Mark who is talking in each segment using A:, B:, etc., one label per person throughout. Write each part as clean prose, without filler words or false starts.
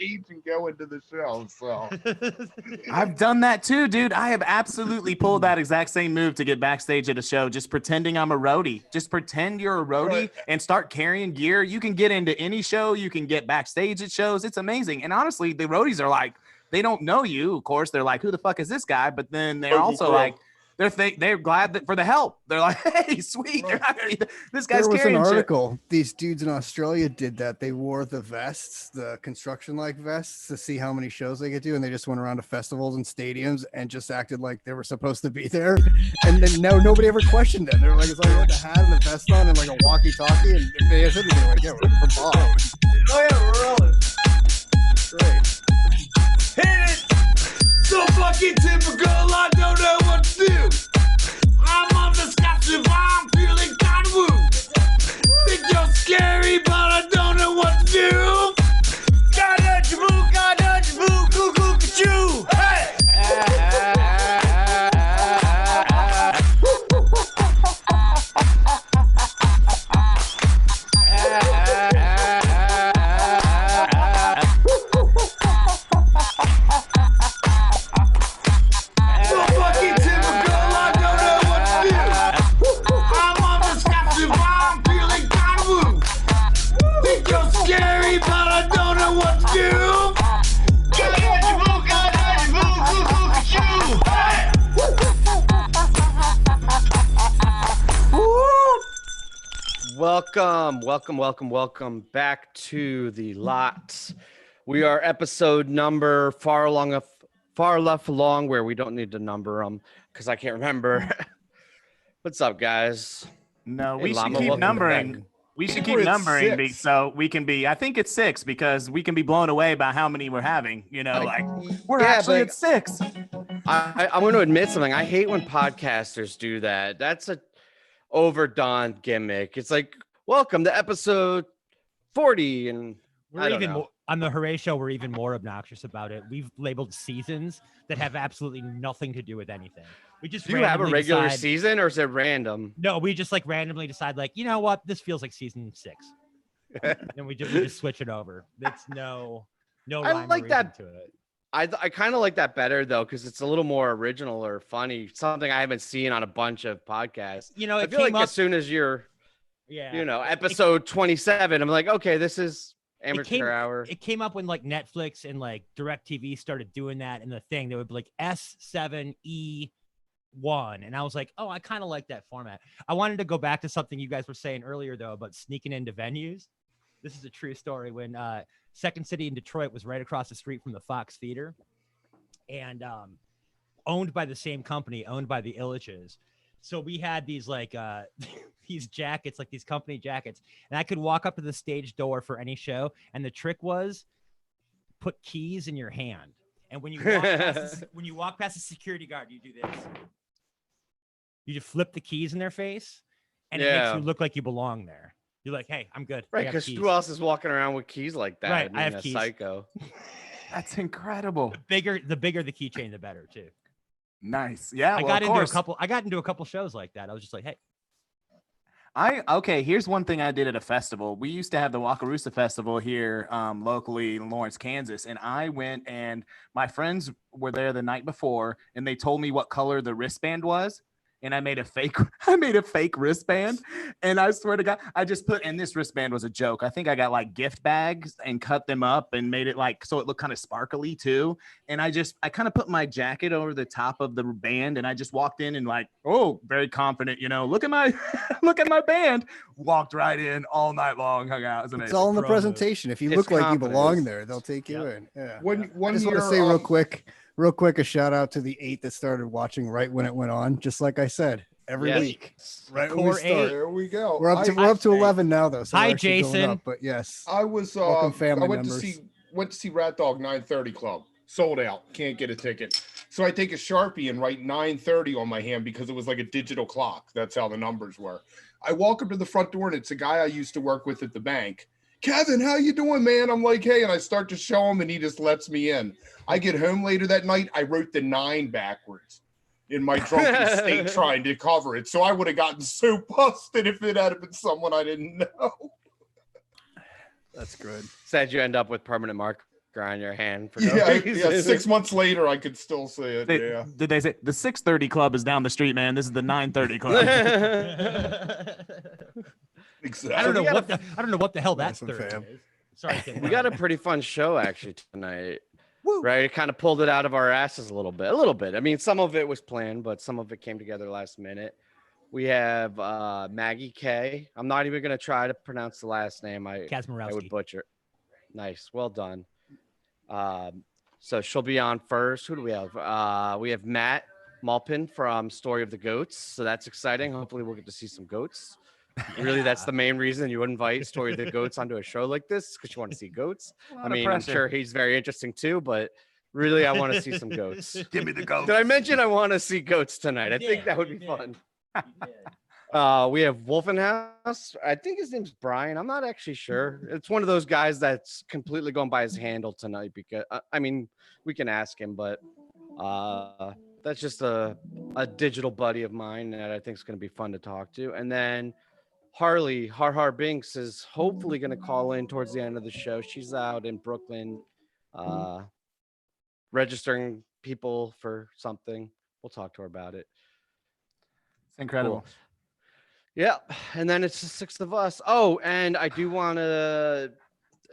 A: stage and go into the show. So
B: I've done that too, dude. I have absolutely pulled that exact same move to get backstage at a show, just pretending I'm a roadie. Just pretend you're a roadie
A: Right.
B: and start carrying gear. You can get into any show. You can get backstage at shows. It's amazing. And honestly, the roadies are like, they don't know you. Of course, they're like, who the fuck is this guy? But then they're
A: Local
B: also
A: crew.
B: like, they're glad that for the help. They're like, hey, sweet.
A: Right.
B: This guy's
C: There was an
B: carrying shit.
C: article. These dudes in Australia did that. They wore the vests, the construction-like vests, to see how many shows they could do, and they just went around to festivals and stadiums and just acted like they were supposed to be there. And then nobody ever questioned them. They were like, it's like with a hat and a vest on and like a walkie-talkie, and if they said anything, like, yeah, we're looking for Bob.
A: Oh yeah, we're rolling.
C: Great.
A: Hit it! So fucking typical, I don't know what to do. I'm on the scotch, I'm feeling kind of woo. Think you're scary, but I don't know what to do. Gotta dodge your boo, goo goo ka-choo. Hey! So fucking typical, I don't know what to do. I'm on the scotch, I'm feeling kind of woo. Think you're scary, but I don't know what to do. Gotta dodge your boo, goo goo ka-choo. Hey!
D: Welcome back to the lot. We are episode number far left along where we don't need to number them because I can't remember. What's up, guys?
B: No,
D: Hey,
B: we should
D: Llama,
B: keep
D: welcome
B: numbering.
D: back.
B: We should
A: We're
B: keep
A: at
B: numbering
A: 6.
B: so we can be. I think it's 6 because we can be blown away by how many we're having. You know, like we're
D: Yeah,
B: actually
D: but-
B: at 6.
D: I'm going to admit something. I hate when podcasters do that. That's a overdone gimmick. It's like, welcome to episode 40, and I
E: We're
D: don't
E: even
D: know.
E: more on the Hooray Show. We're even more obnoxious about it. We've labeled seasons that have absolutely nothing to do with anything. We just
D: Do you have a
E: randomly
D: regular
E: decide-
D: season, or is it random?
E: No, we just like randomly decide, like, you know what, this feels like season 6, and we just switch it over. It's no
D: I
E: rhyme or
D: like that.
E: reason to it.
D: I kind of like that better though, because it's a little more original or funny. Something I haven't seen on a bunch of podcasts.
E: You know,
D: I
E: it
D: feel like
E: came up.
D: as soon as you're,
E: Yeah,
D: episode 27, I'm like, okay, this is amateur
E: came-
D: hour.
E: It came up when like Netflix and like DirecTV started doing that, and the thing they would be like S7E1, and I was like, oh, I kind of like that format. I wanted to go back to something you guys were saying earlier though about sneaking into venues. This is a true story. When Second City in Detroit was right across the street from the Fox Theater, and owned by the same company, owned by the Illiches. So we had these like these jackets, like these company jackets, and I could walk up to the stage door for any show, and the trick was put keys in your hand. And when you walk past the security guard, you do this. You just flip the keys in their face, and it makes
D: Yeah.
E: you look like you belong there. You're like, hey, I'm good. I
D: Right,
E: got
D: because
E: keys.
D: who else is walking around with keys like that?
E: Right, I have
D: a
E: keys.
D: Psycho.
B: That's incredible.
E: The bigger the keychain, the better too.
B: Nice. Yeah.
E: I
B: well,
E: got
B: of
E: into
B: course.
E: a couple shows like that. I was just like, hey,
B: Okay, here's one thing I did at a festival. We used to have the Wakarusa Festival here locally in Lawrence, Kansas, and I went and my friends were there the night before, and they told me what color the wristband was. And I made a fake wristband, and I swear to God, I just put, and this wristband was a joke. I think I got like gift bags and cut them up and made it like so it looked kind of sparkly too. And I kind of put my jacket over the top of the band, and I just walked in and like, oh, very confident, look at my band. Walked right in all night long, hung out. It was amazing.
C: It's all in the
E: Promo.
C: presentation. If you
D: It's
C: look like you
D: confidence.
C: belong there, they'll take you
E: Yep.
C: in. Yeah.
A: One
C: I just
A: year,
C: want to say real quick, a shout out to the 8 that started watching right when it went on. Just like I said, every
D: Yes.
C: week, right when we
E: Core
C: start.
E: 8.
A: there we go.
C: We're up to 11 now though. So
E: Hi,
C: we're actually going
E: Jason.
C: up, but yes,
A: I was
C: Welcome, family
A: I went
C: members.
A: to see Rat Dog 930 Club. Sold out. Can't get a ticket. So I take a Sharpie and write 930 on my hand because it was like a digital clock. That's how the numbers were. I walk up to the front door and it's a guy I used to work with at the bank. Kevin, how you doing, man? I'm like, hey, and I start to show him and he just lets me in. I get home later that night. I wrote the 9 backwards in my drunken state trying to cover it. So I would have gotten so busted if it had been someone I didn't know.
C: that's good.
D: Said you end up with permanent mark. on your hand for no
A: Yeah,
D: reason.
A: yeah. 6 months later, I could still see it. Yeah.
B: Did they say the 6:30 club is down the street, man? This is the 9:30 club.
A: Exactly.
E: I don't know
D: we
E: what the I don't know what the hell that
C: Awesome,
E: third
C: fam.
E: is. Sorry, Ken.
D: We got a pretty fun show actually tonight.
E: Woo.
D: Right? It kind of pulled it out of our asses a little bit. A little bit. I mean, some of it was planned, but some of it came together last minute. We have Maggie K. I'm not even going to try to pronounce the last name. I would
E: Kazmarowski.
D: butcher. Nice. Well done. So she'll be on first. Who do we have? We have Matt Malpin from Story of the Goats. So that's exciting. Hopefully we'll get to see some goats. Really, that's the main reason you would invite Story of the Goats onto a show like this, because you want to see goats. I mean, I'm sure he's very interesting too, but really, I want to see some goats.
B: Give me the goats.
D: Did I mention I want to see goats tonight? I think that would be fun. We have Wolfenhouse. I think his name's Brian. I'm not actually sure. It's one of those guys that's completely going by his handle tonight because I mean, we can ask him, but that's just a digital buddy of mine that I think is going to be fun to talk to. And then Harleigh Har Binks is hopefully going to call in towards the end of the show. She's out in Brooklyn registering people for something. We'll talk to her about it.
B: It's incredible.
D: Cool. Yeah, and then it's the 6 of us. Oh, and I do want to.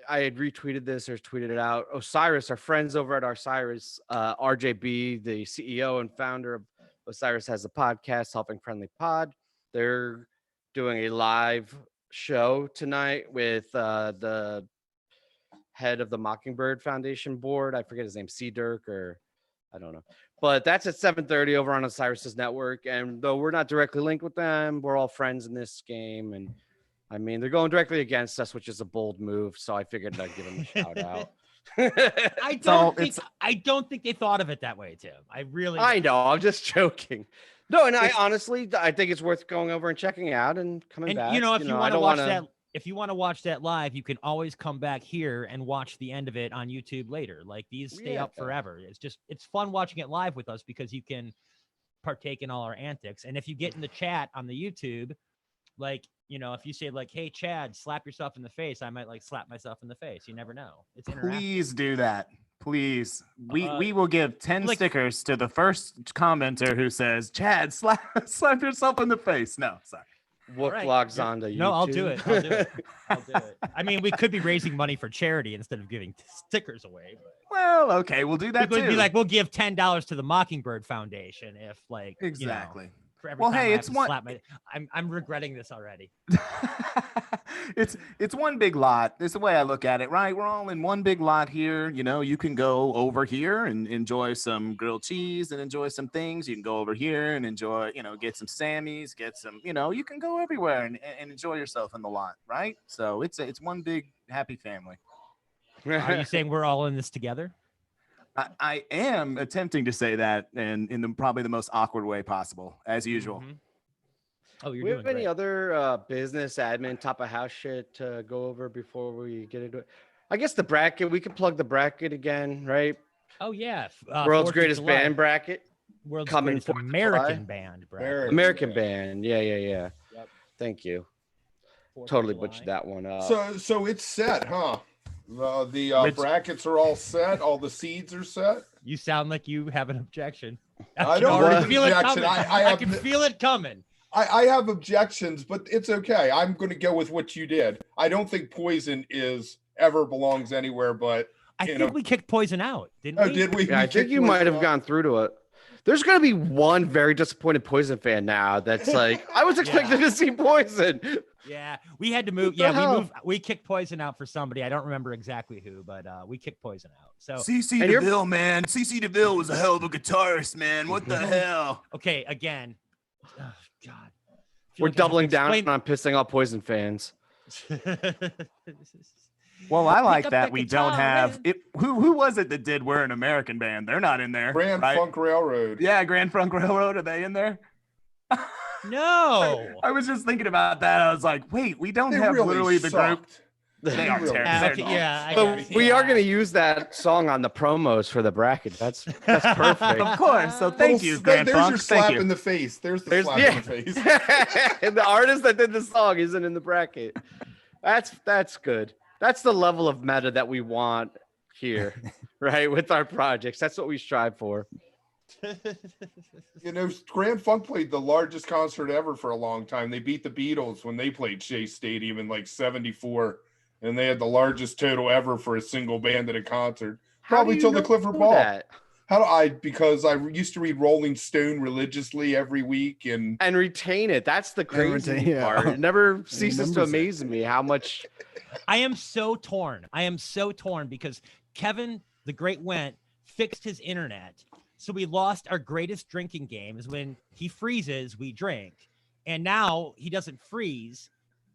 D: I had retweeted this or tweeted it out. Osiris, our friends over at Osiris, RJB, the CEO and founder of Osiris, has a podcast, Helping Friendly Pod. They're doing a live show tonight with the head of the Mockingbird Foundation board. I forget his name, C. Dirk, or I don't know. But that's at 7:30 over on Osiris's network. And though we're not directly linked with them, we're all friends in this game. And I mean, they're going directly against us, which is a bold move. So I figured I'd give them a shout out.
E: I don't think they thought of it that way, Tim.
D: I know. I'm just joking. No, and I honestly, I think it's worth going over and checking out and coming back.
E: You know, if you want to watch that, if you want to watch that live, you can always come back here and watch the end of it on YouTube later. Like these stay up forever. It's fun watching it live with us because you can partake in all our antics. And if you get in the chat on the YouTube, like, you know, if you say like, "Hey, Chad, slap yourself in the face," I might like slap myself in the face. You never know. It's interactive.
B: Please do that. Please. We will give 10 stickers to the first commenter who says, "Chad, slap yourself in the face." No, sorry.
D: Wook logs on to YouTube.
E: No, I'll do it. I'll do it. I mean, we could be raising money for charity instead of giving stickers away. But
B: well, okay, we'll do that
E: we
B: too.
E: Could be like, we'll give $10 to the Mockingbird Foundation if, like,
B: exactly.
E: You know, for every
B: well,
E: time
B: hey,
E: I
B: it's
E: have to
B: one.
E: Slap I'm regretting this already.
B: It's one big lot. It's the way I look at it, right? We're all in one big lot here. You know, you can go over here and enjoy some grilled cheese and enjoy some things. You can go over here and enjoy, you know, get some Sammys, get some, you know, you can go everywhere and enjoy yourself in the lot, right? So it's one big happy family.
E: Are you saying we're all in this together?
B: I am attempting to say that in probably the most awkward way possible, as usual.
E: Mm-hmm. Oh, you're
D: we
E: doing
D: have any
E: great.
D: other business admin top of house shit to go over before we get into it? I guess the bracket, we could plug the bracket again, right?
E: Oh yeah,
D: World's Greatest Band bracket.
E: World's
D: coming
E: Greatest American Band bracket.
D: American Band. Yeah.
E: Yep.
D: Thank you.
E: 4th of
D: Totally
E: July.
D: butchered that one up.
A: So it's set, huh? The brackets are all set. All the seeds are set.
E: You sound like you have an objection.
A: I don't
E: already
A: have an
E: feel it
A: objection.
E: coming. I can feel it coming.
A: I have objections, but it's okay. I'm going to go with what you did. I don't think Poison ever belongs anywhere, but
E: I think we kicked Poison out, didn't we?
A: Did we?
D: Yeah, I think you might have gone through to it. There's going to be one very disappointed Poison fan now that's like, I was expecting to see Poison.
E: Yeah, we had to move.
D: What the hell?
E: We kicked Poison out for somebody. I don't remember exactly who, but we kicked Poison out. So
B: CC DeVille, man. CC DeVille was a hell of a guitarist, man. What the hell?
E: Okay, again. Oh, God.
D: We're doubling down on pissing off Poison fans.
B: Well, I like
E: up
B: that
E: the
B: we don't
E: guitar,
B: have
E: man.
B: it. Who was it that did We're an American Band? They're not in there.
A: Grand
B: right?
A: Funk Railroad.
B: Yeah, Grand Funk Railroad. Are they in there?
E: No.
B: I was just thinking about that. I was like, wait, we don't
A: They
B: have
A: really
B: literally the group.
A: sucked.
B: They are
A: really
B: terrible.
A: sucked.
E: I
D: But
E: guess,
D: we are
E: yeah.
D: going to use that song on the promos for the bracket. That's perfect.
B: Of course. So thank you, Grand
A: There's
B: Funk.
A: your
B: Thank
A: slap
B: you.
A: in the face. There's the slap in the face.
D: And the artist that did the song isn't in the bracket. That's good. That's the level of meta that we want here, right? With our projects. That's what we strive for.
A: You know, Grand Funk played the largest concert ever for a long time. They beat the Beatles when they played Shea Stadium in like 74, and they had the largest total ever for a single band at a concert. Probably till the Clifford Ball.
D: That?
A: How do I? Because I used to read Rolling Stone religiously every week, and
D: retain it. That's the crazy part. It never ceases to amaze me how much.
E: I am so torn. Because Kevin, the great Went, fixed his internet. So we lost our greatest drinking game is when he freezes, we drink. And now he doesn't freeze.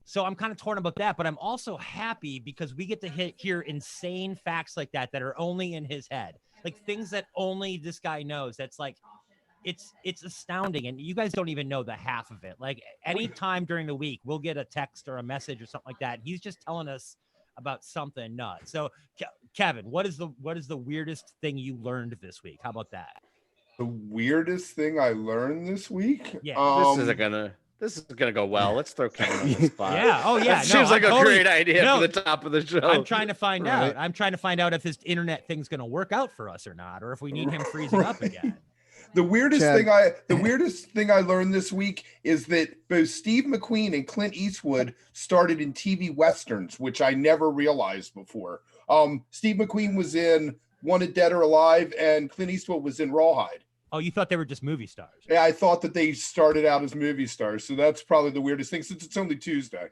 E: So I'm kind of torn about that, but I'm also happy because we get to hear insane facts like that are only in his head. Like things that only this guy knows. That's like, it's astounding. And you guys don't even know the half of it. Like any time during the week, we'll get a text or a message or something like that. He's just telling us about something nuts. So Kevin, what is the weirdest thing you learned this week? How about that?
A: the weirdest thing I learned this week.
E: Yeah.
D: This is gonna go well. Let's throw Kevin on the spot.
E: Yeah. Oh yeah.
D: That seems like a great idea for the top of the show.
E: I'm trying to find out. I'm trying to find out if his internet thing's gonna work out for us or not, or if we need him freezing up again.
A: The weirdest thing I learned this week is that both Steve McQueen and Clint Eastwood started in TV westerns, which I never realized before. Steve McQueen was in Wanted Dead or Alive, and Clint Eastwood was in Rawhide.
E: Oh, you thought they were just movie stars?
A: Yeah, I thought that they started out as movie stars, so that's probably the weirdest thing since it's only Tuesday.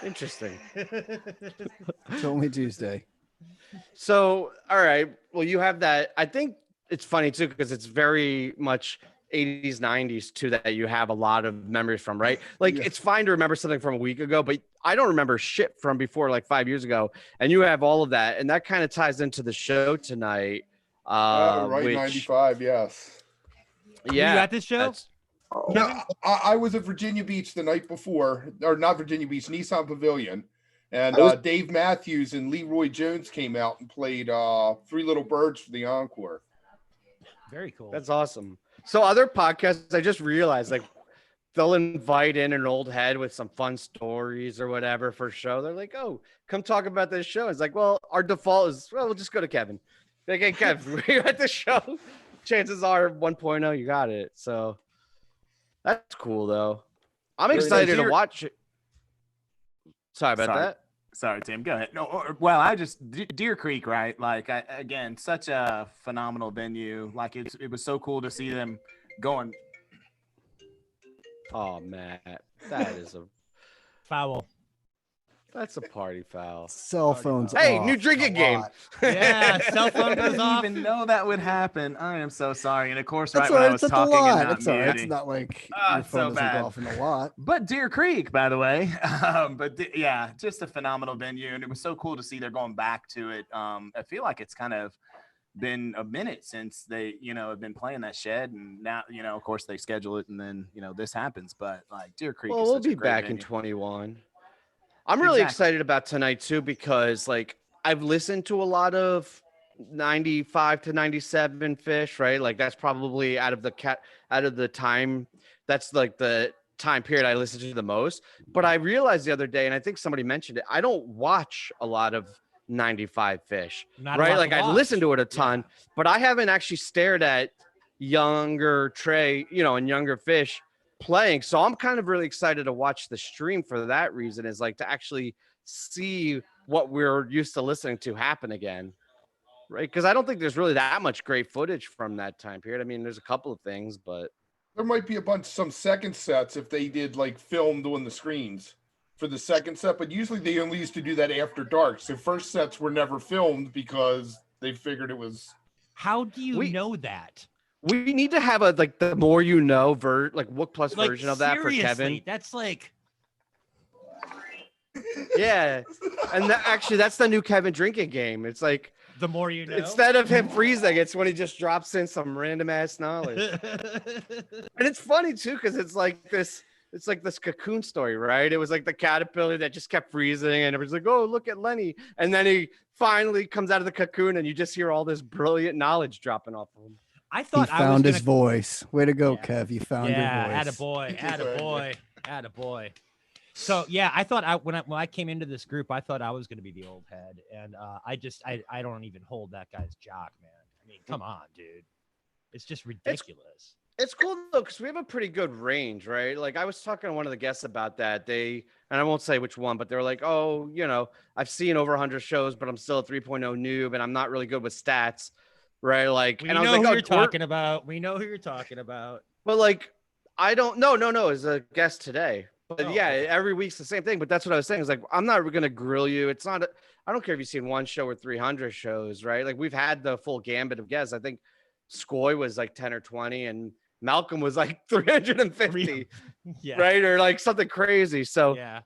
D: Interesting.
C: It's only Tuesday.
D: So, all right. Well, you have that. I think it's funny too because it's very much 80s, 90s too that you have a lot of memories from, right? Like It's fine to remember something from a week ago, but I don't remember shit from before like 5 years ago. And you have all of that, and that kind of ties into the show tonight.
A: Right, 95, yes.
E: Yeah. Were you at this show?
A: No, I was at Virginia Beach the night before, or not Virginia Beach, Nissan Pavilion. And Dave Matthews and Leroy Jones came out and played Three Little Birds for the encore.
E: Very cool.
D: That's awesome. So other podcasts, I just realized like they'll invite in an old head with some fun stories or whatever for a show. They're like, oh, come talk about this show. It's like, well, our default is, well, we'll just go to Kevin. Like, hey, Kev, were you at the show? Chances are 1.0, you got it. So that's cool, though. I'm excited to watch it. Sorry about that.
B: Sorry, Tim. Go ahead. No, well, Deer Creek, right? Like, again, such a phenomenal venue. Like, it was so cool to see them going.
D: Oh, Matt, that is a
E: foul.
D: That's a party foul.
C: Cell phones.
D: Hey, new drinking game.
E: Yeah, cell phone goes off.
B: I didn't even know that would happen. I am so sorry. And of course,
C: That's
B: right when I was
C: it's
B: talking,
C: That's all
B: and
C: right. It's not like your phone
B: so
C: doesn't
B: bad.
C: go off in a lot.
B: But Deer Creek, by the way, yeah, just a phenomenal venue, and it was so cool to see they're going back to it. I feel like it's kind of been a minute since they, have been playing that shed, and now, of course, they schedule it, and then this happens. But like Deer Creek,
D: well,
B: is
D: we'll
B: such
D: be
B: a great
D: back
B: venue.
D: in 21. I'm really excited about tonight too because like I've listened to a lot of 95 to 97 Phish, right? Like that's probably out of the time, that's like the time period I listen to the most. But I realized the other day, and I think somebody mentioned it, I don't watch a lot of 95 Phish, right? Like I listen to it a ton, but I haven't actually stared at younger Trey, and younger Phish playing. So I'm kind of really excited to watch the stream for that reason, is like to actually see what we're used to listening to happen again, right? Because I don't think there's really that much great footage from that time period. I mean, there's a couple of things, but
A: there might be some second sets if they did like film doing the screens for the second set, but usually they only used to do that after dark. So first sets were never filmed because they figured it was.
E: How do you know that?
D: We need to have a like the more like Wook Plus version of that for Kevin.
E: That's like,
D: yeah, and that's the new Kevin drinking game. It's like
E: the more you know.
D: Instead of him freezing, it's when he just drops in some random ass knowledge. And it's funny too because it's like this cocoon story, right? It was like the caterpillar that just kept freezing, and everyone's like, "Oh, look at Lenny," and then he finally comes out of the cocoon, and you just hear all this brilliant knowledge dropping off of him.
E: I thought
C: he found his voice. Way to go, Kev. You found your voice.
E: Attaboy. So yeah, I thought when I came into this group, I thought I was going to be the old head, and I don't even hold that guy's jock, man. I mean, come on, dude, it's just ridiculous.
D: It's cool though, because we have a pretty good range, right? Like I was talking to one of the guests about that. And I won't say which one, but they're like, oh, I've seen over 100 shows, but I'm still a 3.0 noob and I'm not really good with stats, right? Like,
E: We
D: and I was
E: know
D: like,
E: who you're talking about. We know who you're talking about.
D: but like, I don't, no, as a guest today. But
E: Oh,
D: yeah,
E: okay.
D: every week's the same thing. But that's what I was saying. It's like, I'm not going to grill you. It's not, I don't care if you've seen one show or 300 shows, right? Like we've had the full gambit of guests. I think Skoy was like 10 or 20 and Malcolm was like 350,
E: Yeah.
D: right? Or like something crazy. So
E: Yeah.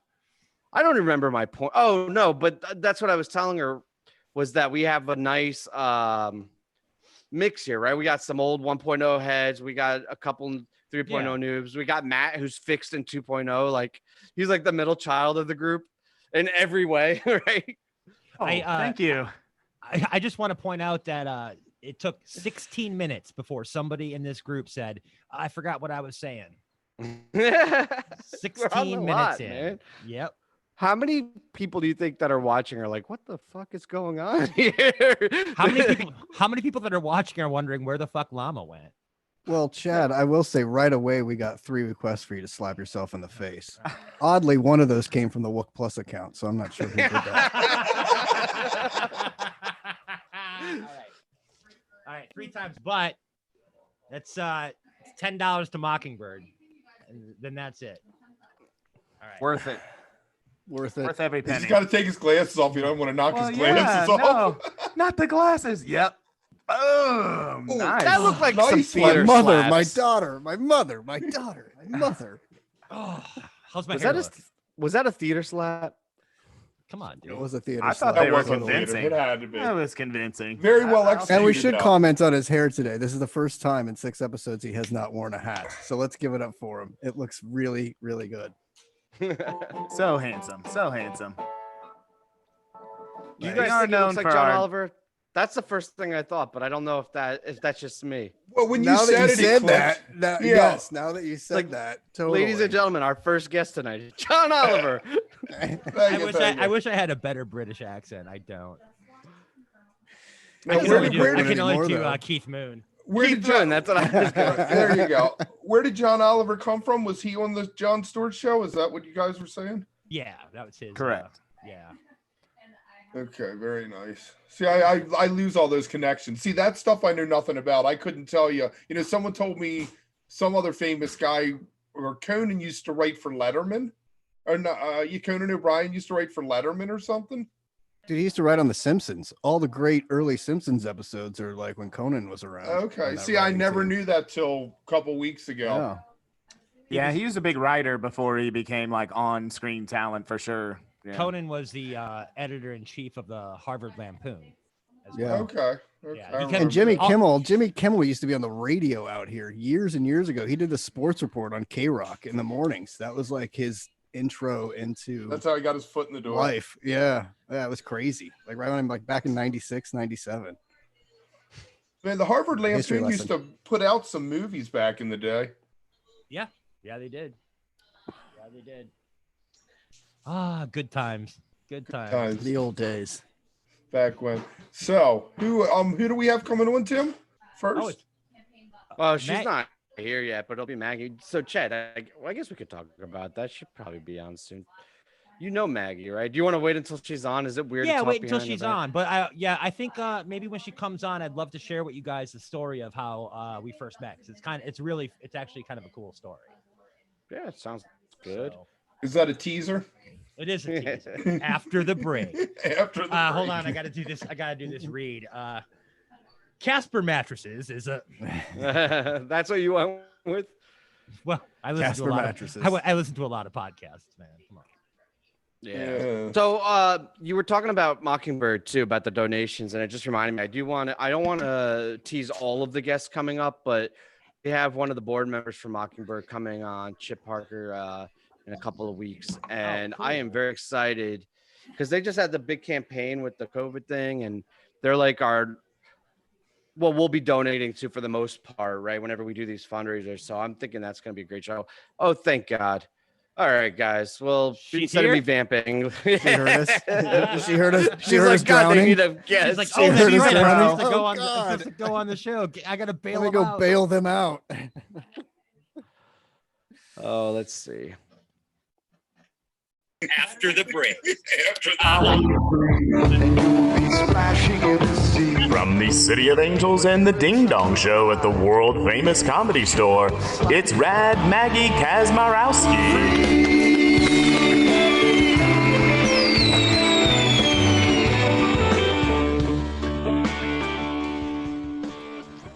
D: I don't remember my point. Oh no, but that's what I was telling her was that we have a nice mix here, right? We got some old 1.0 heads. We got a couple 3.0 noobs. We got Matt who's fixed in 2.0. Like he's like the middle child of the group in every way, right?
B: Oh, thank you.
E: I just want to point out that it took 16 minutes before somebody in this group said, I forgot what I was saying. 16 minutes in.
D: Man.
E: Yep.
D: How many people do you think that are watching are like, what the fuck is going on here?
E: How many people that are watching are wondering where the fuck Llama went?
C: Well, Chad, I will say right away we got 3 requests for you to slap yourself in the face. Oddly, one of those came from the Wook Plus account, so I'm not sure who did that.
E: All right, 3 times, but that's $10 to Mockingbird, and then that's it. All right,
B: Worth it.
C: Worth it.
B: Worth every
A: He's
B: penny.
A: got to take his glasses off. You don't want to knock
B: Well,
A: his glasses off.
B: no, not the glasses. Yep. Oh,
A: Ooh,
B: nice.
D: That looked like some
A: Nice.
C: My
D: theater
C: mother, my
D: slaps.
C: daughter, my mother, my daughter, my mother.
E: oh, how's my
D: Was
E: hair
D: that,
E: look?
D: was that a theater slap?
E: Come on, dude.
C: It was a theater.
B: I thought
C: slap.
B: they were
A: wasn't a theater.
B: convincing.
A: It had to be.
B: That was convincing.
A: Very well executed.
C: And we should
A: though.
C: comment on his hair today. This is the first time in 6 episodes he has not worn a hat. So let's give it up for him. It looks really, really good.
B: So handsome. So handsome.
D: You
C: Nice.
D: guys
B: We are
D: think he looks
B: known
D: like
B: for
D: John
B: our-
D: Oliver? That's the first thing I thought, but I don't know if that's just me.
A: Well, when you
C: Now that
A: said
C: you
A: it, it
C: said
A: clicked.
C: that, now,
A: Yeah.
C: yes, now that you said
D: Like,
C: that, totally.
D: Ladies and gentlemen, our first guest tonight, John Oliver.
A: Thank
E: I
A: you,
E: wish
A: thank
E: I
A: you.
E: wish I had a better British accent. I don't.
A: Now,
E: I can
A: where
E: only
A: did-
E: do,
A: where
E: I
A: did-
E: can only
C: anymore,
E: do
C: though.
E: Keith Moon.
A: where
D: Keith
A: did John?
D: Moon, that's what I was going
A: There you go. Where did John Oliver come from? Was he on the Jon Stewart show? Is that what you guys were saying?
E: Yeah, that was his.
B: Correct.
E: Yeah.
A: Okay, very nice. See, I lose all those connections. See, that stuff I knew nothing about. I couldn't tell you. You know, someone told me some other famous guy or Conan used to write for Letterman, or Conan O'Brien used to write for Letterman or something.
C: Dude, he used to write on The Simpsons. All the great early Simpsons episodes are like when Conan was around.
A: Okay,
C: on that
A: see, I
C: writing
A: never
C: team.
A: knew that till a couple weeks ago.
C: Yeah.
B: Yeah, he was a big writer before he became like on-screen talent for sure. Yeah.
E: Conan was the editor in chief of the Harvard Lampoon. As
C: Yeah.
E: well.
A: Okay.
E: Yeah,
A: I
E: he
A: remember
E: kept-
C: And Jimmy
E: Oh.
C: Kimmel used to be on the radio out here years and years ago. He did the sports report on K-Rock in the mornings. That was like his intro into
A: That's how he got his foot in the door.
C: life. Yeah. Yeah, it was crazy. Like right when I'm like back in 96, 97.
A: Man, the Harvard
C: History
A: Lampoon used to put out some movies back in the day.
E: Yeah, they did. Yeah, they did. Ah, good times. Good times.
A: Times
C: The old days.
A: back when. So who do we have coming on, Tim? First.
E: Oh, it's,
D: Oh, she's
E: Mag-
D: not here yet, but it'll be Maggie. So, Chad, I guess we could talk about that. She'll probably be on soon. You know Maggie, right? Do you want to wait until she's on? Is it weird? to
E: yeah,
D: talk
E: wait until
D: behind her
E: she's
D: back?
E: on. But I think maybe when she comes on, I'd love to share with you guys the story of how we first met. 'Cause it's actually kind of a cool story.
D: Yeah, it sounds good.
E: So,
A: Is that a teaser?
E: it is a teaser. After the break.
A: After the
E: Hold
A: break.
E: on, I gotta do this read. Casper mattresses is a
D: That's what you went with?
E: well, I listen
C: Casper
E: to a lot
C: mattresses.
E: I listen to a lot of podcasts, man. Come on.
A: Yeah.
D: So you were talking about Mockingbird too, about the donations, and it just reminded me. I don't want to tease all of the guests coming up, but we have one of the board members from Mockingbird coming on, Chip Parker, in a couple of weeks, and I am very excited because they just had the big campaign with the COVID thing, and they're like we'll be donating to for the most part, right? Whenever we do these fundraisers, so I'm thinking that's going to be a great show. Oh, thank God. All right, guys. Well,
E: She's
D: instead of
E: here?
D: me vamping,
C: She heard us. She heard us. She
D: she's
C: heard
D: like,
C: us
D: God, they
C: drowning.
D: need a guest.
E: She's like,
C: She
E: oh,
C: heard
E: that's
C: us
E: right. I'm
C: drowning.
E: supposed to go
C: Oh,
E: on. I'm
C: God.
E: supposed to go on the show. I gotta bail
C: Let me
E: them
C: go
E: out.
C: bail them out.
D: Oh, let's see.
F: After the break.
G: From the City of Angels and the Ding Dong Show at the world famous comedy store, it's Rad Maggie Kazmarowski.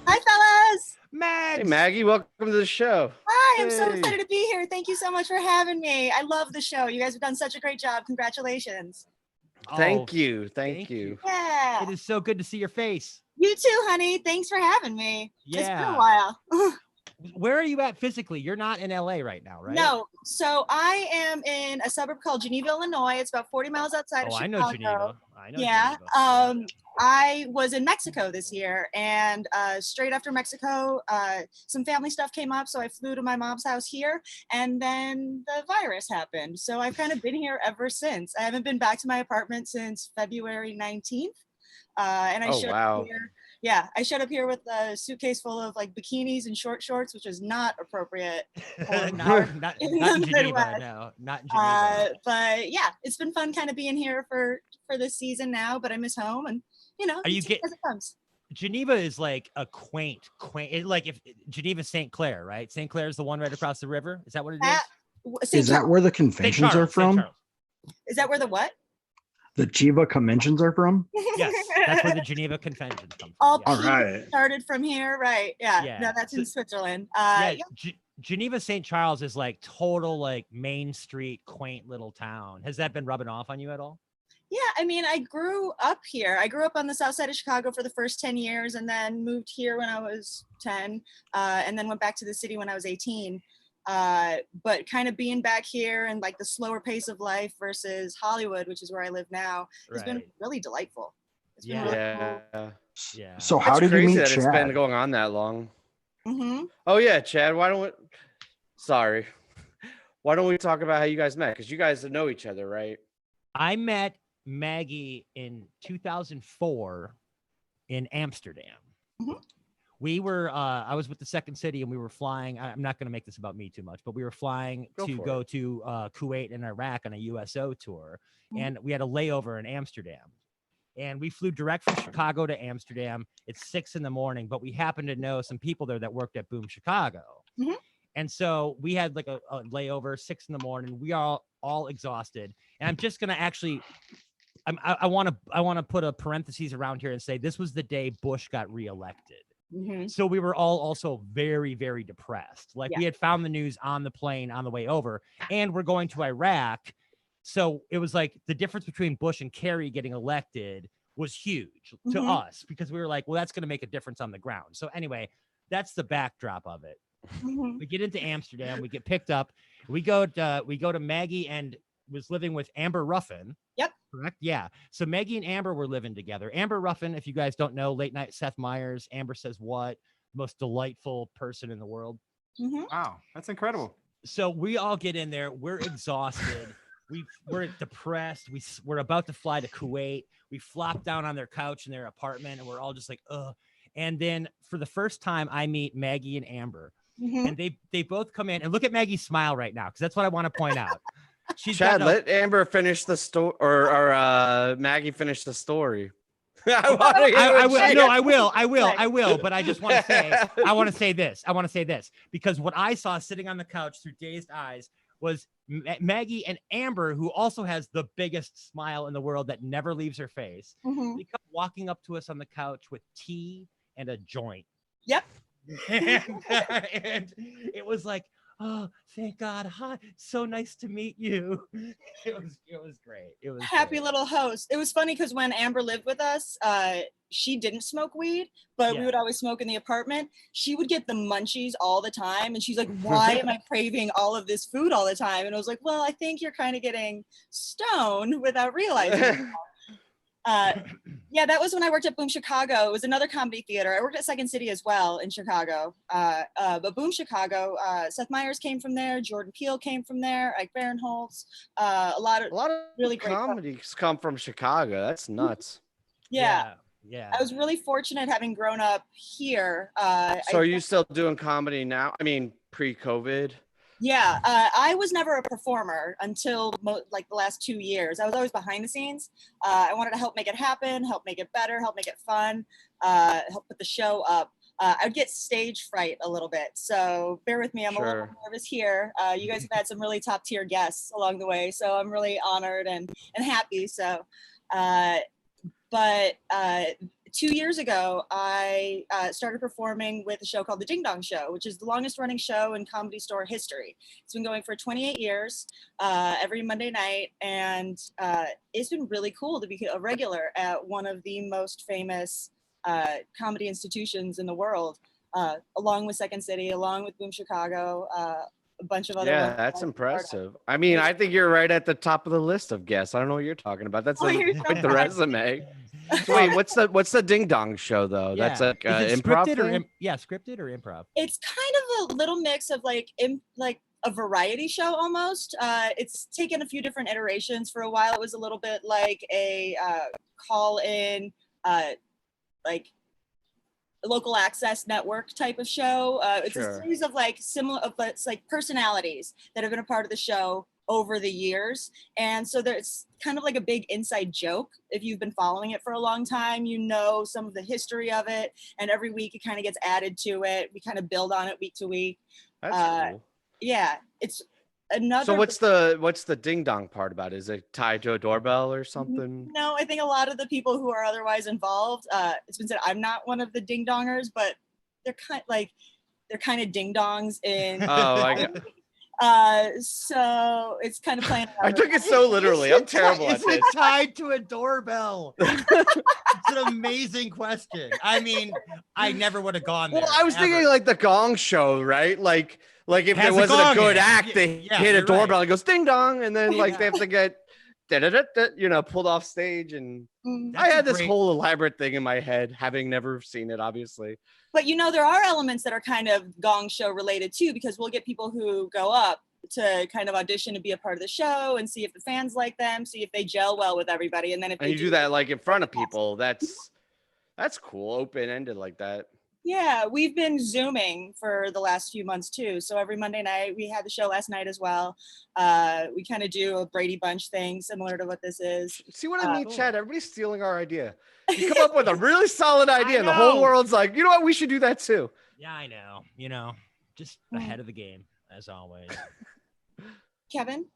H: Hi, fellas.
E: Mags.
D: Hey, Maggie, welcome to the show.
H: Hi, I'm so
E: Hey.
H: excited to be here. Thank you so much for having me. I love the show. You guys have done such a great job. Congratulations.
D: Thank
E: Oh,
D: you.
E: thank
D: Thank you.
H: Yeah.
E: It is so good to see your face.
H: You too, honey. Thanks for having me. It's been
E: Yeah.
H: a while.
E: Where are you at physically? You're not in LA right now, right?
H: No, so I am in a suburb called Geneva, Illinois. It's about 40 miles outside of
E: Oh, I
H: Chicago.
E: know Geneva. I know.
H: Yeah.
E: Geneva.
H: I was in Mexico this year, and straight after Mexico, some family stuff came up, so I flew to my mom's house here, and then the virus happened. So I've kind of been here ever since. I haven't been back to my apartment since February 19th, and I
D: Oh,
H: showed
D: wow.
H: up here. Yeah, I showed up here with a suitcase full of like bikinis and short shorts, which is not appropriate.
E: not
H: in
E: in
H: the
E: Geneva.
H: Midwest.
E: No, not in Geneva.
H: But yeah, it's been fun kind of being here for this season now, but I miss home, and
E: Are you
H: take it
E: get-
H: as it comes.
E: Geneva is like a quaint, like if Geneva St. Clair, right? St. Clair is the one right across the river. Is that what it is?
H: St.
I: Is that where the conventions are
E: St.
I: from?
E: Charles.
H: Is that where the what?
I: The Chiva conventions are from?
E: Yes, that's where the Geneva Conventions come from.
H: All
E: yes.
I: All right.
H: started from here, right? Yeah.
E: Yeah.
H: No, that's in
E: So-
H: Switzerland.
E: Yeah,
H: Yeah.
E: Geneva St. Charles is like total like Main Street, quaint little town. Has that been rubbing off on you at all?
H: Yeah, I mean, I grew up here. I grew up on the south side of Chicago for the first 10 years and then moved here when I was 10 and then went back to the city when I was 18. But kind of being back here and like the slower pace of life versus Hollywood, which is where I live now, has been
E: Right.
H: really delightful. It's been
E: Yeah.
H: really
D: Yeah.
E: Yeah.
I: So how
D: It's
I: did you
D: crazy
I: meet
D: that it's been
I: Chad?
D: going on that long.
H: cool. Mm-hmm.
D: Oh yeah, Chad. Why don't we? Sorry. Why don't we talk about how you guys met? Because you guys know each other, right?
E: I met Maggie in 2004 in Amsterdam.
H: Mhm.
E: We were, I was with the Second City and we were flying. I'm not going to make this about me too much, but we were flying
D: Go
E: to
D: for
E: go to Kuwait and Iraq on a USO tour.
H: Mhm.
E: And we had a layover in Amsterdam. And we flew direct from Chicago to Amsterdam. It's 6 a.m, but we happened to know some people there that worked at Boom Chicago.
H: Mhm.
E: And so we had like a layover, 6 a.m. We are all exhausted. And I'm just gonna actually, I want to put a parentheses around here and say this was the day Bush got reelected.
H: Mm-hmm.
E: So we were all also very, very depressed. Like
H: Yeah.
E: we had found the news on the plane on the way over, and we're going to Iraq. So it was like the difference between Bush and Kerry getting elected was huge to
H: Mhm.
E: us because we were like, well, that's going to make a difference on the ground. So anyway, that's the backdrop of it.
H: Mm-hmm.
E: We get into Amsterdam, we get picked up, we go to Maggie and was living with Amber Ruffin.
H: Yep.
E: Correct. Yeah. So Maggie and Amber were living together. Amber Ruffin, if you guys don't know, late night Seth Meyers, Amber Says What, most delightful person in the world.
H: Mm-hmm.
B: Wow, that's incredible.
E: So we all get in there, we're exhausted. We're depressed. We're about to fly to Kuwait. We flop down on their couch in their apartment and we're all just like, ugh. And then for the first time, I meet Maggie and Amber.
H: Mm-hmm.
E: And they both come in and look at Maggie's smile right now, because that's what I want to point out. She's
D: Chad,
E: got
D: let Amber finish the story, or Maggie finish the story. I wanna hear
E: I
D: what
E: will.
D: she-
E: No, I will. But I just want to say, I want to say this, because what I saw sitting on the couch through dazed eyes was Maggie and Amber, who also has the biggest smile in the world that never leaves her face.
H: Mm-hmm.
E: They come walking up to us on the couch with tea and a joint.
H: Yep.
E: And it was like, oh, thank God. Hi, so nice to meet you. It was great. It was
H: Happy
E: great.
H: little host. It was funny because when Amber lived with us, she didn't smoke weed, but
E: Yeah.
H: we would always smoke in the apartment. She would get the munchies all the time, and she's like, "Why am I craving all of this food all the time?" And I was like, "Well, I think you're kind of getting stoned without realizing." Yeah, that was when I worked at Boom Chicago. It was another comedy theater. I worked at Second City as well in Chicago. But Boom Chicago, Seth Meyers came from there. Jordan Peele came from there. Ike Barinholtz. A lot of really great
D: comedies come from Chicago. That's nuts.
H: Yeah.
E: Yeah.
H: I was really fortunate having grown up here.
D: So are you still doing comedy now? I mean, pre-COVID?
H: Yeah, I was never a performer until like the last 2 years. I was always behind the scenes. I wanted to help make it happen, help make it better, help make it fun, help put the show up. I'd get stage fright a little bit, so bear with me. I'm a little nervous here. You guys have had some really top tier guests along the way, so I'm really honored and happy. So, but 2 years ago, I started performing with a show called The Ding Dong Show, which is the longest running show in Comedy Store history. It's been going for 28 years, every Monday night. And it's been really cool to be a regular at one of the most famous comedy institutions in the world, along with Second City, along with Boom Chicago, a bunch of other.
D: Yeah, that's impressive. I mean, I think you're right at the top of the list of guests. I don't know what you're talking about. That's like the resume. So wait, what's the Ding Dong Show though?
E: Yeah.
D: That's like
E: improv
D: scripted
E: thing? Scripted or improv?
H: It's kind of a little mix of like a variety show almost. It's taken a few different iterations. For a while, it was a little bit like a call in, like local access network type of show. It's a series of like it's like personalities that have been a part of the show over the years. And so there's kind of like a big inside joke. If you've been following it for a long time, you know some of the history of it. And every week it kind of gets added to it. We kind of build on it week to week.
D: That's cool.
H: Yeah, it's another.
D: So what's the ding dong part about? Is it tied to a doorbell or something?
H: No, I think a lot of the people who are otherwise involved, it's been said I'm not one of the ding dongers, but they're kind of ding dongs in.
D: Oh, I got.
H: So it's kind of playing.
D: I took it so literally. I'm terrible at
E: Is
D: this.
E: it tied to a doorbell? It's an amazing question. I mean, I never would have gone there.
D: Well, I was thinking like the Gong Show, right? Like if there
E: Has a
D: wasn't a
E: gong
D: good
E: in it.
D: act, they
E: Yeah,
D: hit a
E: you're
D: doorbell
E: right.
D: and goes ding dong, and then like they have to get pulled off stage. And I had this whole elaborate thing in my head, having never seen it, obviously.
H: But there are elements that are kind of Gong Show related too, because we'll get people who go up to kind of audition to be a part of the show and see if the fans like them, see if they gel well with everybody, and then if
D: you do that like in front of people, that's cool, open-ended like that.
H: Yeah, we've been Zooming for the last few months too. So every Monday night, we had the show last night as well. We kind of do a Brady Bunch thing similar to what this is.
D: See what I mean, Chad? Everybody's stealing our idea. You come up with a really solid idea and the whole world's like, you know what, we should do that too.
E: Yeah, I know. Just ahead of the game as always.
H: Kevin?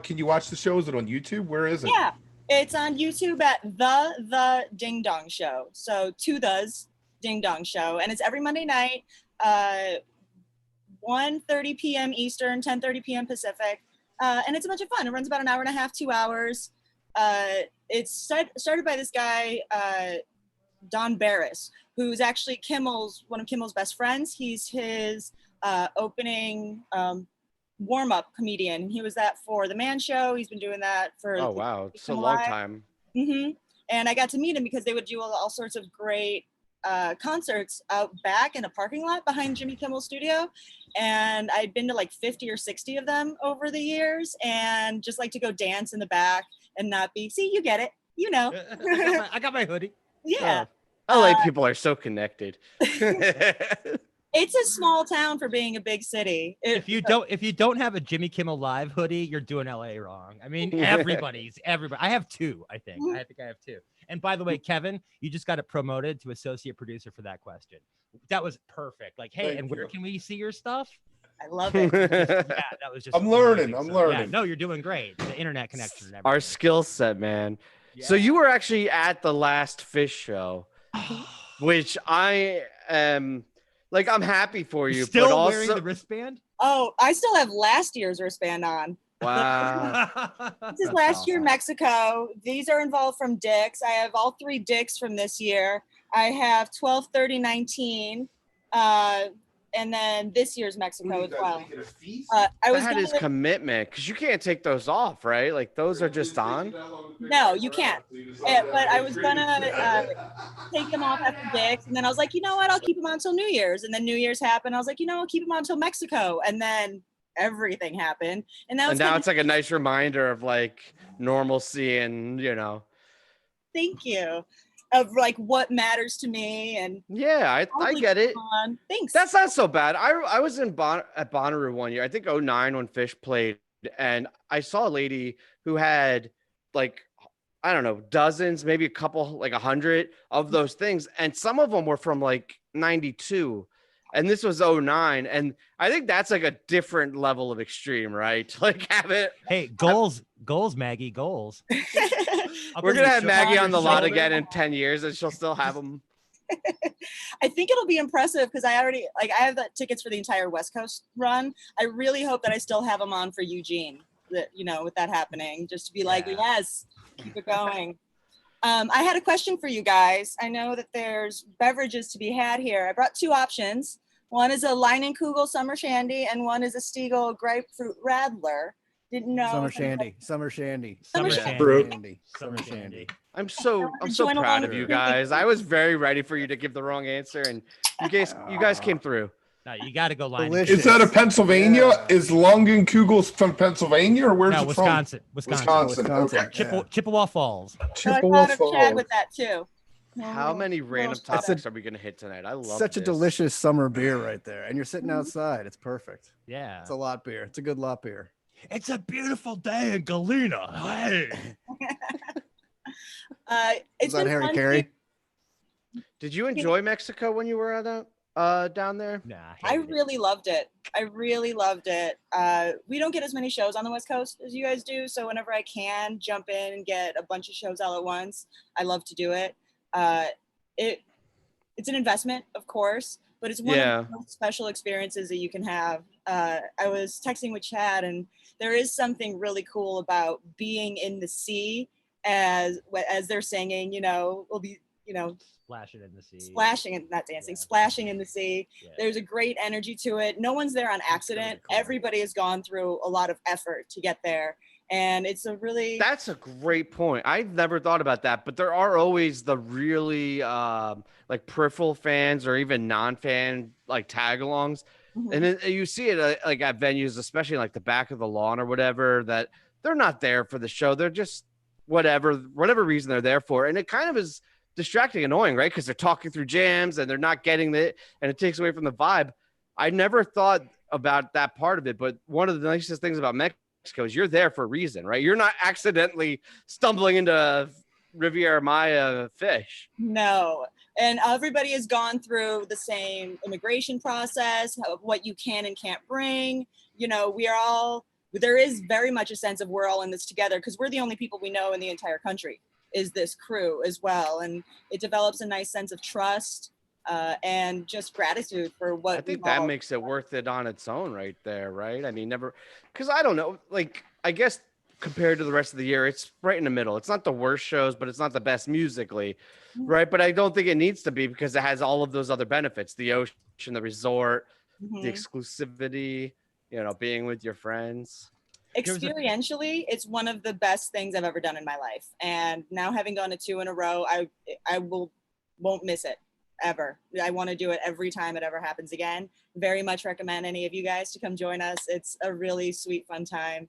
A: Can you watch the show? Is it on YouTube? Where is it?
H: Yeah, it's on YouTube at the Ding Dong Show. So 2 The's Ding Dong Show, and it's every Monday night, 1:30 p.m. Eastern, 10:30 p.m. Pacific, and it's a bunch of fun. It runs about an hour and a half, 2 hours. It's started by this guy, Don Barris, who's actually one of Kimmel's best friends. He's his opening warm-up comedian. He was that for The Man Show. He's been doing that for
D: it's a long time.
H: And I got to meet him because they would do all sorts of great concerts out back in a parking lot behind Jimmy Kimmel's studio, and I'd been to like 50 or 60 of them over the years, and just like to go dance in the back and not be, see, you get it,
E: I got my hoodie.
H: Yeah.
D: LA people are so connected.
H: It's a small town for being a big city.
E: If you don't have a Jimmy Kimmel Live hoodie, you're doing LA wrong. I mean, everybody. I have 2, I think. I think I have 2. And by the way, Kevin, you just got it promoted to associate producer for that question. That was perfect. Like, hey,
A: Thank
E: where
A: you.
E: can we see your stuff?
H: I love it.
E: Yeah, that was just.
A: I'm learning.
E: amazing. Yeah, no, you're doing great. The internet connection and everything.
D: Our skill set, man.
E: Yeah.
D: So you were actually at the last Phish show, which I am like, I'm happy for you.
E: Still
D: but also...
E: wearing the wristband?
H: Oh, I still have last year's wristband on.
D: Wow.
H: This is last year, Mexico. These are involved from Dicks. I have all 3 Dicks from this year. I have 12/30/19, and then this year's Mexico as well.
D: I was his commitment because you can't take those off, right? Like those are just on.
H: No, you can't. But I was gonna take them off after Dick's, and then I was like, you know what? I'll keep them on until New Year's, and then New Year's happened. I was like, you know, I'll keep them on until Mexico, and then everything happened, and now
D: it's like a nice reminder of like normalcy and
H: Thank you. Of like what matters to me, and
D: yeah, I get it.
H: Thanks.
D: That's not so bad. I was at Bonnaroo one year, I think 2009 when Phish played, and I saw a lady who had like, I don't know, dozens, maybe a couple, like 100 of those things, and some of them were from like 92, and this was 2009, and I think that's like a different level of extreme, right? Like have it.
E: Hey, goals, Maggie, goals.
D: We're gonna have Maggie on the lot again in 10 years, and she'll still have them.
H: I think it'll be impressive because I have the tickets for the entire West Coast run. I really hope that I still have them on for Eugene. That with that happening, just to be like, yes, keep it going. I had a question for you guys. I know that there's beverages to be had here. I brought two options. One is a Leinenkugel Summer Shandy, and one is a Stiegel Grapefruit Radler. Didn't know.
C: Summer Shandy.
D: I'm so proud of you guys. I was very ready for you to give the wrong answer, and you guys came through.
E: No, you got to go line.
A: Is that a Pennsylvania? Yeah. Is Leinenkugel from Pennsylvania, or where's it
E: Wisconsin.
A: From? Wisconsin. Okay.
E: Chippewa Falls.
H: Chippewa Falls. Chad with that too.
D: How many random topics are we going to hit tonight? I love
C: such a delicious summer beer right there, and you're sitting outside. It's perfect.
E: Yeah,
C: it's a lot beer. It's a good lot beer.
E: It's a beautiful day in Galena. Hey.
H: It's
C: that Harry Carey?
D: Did you enjoy Mexico when you were down there?
E: Nah,
H: I really loved it. We don't get as many shows on the West Coast as you guys do, so whenever I can jump in and get a bunch of shows all at once, I love to do it. It's an investment, of course, but it's one of the most special experiences that you can have. I was texting with Chad, and there is something really cool about being in the sea as they're singing, we'll be,
E: splashing in the sea.
H: Splashing, not dancing, splashing in the sea. Yeah. There's a great energy to it. No one's there on accident. Really cool. Everybody has gone through a lot of effort to get there. And it's that's
D: a great point. I've never thought about that, but there are always the really like peripheral fans or even non-fan like tag-alongs. Mm-hmm. And you see it like at venues, especially like the back of the lawn or whatever, that they're not there for the show. They're just whatever reason they're there for. And it kind of is distracting, annoying, right? Because they're talking through jams and they're not getting it, and it takes away from the vibe. I never thought about that part of it, but one of the nicest things about Mexico is you're there for a reason, right? You're not accidentally stumbling into Riviera Maya Phish.
H: No. And everybody has gone through the same immigration process of what you can and can't bring. There is very much a sense of we're all in this together because we're the only people we know in the entire country is this crew as well. And it develops a nice sense of trust and just gratitude for what
D: I think that makes it worth it on its own right there, right? I mean, because I don't know, like, I guess compared to the rest of the year, it's right in the middle. It's not the worst shows, but it's not the best musically, right? But I don't think it needs to be because it has all of those other benefits, the ocean, the resort, the exclusivity, being with your friends.
H: Experientially, it's one of the best things I've ever done in my life. And now having gone to 2 in a row, I won't miss it ever. I want to do it every time it ever happens again. Very much recommend any of you guys to come join us. It's a really sweet, fun time.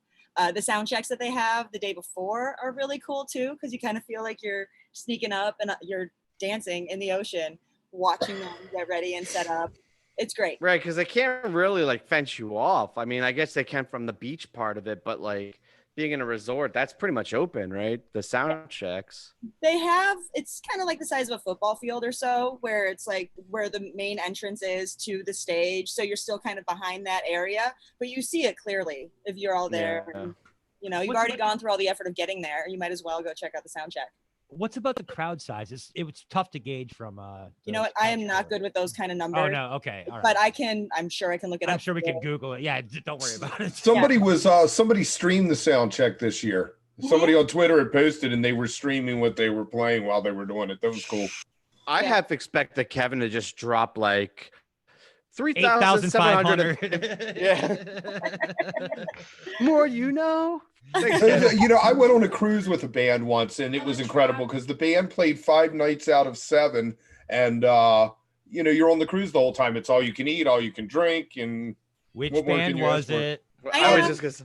H: The sound checks that they have the day before are really cool too, because you kind of feel like you're sneaking up and you're dancing in the ocean, watching them get ready and set up. It's great.
D: Right, because they can't really like fence you off. I mean, I guess they can from the beach part of it, but like being in a resort, that's pretty much open, right? The sound checks.
H: It's kind of like the size of a football field or so, where it's like where the main entrance is to the stage. So you're still kind of behind that area, but you see it clearly if you're all there. Yeah. And, you've already gone through all the effort of getting there. You might as well go check out the sound check.
E: What's about the crowd size? It was tough to gauge from.
H: You know what? I am not good with those kind of numbers.
E: Oh no, okay, all right.
H: But I'm sure I can look it up.
E: I'm sure we can Google it. Yeah, don't worry about it.
A: Somebody streamed the sound check this year. Somebody on Twitter had posted, and they were streaming what they were playing while they were doing it. That was cool.
D: I half expected Kevin to just drop like 3,700. Yeah. More you know.
A: You know, I went on a cruise with a band once, and it was incredible because the band played 5 nights out of 7, and you know, you're on the cruise the whole time. It's all you can eat, all you can drink, and
E: Which
A: what more
E: band
A: can you
E: was
A: ask for?
E: it?
D: I was just gonna say.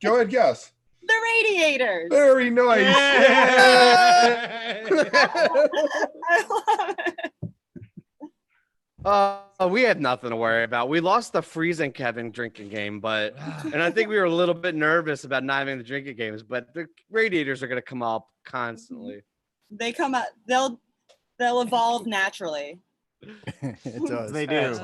A: Go ahead, guess.
H: The Radiators.
A: Very nice.
H: I love it.
D: We had nothing to worry about. We lost the freezing Kevin drinking game, and I think we were a little bit nervous about not having the drinking games, but the radiators are going to come up constantly.
H: They come out. They'll evolve naturally.
C: It does.
B: They do.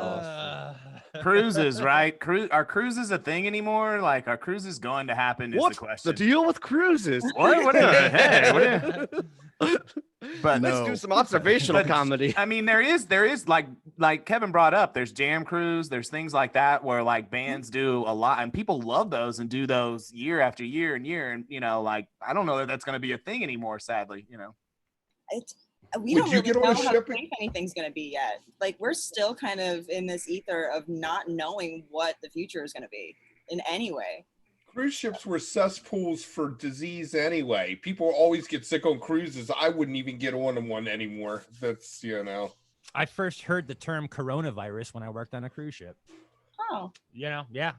B: Cruises, right? Are cruises a thing anymore? Like, are cruises going to happen? Is
D: What's
B: the question.
D: the deal with cruises?
B: What But
D: let's do some observational comedy.
B: I mean, there is like Kevin brought up, there's jam crews, there's things like that where like bands do a lot and people love those and do those year after year and year. And, you know, like, I don't know that that's going to be a thing anymore, sadly, you know.
H: We
A: Would
H: don't
A: you
H: really
A: get on
H: know
A: a
H: how
A: ship?
H: safe anything's going to be yet. Like, we're still kind of in this ether of not knowing what the future is going to be in any way.
A: Cruise ships were cesspools for disease anyway. People always get sick on cruises. I wouldn't even get on one anymore. That's, you know.
E: I first heard the term coronavirus when I worked on a cruise ship.
H: Oh.
E: You know, yeah,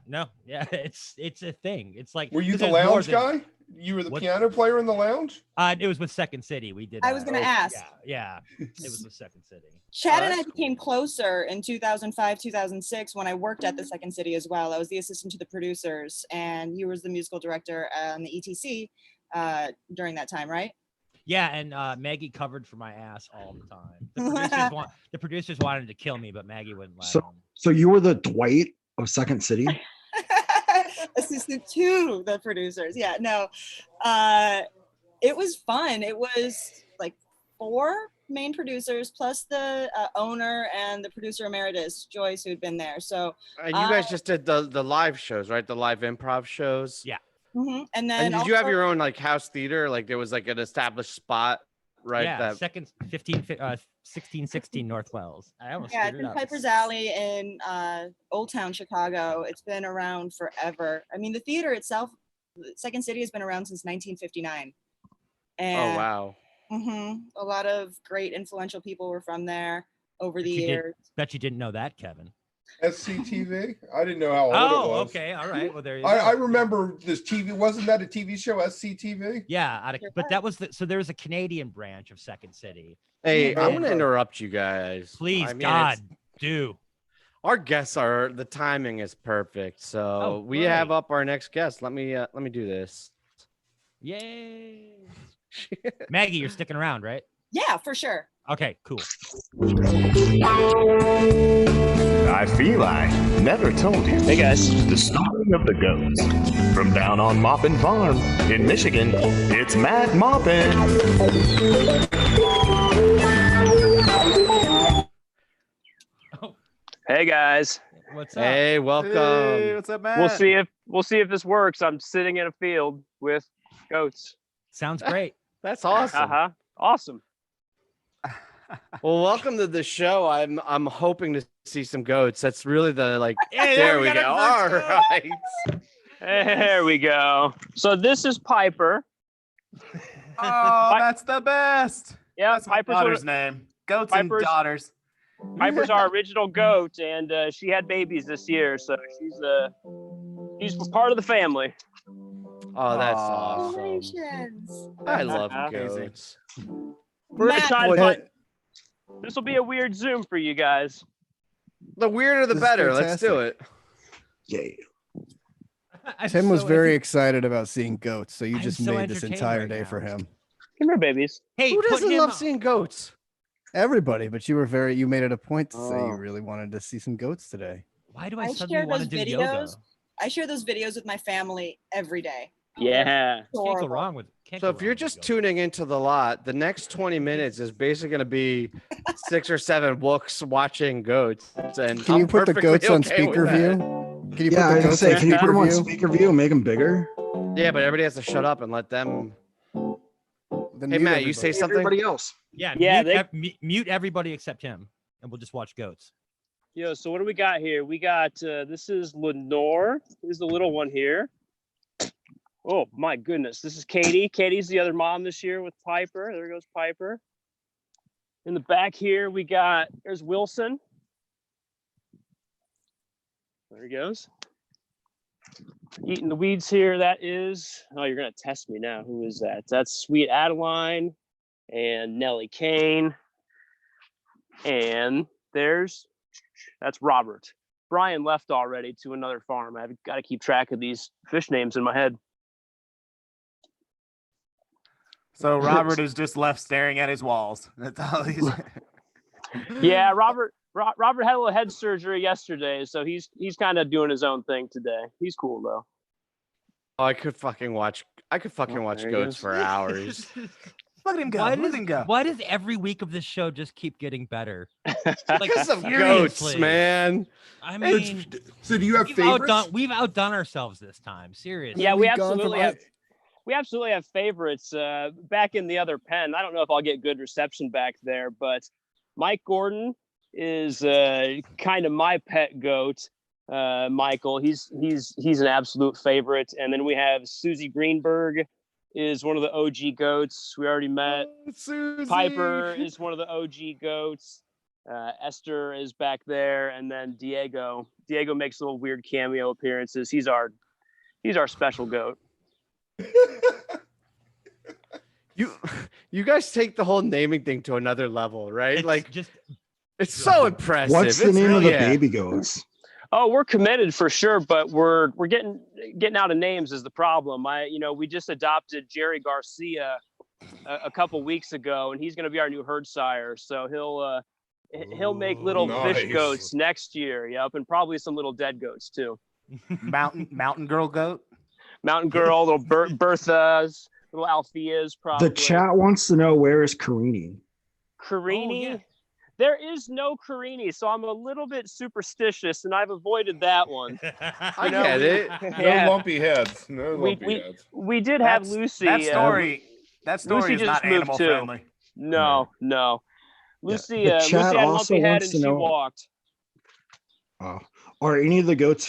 E: it's a thing. It's like,
A: Were you
E: 'cause
A: the
E: there's more
A: lounge
E: than-
A: guy? You were the
E: What?
A: piano player in the lounge?
E: It was with Second City. We did.
H: I was going to ask.
E: Yeah, it was with Second City.
H: Chad and I
D: that's
H: became closer in 2005, 2006 when I worked at the Second City as well. I was the assistant to the producers, and you was the musical director on the ETC during that time, right?
E: Yeah, and Maggie covered for my ass all the time. The producers wanted to kill me, but Maggie wouldn't let them.
I: So you were the Dwight of Second City?
H: Assistant to the producers. Yeah, no. It was fun. It was like 4 main producers plus the owner and the producer emeritus, Joyce, who had been there. So
D: you guys just did the live shows, right? The live improv shows.
E: Yeah.
H: Mm-hmm. And then
D: did you have your own like house theater? Like there was like an established spot, right?
E: Yeah,
D: That
E: 1616 North Wells. I almost
H: it's
E: screwed it
H: in
E: up.
H: Piper's Alley in Old Town Chicago. It's been around forever. I mean, the theater itself, Second City, has been around since 1959. And,
D: oh wow.
H: A lot of great influential people were from there over the years.
E: Bet you didn't know that, Kevin.
A: SCTV? I didn't know how old it was.
E: Okay, all right. Well, there you go.
A: I remember this TV. Wasn't that a TV show, SCTV?
E: Yeah, but that was so there was a Canadian branch of Second City.
D: Hey, I'm gonna interrupt you guys.
E: Please,
D: I mean,
E: God, do.
D: Our guests the timing is perfect. So we
E: great.
D: have up our next guest. Let me do this.
E: Yay. Maggie, you're sticking around, right?
H: Yeah, for sure.
E: Okay, cool.
G: I feel I never told you. Hey guys. The story of the goats. From down on Moppin Farm in Michigan, it's Matt Moppin.
F: Hey guys.
E: What's up?
D: Hey, welcome.
B: Hey, what's up, Matt?
F: We'll see if this works. I'm sitting in a field with goats.
E: Sounds great.
D: That's awesome.
F: Awesome.
D: Well, welcome to the show. I'm hoping to see some goats. That's really the like.
E: Hey,
D: there we
E: got
D: go.
E: our
D: All
E: first
D: right.
F: There we go. So this is Piper.
B: Oh, that's the best.
F: Yeah,
B: That's my
F: Piper's
B: daughter's name. Goats and
F: Piper's-
B: daughters.
F: Piper's our original goat, and she had babies this year, so she's part of the family.
D: Oh, that's
B: Aw.
D: awesome.
H: Congratulations.
D: I love
B: Amazing.
D: goats.
F: We're
H: Matt,
F: excited.
C: What-
F: But this will be a weird Zoom for you guys.
D: The weirder the
C: This is
D: better. Let's do it.
I: Yeah.
E: I'm
C: Tim was
E: so
C: very excited about seeing goats, so you
E: I'm
C: just
E: so
C: made this
E: entertained
C: entire
E: right
C: day
E: now.
C: for him.
F: Come here, babies.
E: Hey,
D: Who
E: put
D: doesn't
E: him
D: love
E: on-
D: seeing goats?
C: Everybody, but you made it a point to say
I: Oh.
C: you really wanted to see some goats today.
E: Why do I
H: I
E: suddenly
H: share
E: want to
H: those
E: do yoga?
H: videos. I share those videos with my family every day.
F: Yeah.
E: Can't go
H: Adorable.
E: wrong with. Can't
D: So
E: go
D: if you're
E: wrong with
D: just
E: yoga.
D: tuning into the lot, the next 20 minutes is basically going to be 6 or 7 Wooks watching goats. And
C: Can you
D: I'm
C: put the
D: perfectly
C: goats on
D: okay with
C: speaker
D: that.
C: view? Can you
I: Yeah, I
C: put the
I: was gonna
C: goats
I: say,
C: on
I: can you put them on
C: speaker
I: speaker view and make them bigger?
D: Yeah, but everybody has to shut up and let them.
C: view? Then
D: Hey,
C: mute
D: Matt, you say
C: everybody.
D: something?
I: Everybody else.
E: Yeah,
F: Yeah,
E: mute everybody except him, and we'll just watch goats.
F: Yo, so what do we got here? We got this is Lenore. This is the little one here. Oh my goodness, this is Katie. Katie's the other mom this year with Piper. There goes Piper. In the back here, there's Wilson. There he goes. Eating the weeds here. That is, oh, you're gonna test me now. Who is that? That's Sweet Adeline and Nellie Kane. And that's Robert. Brian left already to another farm. I've got to keep track of these fish names in my head.
B: So Robert is just left staring at his walls. That's all he's.
F: Yeah, Robert had a little head surgery yesterday, so he's kind of doing his own thing today. He's cool though.
D: Oh, I could fucking watch goats for hours.
B: Look at him go. Look at him go.
E: Why does every week of this show just keep getting better?
D: Because of goats, man.
E: I mean,
A: so do you have favorites?
E: We've outdone ourselves this time. Seriously.
F: Yeah, we absolutely have. We absolutely have favorites. Back in the other pen, I don't know if I'll get good reception back there, but Mike Gordon is kind of my pet goat. Michael, he's an absolute favorite. And then we have Susie Greenberg is one of the OG goats we already met.
D: Susie.
F: Piper is one of the OG goats. Esther is back there, and then Diego. Diego makes little weird cameo appearances. He's our special goat.
D: You guys take the whole naming thing to another level, right? It's so impressive.
I: What's the name of the baby goats?
F: Oh, we're committed for sure, but we're getting out of names is the problem. We just adopted Jerry Garcia a couple weeks ago, and he's going to be our new herd sire. So he'll make little fish goats next year. Yep, and probably some little dead goats too.
B: Mountain girl goat.
F: Mountain girl, little Berthas, little Altheas, probably.
I: The chat wants to know, where is Carini?
F: Carini?
E: Oh, yeah.
F: There is no Carini, so I'm a little bit superstitious, and I've avoided that one.
D: I get it.
A: No lumpy heads. No lumpy heads.
F: We did have Lucy.
B: That story
F: Lucy
B: is
F: just
B: not
F: moved
B: animal
F: too.
B: friendly.
F: No. Lucy,
I: The
F: Lucy
I: chat
F: had a
I: also
F: lumpy head
I: wants
F: and
I: to
F: she
I: know-
F: walked.
I: Are any of the goats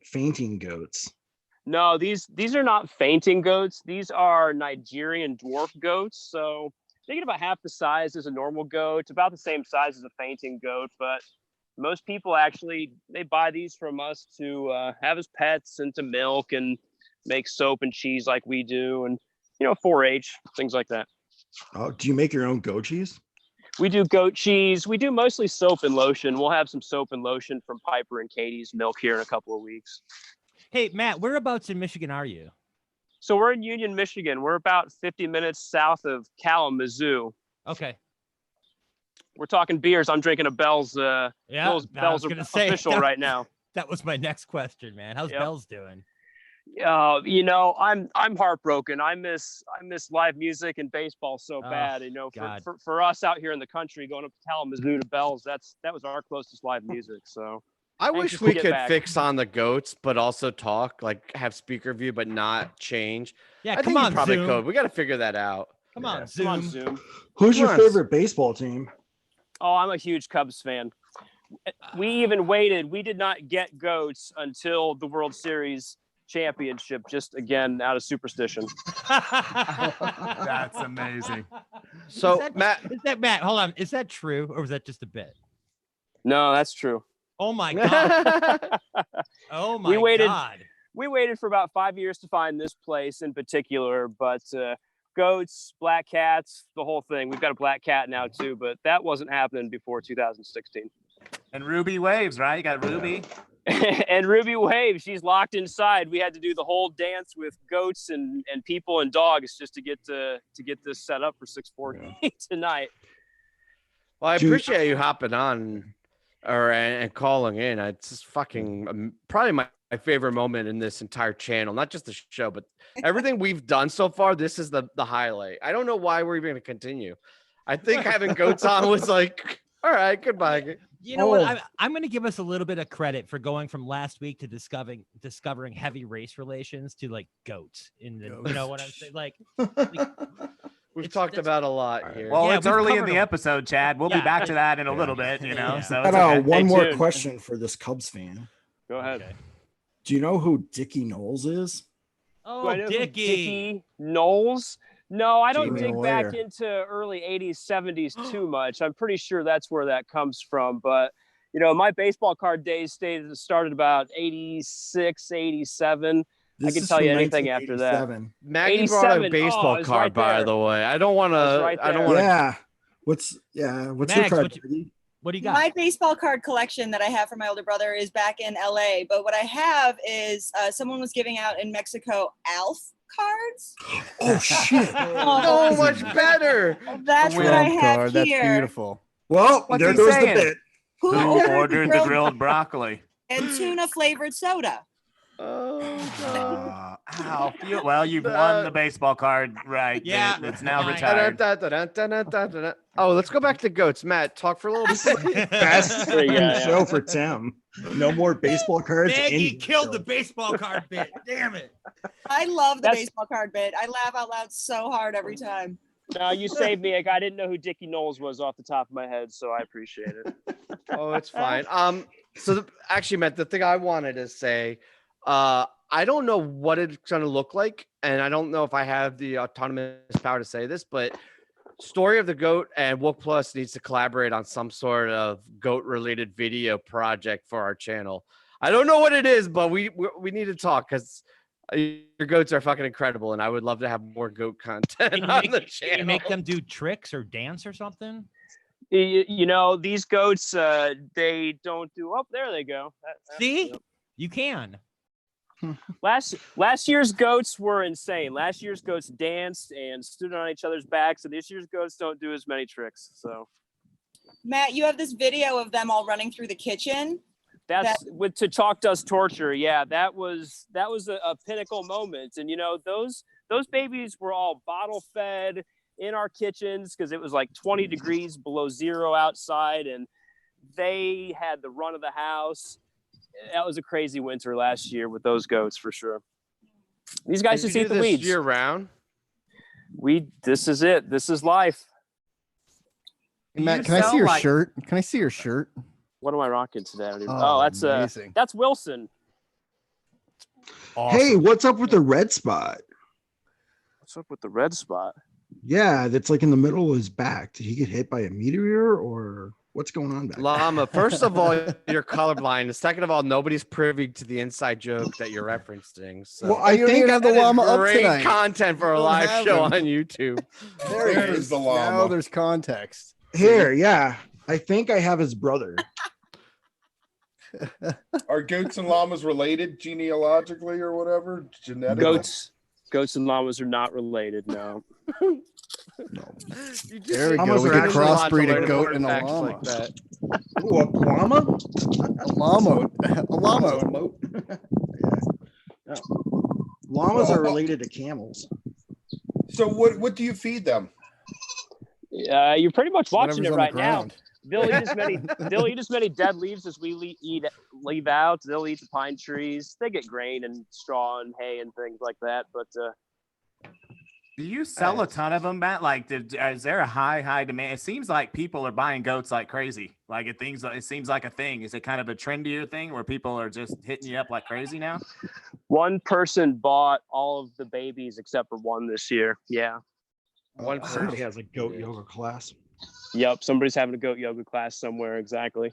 I: fainting goats?
F: No, these are not fainting goats. These are Nigerian dwarf goats. So they get about half the size as a normal goat, about the same size as a fainting goat. But most people actually, they buy these from us to have as pets and to milk and make soap and cheese like we do. And, 4-H, things like that.
I: Oh, do you make your own goat cheese?
F: We do goat cheese. We do mostly soap and lotion. We'll have some soap and lotion from Piper and Katie's milk here in a couple of weeks.
E: Hey, Matt, whereabouts in Michigan are you?
F: So we're in Union, Michigan. We're about 50 minutes south of Kalamazoo.
E: Okay.
F: We're talking beers. I'm drinking a Bell's.
E: Yeah,
F: Bell's are official right now.
E: That was my next question, man. How's Bell's doing?
F: I'm heartbroken. I miss live music and baseball so bad. For us out here in the country, going up to Kalamazoo to Bell's, that was our closest live music. So
D: I wish we could fix on the goats, but also talk, like have speaker view, but not change.
E: Yeah,
D: I think you probably could. We got to figure that out.
E: Come on,
F: Zoom.
I: Who's your favorite baseball team?
F: Oh, I'm a huge Cubs fan. We even waited. We did not get goats until the World Series championship, just again out of superstition.
B: That's amazing.
D: So Matt,
E: hold on, is that true or was that just a bit?
F: No, that's true.
E: Oh my god. Oh my god.
F: We waited for about 5 years to find this place in particular, but goats, black cats, the whole thing. We've got a black cat now too, but that wasn't happening before 2016.
B: And Ruby Waves, right? You got Ruby.
F: And Ruby Waves, she's locked inside. We had to do the whole dance with goats and people and dogs just to get this set up for 6:40 tonight.
D: Well, I appreciate you hopping on and calling in. It's just fucking probably my favorite moment in this entire channel, not just the show, but everything we've done so far. This is the highlight. I don't know why we're even going to continue. I think having goats on was like, all right, goodbye.
E: You know what? I'm going to give us a little bit of credit for going from last week to discovering heavy race relations to like goats in the, you know what I'm saying? Like
D: We've talked about a lot here.
B: Well,
E: Yeah,
B: it's
E: we've
B: early in
E: covered
B: the
E: them.
B: episode, Chad. We'll be
E: Yeah.
B: back to that in a little bit,
E: Yeah.
B: so
I: How
B: it's
I: about
B: okay.
I: one
F: Stay
I: more
F: tuned.
I: question for this Cubs fan?
F: Go ahead.
E: Okay.
I: Do you know who Dickie Knowles is?
F: Do
E: Oh,
F: I know who
E: Dickie.
F: Dickie Knowles? No, I don't
C: Jamie
F: dig
C: Lawyer.
F: back into early 80s, 70s too much. I'm pretty sure that's where that comes from. But, my baseball card days started about 86, 87. I
I: This
F: can
I: is
F: tell you
I: from
F: anything after that.
I: 1987.
D: Maggie brought a
F: 87.
D: baseball
F: Oh, it's
D: card,
F: right
D: by
F: there.
D: the way. I don't want
F: It's
D: to.
F: right
D: I don't
F: there.
D: want to.
I: Yeah. What's your
E: Max,
I: card?
E: what
I: Maggie?
E: What do you got?
H: My baseball card collection that I have for my older brother is back in LA, but what I have is someone was giving out in Mexico Alf cards.
I: Oh shit!
D: So much better.
H: That's what I
C: Trump
H: have
C: card. That's
H: here.
C: beautiful.
I: Well,
B: What's
I: there
B: he
I: goes
B: saying?
I: the bit.
H: Who
B: Who ordered the grilled broccoli?
H: and tuna flavored soda?
D: Oh god.
B: Well, you've won the baseball card, right?
E: Yeah.
B: It's now
E: Fine.
B: retired.
D: Oh, let's go back to goats. Matt, talk for a little bit.
I: Best
F: Yeah.
I: show for Tim. No more baseball cards.
E: Maggie
I: any
E: killed
I: show.
E: the baseball card bit. Damn it.
H: I love the
F: That's-
H: baseball card bit. I laugh out loud so hard every time.
F: No, you saved me. I didn't know who Dickie Knowles was off the top of my head, so I appreciate it.
D: Oh, it's fine. Actually, Matt, the thing I wanted to say, I don't know what it's gonna look like, and I don't know if I have the autonomous power to say this, but Story of the Goat and Wook Plus needs to collaborate on some sort of goat-related video project for our channel. I don't know what it is, but we need to talk because your goats are fucking incredible, and I would love to have more goat content
E: Can
D: on
E: you,
D: the
E: make,
D: channel.
E: can you make them do tricks or dance or something?
F: These goats, they don't do. Oh, there they go.
E: See? You can.
F: Last year's goats were insane. Last year's goats danced and stood on each other's backs, and this year's goats don't do as many tricks. So,
H: Matt, you have this video of them all running through the kitchen.
F: that's with To Chalk Does Torture. Yeah, that was a pinnacle moment. And those babies were all bottle fed in our kitchens because it was like 20 degrees below zero outside, and they had the run of the house. That was a crazy winter last year with those goats for sure. These guys
D: Did
F: just
D: you
F: eat
D: do
F: the
D: this
F: weeds.
D: year round.
F: This is it. This is life.
C: Matt, can I see your shirt? Can I see your shirt?
F: What am I rocking today?
C: Oh,
F: That's
C: amazing.
F: that's Wilson.
E: Awesome.
I: Hey, what's up with the red spot?
F: What's up with the red spot?
I: Yeah, that's like in the middle of his back. Did he get hit by a meteor or what's going on back there?
D: Llama, first of all, you're colorblind. Second of all, nobody's privy to the inside joke that you're referencing. So
I: Well, I
C: don't
I: think
C: even have the
D: that is
C: llama up
D: great
C: tonight.
D: content for a
C: Don't
D: live
C: have
D: show
C: him.
D: on YouTube.
C: There he
A: There's
C: is.
A: the llama.
C: Now there's context.
I: Here, yeah. I think I have his brother.
A: Are goats and llamas related genealogically or whatever? Genetically?
F: Goats and llamas are not related. No.
C: There we
I: How
C: go.
I: much
C: We
I: are
C: could
I: actually
C: crossbreed
D: allowed to
C: a goat
D: learn
C: and a
D: facts
C: llama.
D: like that.
I: Ooh, a llama?
C: A llama. A llama.
I: Yeah. Llamas are related to camels.
A: So what do you feed them?
F: You're pretty much watching
C: Whatever's
F: it
C: on the
F: right now.
C: ground.
F: They'll eat as many dead leaves as we leave out. They'll eat the pine trees. They get grain and straw and hay and things like that. But
B: Do you sell a ton of them, Matt? Like, is there a high demand? It seems like people are buying goats like crazy. Like, it seems like a thing. Is it kind of a trendier thing where people are just hitting you up like crazy now?
F: one person bought all of the babies except for one this year. Yeah.
D: One
I: Somebody
D: person.
I: has a goat yoga class.
F: Yep. Somebody's having a goat yoga class somewhere. Exactly.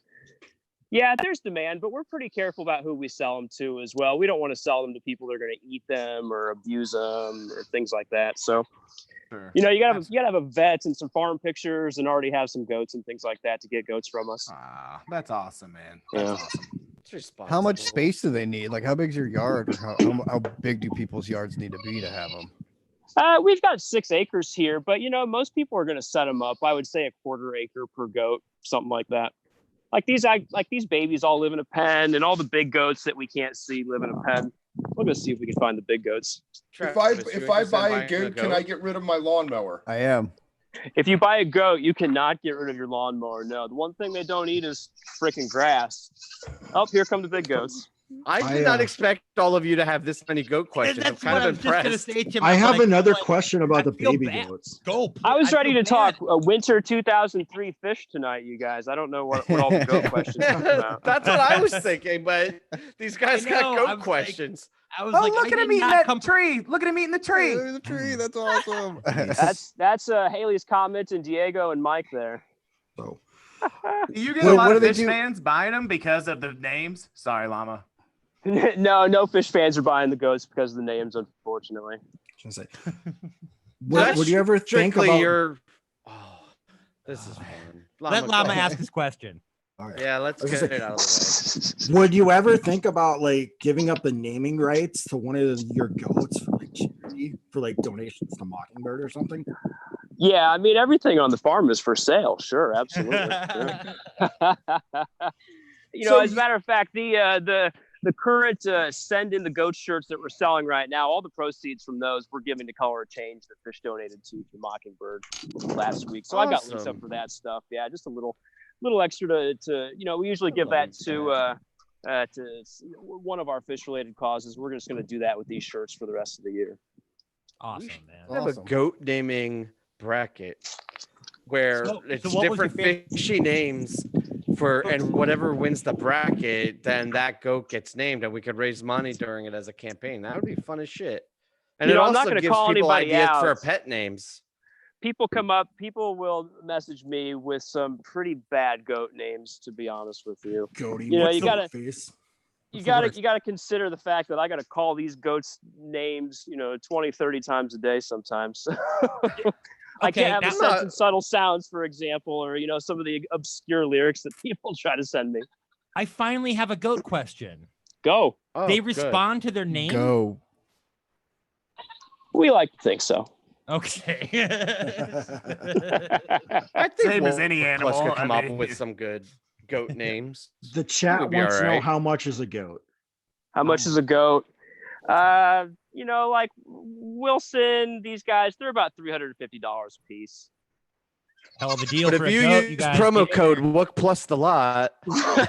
F: Yeah, there's demand, but we're pretty careful about who we sell them to as well. We don't want to sell them to people that are going to eat them or abuse them or things like that. So,
B: Sure.
F: you gotta have a vet and some farm pictures and already have some goats and things like that to get goats from us.
B: Ah, that's awesome, man. That's
F: Yeah.
B: awesome.
D: It's responsible.
C: How much space do they need? Like, how big's your yard? Or how big do people's yards need to be to have them?
F: We've got 6 acres here, but most people are going to set them up. I would say a 1/4 acre per goat, something like that. Like these babies all live in a pen, and all the big goats that we can't see live in a pen. We're going to see if we can find the big goats.
A: If
D: Travis, you
A: I
D: interested in
A: buy a
D: buying
A: goat, can I get rid of my lawnmower?
C: I am.
F: If you buy a goat, you cannot get rid of your lawnmower. No, the one thing they don't eat is freaking grass. Oh, here come the big goats.
D: I did not expect all of you to have this many goat questions. I'm
E: That's
D: kind
E: what
D: of
E: I'm just gonna
D: impressed.
E: say, Tim.
I: I
E: I'm
I: have
E: like-
I: another
E: like,
I: question about the
E: feel
I: baby
E: bad.
I: goats.
E: Go.
F: I was ready
E: feel
F: to talk
E: bad.
F: winter 2003 Phish tonight, you guys. I don't know what all the goat questions are about.
D: That's what I was thinking, but these guys
E: I
D: got
E: know,
D: goat
E: I was like-
D: questions.
E: I was
B: Oh,
E: like,
B: look
E: I
B: at him
E: did
B: eating
E: not
B: that tree. Look at him eating the tree.
C: There's a tree. That's awesome.
F: That's Haley's comment and Diego and Mike there.
I: So
B: Do you get
C: Wait,
B: a lot
C: what
B: of
C: do they
B: Phish
C: do?
B: fans buying them because of the names? Sorry, Llama.
F: No Phish fans are buying the goats because of the names, unfortunately.
I: should I say,
D: That's
I: would you ever think
D: strictly
I: about?
D: your? Oh, this is fun.
E: Let Llama
D: go.
E: ask his question.
I: All right.
D: Yeah, let's
I: I was
D: get
I: gonna
D: it out of the
I: Would you ever think about like giving up the naming rights to one of your goats for like charity, for like donations to Mockingbird or something?
F: Yeah, I mean everything on the farm is for sale. Sure, absolutely. Sure. As a matter of fact, the current send in the goat shirts that we're selling right now, all the proceeds from those we're giving to Color Change that Phish donated to Mockingbird last week. So I got Lisa
D: Awesome.
F: for that stuff. Yeah, just a little extra to we usually give that to one of our Phish related causes. We're just going to do that with these shirts for the rest of the year.
E: Awesome,
D: I
E: man.
D: have a goat naming bracket where
E: So
D: it's
E: what was your
D: different fishy names and whatever wins the bracket, then that goat gets named, and we could raise money during it as a campaign. That would be fun as shit. And it
F: I'm not
D: also
F: gonna
D: gives
F: call
D: people
F: anybody
D: ideas
F: out.
D: for pet names.
F: People will message me with some pretty bad goat names, to be honest with you.
I: Goaty,
F: You know,
I: what's
F: you
I: the
F: gotta-
I: face?
F: You gotta consider the fact that I gotta call these goats names, 20, 30 times a day sometimes. I
E: Okay,
F: can't have
E: now-
F: a sense and subtle sounds, for example, or some of the obscure lyrics that people try to send me.
E: I finally have a goat question.
F: Go.
D: Oh,
E: They
D: good.
E: respond to their name.
C: Go.
F: We like to think so.
E: Okay.
D: I think
B: Same as any
D: Plus
B: animal,
D: could
B: I
D: come up
B: mean.
D: with some good goat names.
I: The chat
D: would be
I: wants to know
D: alright.
I: how much is a goat.
F: How much is a goat? Like Wilson, these guys, they're about $350 a piece.
E: Hell of a deal
D: But
E: for
D: if
E: a
D: you
E: goat,
D: use
E: guys
D: promo
E: get
D: code
E: in
D: Wook plus the lot,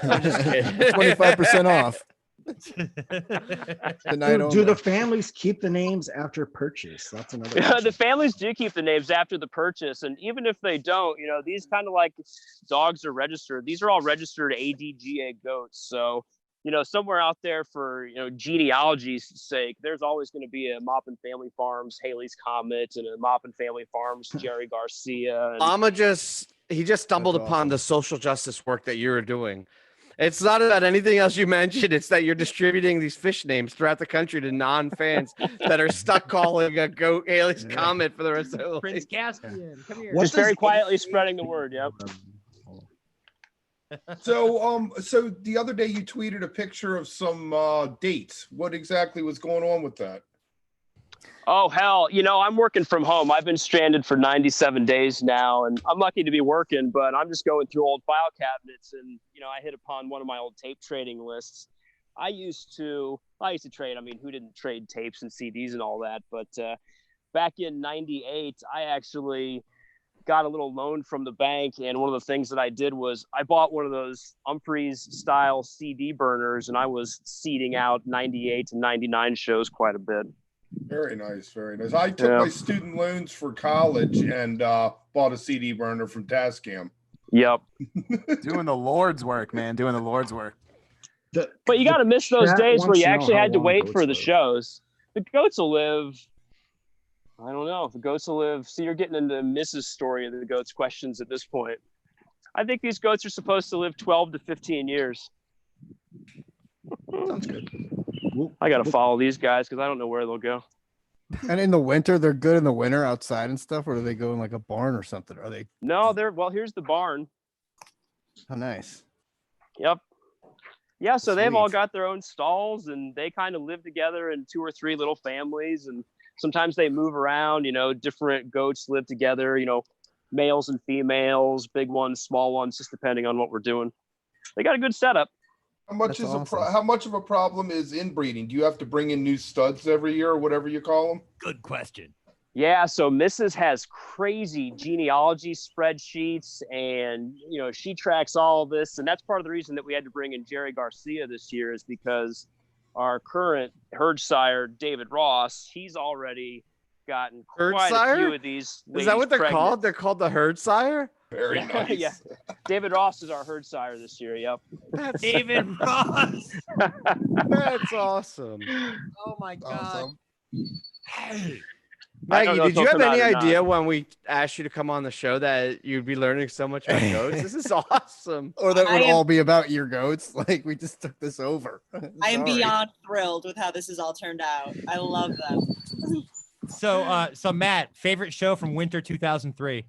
D: I'm just kidding.
C: 25% off. The night
I: Do the
C: only.
I: families keep the names after purchase? That's another question.
F: The families do keep the names after the purchase, and even if they don't, these kind of like dogs are registered. These are all registered ADGA goats. So, somewhere out there for genealogy's sake, there's always going to be a Moppin Family Farms Haley's Comet and a Moppin Family Farms Jerry Garcia. And,
D: Llama just stumbled
C: That's
D: upon
C: awesome.
D: the social justice work that you're doing. It's not about anything else you mentioned. It's that you're distributing these Phish names throughout the country to non-fans that are stuck calling a goat Haley's Comet for the rest of their life.
E: Prince Caspian, come here.
I: What
F: just very
I: does
F: quietly spreading the word. Yep.
A: So the other day you tweeted a picture of some dates. What exactly was going on with that?
F: Oh, hell. I'm working from home. I've been stranded for 97 days now, and I'm lucky to be working, but I'm just going through old file cabinets, and, I hit upon one of my old tape trading lists. I used to trade. I mean, who didn't trade tapes and CDs and all that? But back in 98, I actually got a little loan from the bank, and one of the things that I did was I bought one of those Humphreys style CD burners, and I was seeding out 98 and 99 shows quite a bit.
A: Very nice, very nice. I took my student loans for college and bought a CD burner from Tascam.
F: Yep.
B: Doing the Lord's work, man. Doing the Lord's work.
F: But you got to miss those
I: chat
F: days where
I: wants
F: you
I: to know
F: actually
I: how
F: had to
I: long
F: wait
I: goats
F: for the
I: live.
F: shows. The goats will live. I don't know. The goats will live. See, you're getting into Mrs. story of the goats questions at this point. I think these goats are supposed to live 12 to 15 years.
I: Sounds good.
F: I got to follow these guys because I don't know where they'll go.
C: And in the winter, they're good in the winter outside and stuff, or do they go in like a barn or something? Are they?
F: No, here's the barn.
C: Oh, nice.
F: Yep. Yeah, so they've all
C: Sweet.
F: got their own stalls, and they kind of live together in 2 or 3 little families, and sometimes they move around. Different goats live together, males and females, big ones, small ones, just depending on what we're doing. They got a good setup.
A: How much
C: That's
A: is
C: awesome.
A: how much of a problem is inbreeding? Do you have to bring in new studs every year or whatever you call them?
E: Good question.
F: Yeah, so Mrs. has crazy genealogy spreadsheets, and she tracks all of this, and that's part of the reason that we had to bring in Jerry Garcia this year, is because our current herd sire, David Ross, he's already gotten
D: Herd
F: quite
D: sire?
F: a few of these.
D: Is that what they're
F: pregnant.
D: called? They're called the herd sire?
A: Very
F: Yeah,
A: nice.
F: yeah. David Ross is our herd sire this year. Yep.
D: That's,
E: David Ross.
D: that's awesome.
E: Oh my God.
A: Awesome.
E: Hey.
F: I don't
D: Maggie,
F: know
D: did
F: if they'll
D: you have
F: come out
D: any
F: or not.
D: idea when we asked you to come on the show that you'd be learning so much about goats? This is awesome.
C: Or that
H: I
C: would
H: am-
C: all be about your goats. Like we just took this over.
H: I am
C: Sorry.
H: beyond thrilled with how this has all turned out. I love them.
E: So Matt, favorite show from winter 2003?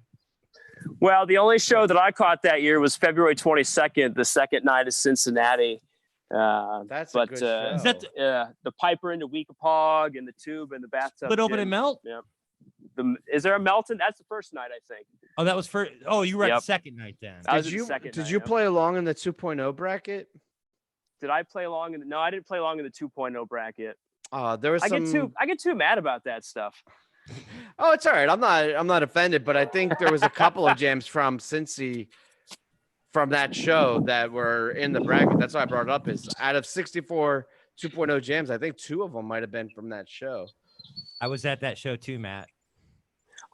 F: Well, the only show that I caught that year was February 22nd, the second night of Cincinnati.
D: That's a
F: But
D: good show.
E: Is that
F: the Piper into Weekapaug and the Tube and the bathtub.
E: Split open
F: gin.
E: and melt?
F: Is there a Melton? That's the first night, I think.
E: Oh, that was for. Oh, you were at
F: Yep.
E: the second night then.
F: I was
D: Did
F: at the
D: you
F: second
D: did
F: night,
D: you
F: yeah.
D: play along in the 2.0 bracket?
F: Did I play along no, I didn't play along in the 2.0 bracket.
D: There was
F: I
D: some.
F: get too mad about that stuff.
D: Oh, it's all right. I'm not offended, but I think there was a couple of jams from Cincy from that show that were in the bracket. That's why I brought it up. Is out of 64 2.0 jams, I think 2 of them might have been from that show.
E: I was at that show too, Matt.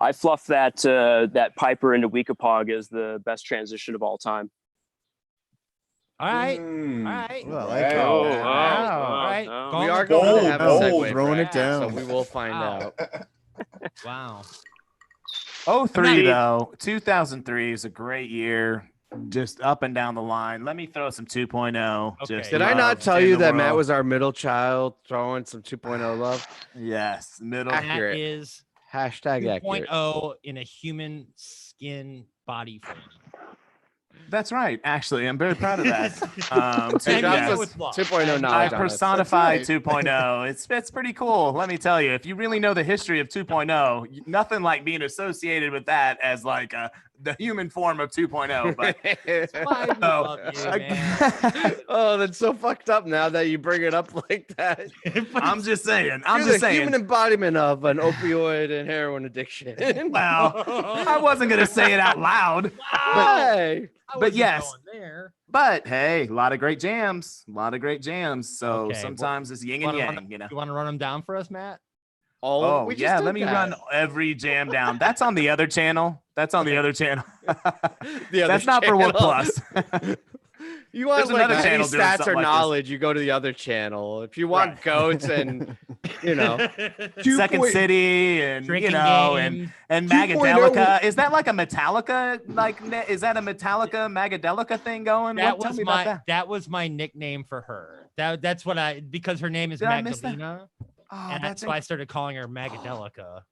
F: I fluffed that Piper into Weekapaug as the best transition of all time.
E: All right.
A: Mm.
E: All right.
C: Well, I like
A: Wow.
C: that.
E: All right.
F: wow.
E: Call
D: We are
E: it.
D: going
A: Bold,
D: to have a
A: bold,
D: segue
C: throwing
D: bracket,
C: it down.
D: so we will find
E: Wow.
D: out.
E: Wow.
B: Oh,
F: Not
B: three
F: even-
B: though. 2003 is a great year, just up and down the line. Let me throw some 2.0.
E: Okay.
B: Just
D: Did I not
B: love
D: tell
B: in
D: you
B: the
D: that Matt
B: world.
D: was our middle child throwing some 2.0 love?
B: Yes, middle.
D: Accurate.
E: That is
D: Hashtag accurate.
E: 2.0 in a human skin body form.
B: That's right. Actually, I'm very proud of that.
E: And you
D: dropped
E: know
D: us
E: it's fluff.
D: 2.0
E: And-
D: knowledge
B: I
D: on it.
B: personified
C: That's right.
B: 2.0. It's pretty cool. Let me tell you, if you really know the history of 2.0, nothing like being associated with that as like the human form of 2.0. But
E: Why we
B: No.
E: love you, man.
D: Oh, that's so fucked up now that you bring it up like that.
B: I'm just saying. I'm
D: You're
B: just
D: the
B: saying.
D: human embodiment of an opioid and heroin addiction.
B: Well, I wasn't gonna say it out loud.
D: Hey.
E: I
B: but
E: wasn't
B: yes.
E: going there.
B: But hey, a lot of great jams. A lot of great jams. So
E: Okay, well,
B: sometimes it's yin and
E: wanna
B: yang.
E: run-
B: You know.
E: You want to run them down for us, Matt?
B: Oh
D: we just
B: yeah,
D: did
B: let me
D: that.
B: run every jam down. That's on the other channel. That's on the other channel.
D: The other
B: That's not for Wook
D: channel.
B: Plus.
D: You want
B: There's
D: like
B: another
D: any
B: channel doing
D: stats
B: something
D: or
B: like this.
D: knowledge, you go to the other channel. If you want
B: Right.
D: goats and
B: Second City and
E: Drinking
B: and
E: game.
B: and
I: 2.0
B: Magadelica. Is that like a Metallica is that a Metallica Magadelica thing going?
E: That
B: Tell
E: was
B: me about
E: my
B: that.
E: that was my nickname for her. That's what because her name is
B: Did I miss that?
E: Magdalena,
B: Oh,
E: and that's why I started calling her Magadelica.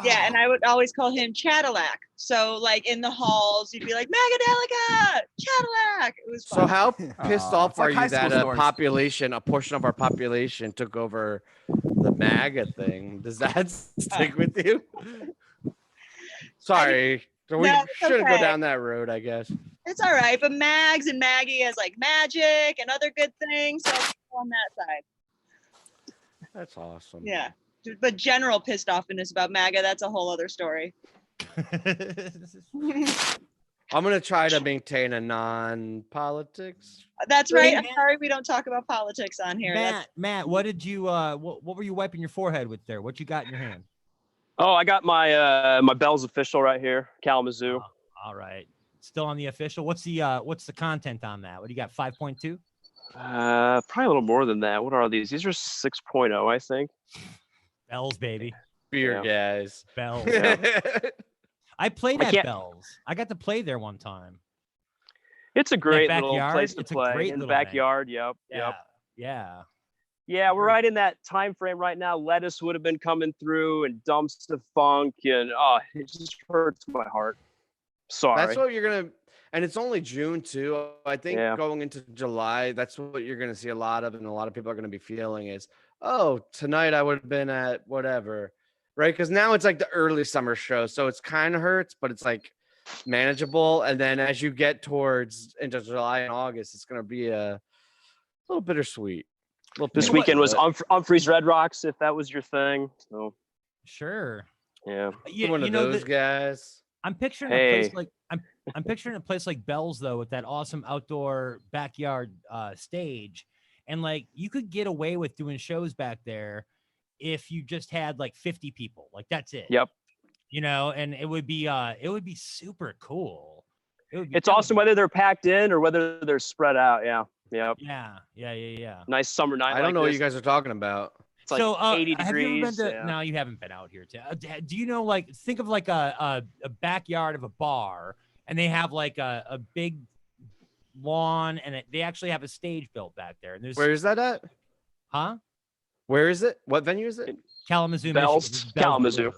H: Yeah, and I would always call him Cadillac. So like in the halls, you'd be like Magadelica, Cadillac. It was
D: so
H: fun.
D: how pissed
B: Aw,
D: off
B: it's like
D: are
B: high
D: you
B: school
D: that
B: stories.
D: a portion of our population took over the MAGA thing? Does that stick with you? Sorry. So we
H: No, it's
D: shouldn't go
H: okay.
D: down that road, I guess.
H: It's all right, but Mags and Maggie has like magic and other good things. So on that side,
D: That's awesome.
H: yeah. But general pissed offness about MAGA, that's a whole other story.
D: I'm gonna try to maintain a non-politics.
H: That's right. I'm
E: Matt-
H: sorry we don't talk about politics on here.
E: Matt, what did you what were you wiping your forehead with there? What you got in your hand?
F: Oh, I got my Bell's official right here, Kalamazoo.
E: All right. Still on the official. What's the content on that? What do you got? 5.2?
F: Probably a little more than that. What are these? These are 6.0, I think.
E: Bells, baby.
D: Beer guys.
E: Bells.
F: Yeah.
E: I played
F: I
E: at
F: can't-
E: Bells. I got to play there one time.
F: It's a great little
E: backyard,
F: place to
E: it's a
F: play
E: great
F: in the
E: little venue.
F: backyard. Yep.
E: Yeah.
F: Yep.
E: Yeah.
F: Yeah, we're
E: Great.
F: right in that time frame right now. Lettuce would have been coming through and dumps to funk, and it just hurts my heart. Sorry.
D: That's what you're gonna, and it's only June too. I think
F: Yeah.
D: going into July, that's what you're gonna see a lot of, and a lot of people are gonna be feeling is, oh, tonight I would have been at whatever, right? Because now it's like the early summer show, so it's kind of hurts, but it's like manageable. And then as you get towards into July and August, it's gonna be a little bittersweet.
F: This
E: You know what-
F: weekend was Humphreys Red Rocks, if that was your thing. So
E: Sure.
F: Yeah.
D: One of those guys.
E: I'm picturing a place like I'm picturing a place like Bell's though, with that awesome outdoor backyard stage, and like you could get away with doing shows back there if you just had like 50 people. Like that's it.
F: Yep.
E: You know, and it would be super cool.
F: It's awesome whether they're packed in or whether they're spread out. Yeah. Yep.
E: Yeah.
F: Nice summer night.
D: I don't know what you guys are talking about.
F: It's like 80
E: have you ever
F: degrees.
E: been to, No, you haven't been out here. Do you know, like, think of like a backyard of a bar, and they have like a big lawn, and they actually have a stage built back there. And
D: Where is that at?
E: Huh?
D: Where is it? What venue is it?
E: Kalamazoo,
F: Bell's,
E: Michigan.
F: Kalamazoo.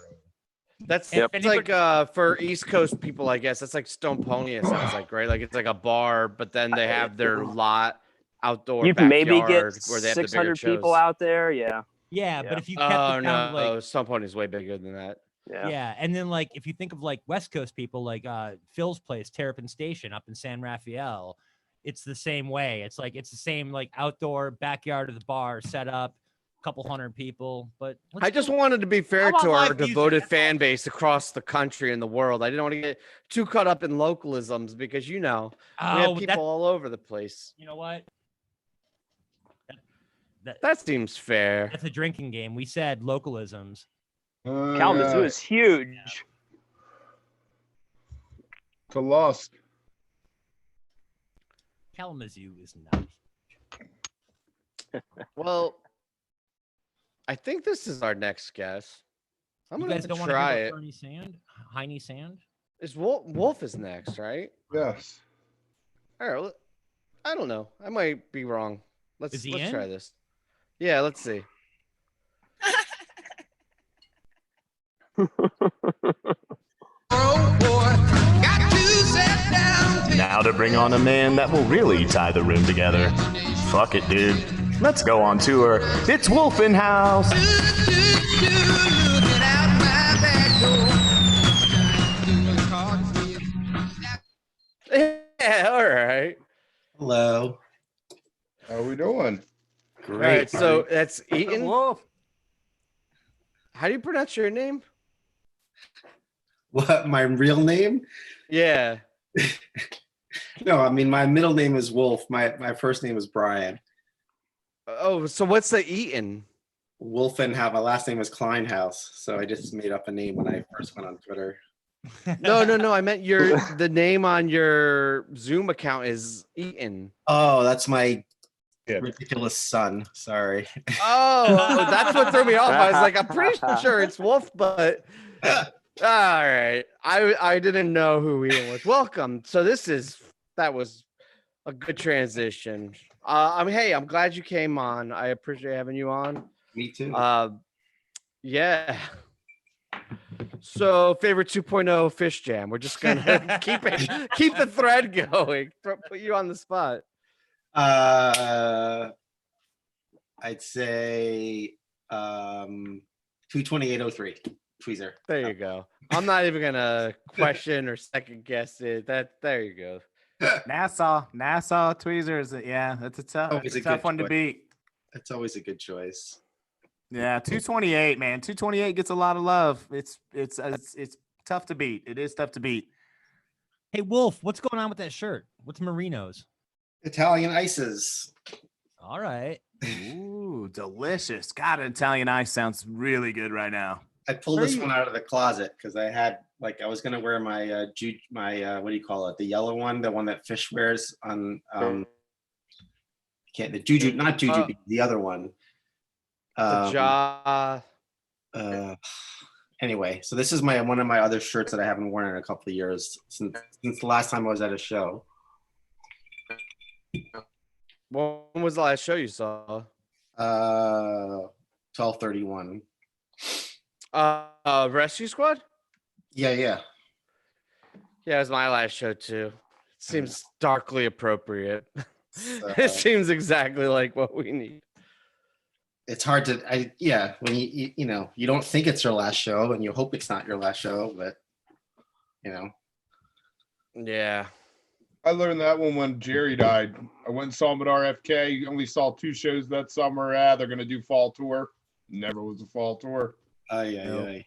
D: That's
E: It's
D: like for East Coast people, I guess. That's like Stone Pony. It sounds like, right? Like it's like a bar, but then they have their lot outdoor.
F: You can maybe get
D: where they have the
F: 600
D: bigger
F: people
D: shows.
F: out there. Yeah.
E: Yeah, but if you kept it down to like
D: Stone Pony is way bigger than that.
F: Yeah.
E: and then like if you think of like West Coast people, like Phil's place, Terrapin Station up in San Rafael, it's the same way. It's the same like outdoor backyard of the bar set up, couple hundred people. But
D: I just wanted to be fair to our devoted fan base across the country and the world. I didn't want to get too caught up in localisms because we have people all over the place.
E: You know what?
D: That seems fair.
E: That's a drinking game. We said localisms.
F: Kalamazoo is huge.
A: It's a loss.
E: Kalamazoo is not.
D: Well, I think this is our next guess. I'm
E: You
D: gonna
E: guys don't want
D: try
E: to
D: it.
E: Heine Sand?
D: Is Wolf is next, right?
A: Yes.
D: All right. I don't know. I might be wrong. Let's
E: Is he in?
D: try this. Yeah, let's see.
G: Now to bring on a man that will really tie the room together. Fuck it, dude. Let's go on tour. It's Wolfen House.
D: Yeah, all right.
J: Hello.
A: How we doing?
D: All right, so that's Eaton.
B: Wolf.
D: How do you pronounce your name?
J: What, my real name?
D: Yeah.
J: No, I mean my middle name is Wolf. My first name is Brian.
D: Oh, so what's the Eaton?
J: Wolfenhouse. My last name is Kleinhaus, so I just made up a name when I first went on Twitter.
D: No. I meant the name on your Zoom account is Eaton.
J: Oh, that's my ridiculous son. Sorry.
D: Oh, that's what threw me off. I was like, I'm pretty sure it's Wolf, but all right. I didn't know who Eaton was. Welcome. So that was a good transition. Hey, I'm glad you came on. I appreciate having you on.
J: Me too.
D: Yeah. So favorite 2.0 Phish jam. We're just gonna keep the thread going. Put you on the spot.
J: I'd say 22803 Tweezer.
D: There you go. I'm not even gonna question or second guess it. There you go.
B: Nassau tweezers. Yeah, that's a tough one to beat.
J: That's always a good choice.
B: Yeah, 228, man. 228 gets a lot of love. It's tough to beat. It is tough to beat.
E: Hey, Wolf, what's going on with that shirt? What's Merino's?
J: Italian ices.
E: All right.
B: Ooh, delicious. God, Italian ice sounds really good right now.
J: I pulled this one out of the closet because I was gonna wear my what do you call it? The yellow one, the one that Phish wears on not Juju, the other one. Anyway, so this is one of my other shirts that I haven't worn in a couple of years since the last time I was at a show.
D: When was the last show you saw?
J: 12/31.
D: Rescue Squad?
J: Yeah.
D: Yeah, it was my last show too. It seems darkly appropriate. It seems exactly like what we need.
J: It's hard to, when you don't think it's your last show and you hope it's not your last show, but
D: Yeah.
A: I learned that one when Jerry died. I went and saw him at RFK. Only saw 2 shows that summer. They're going to do fall tour. Never was a fall tour.
J: Yeah.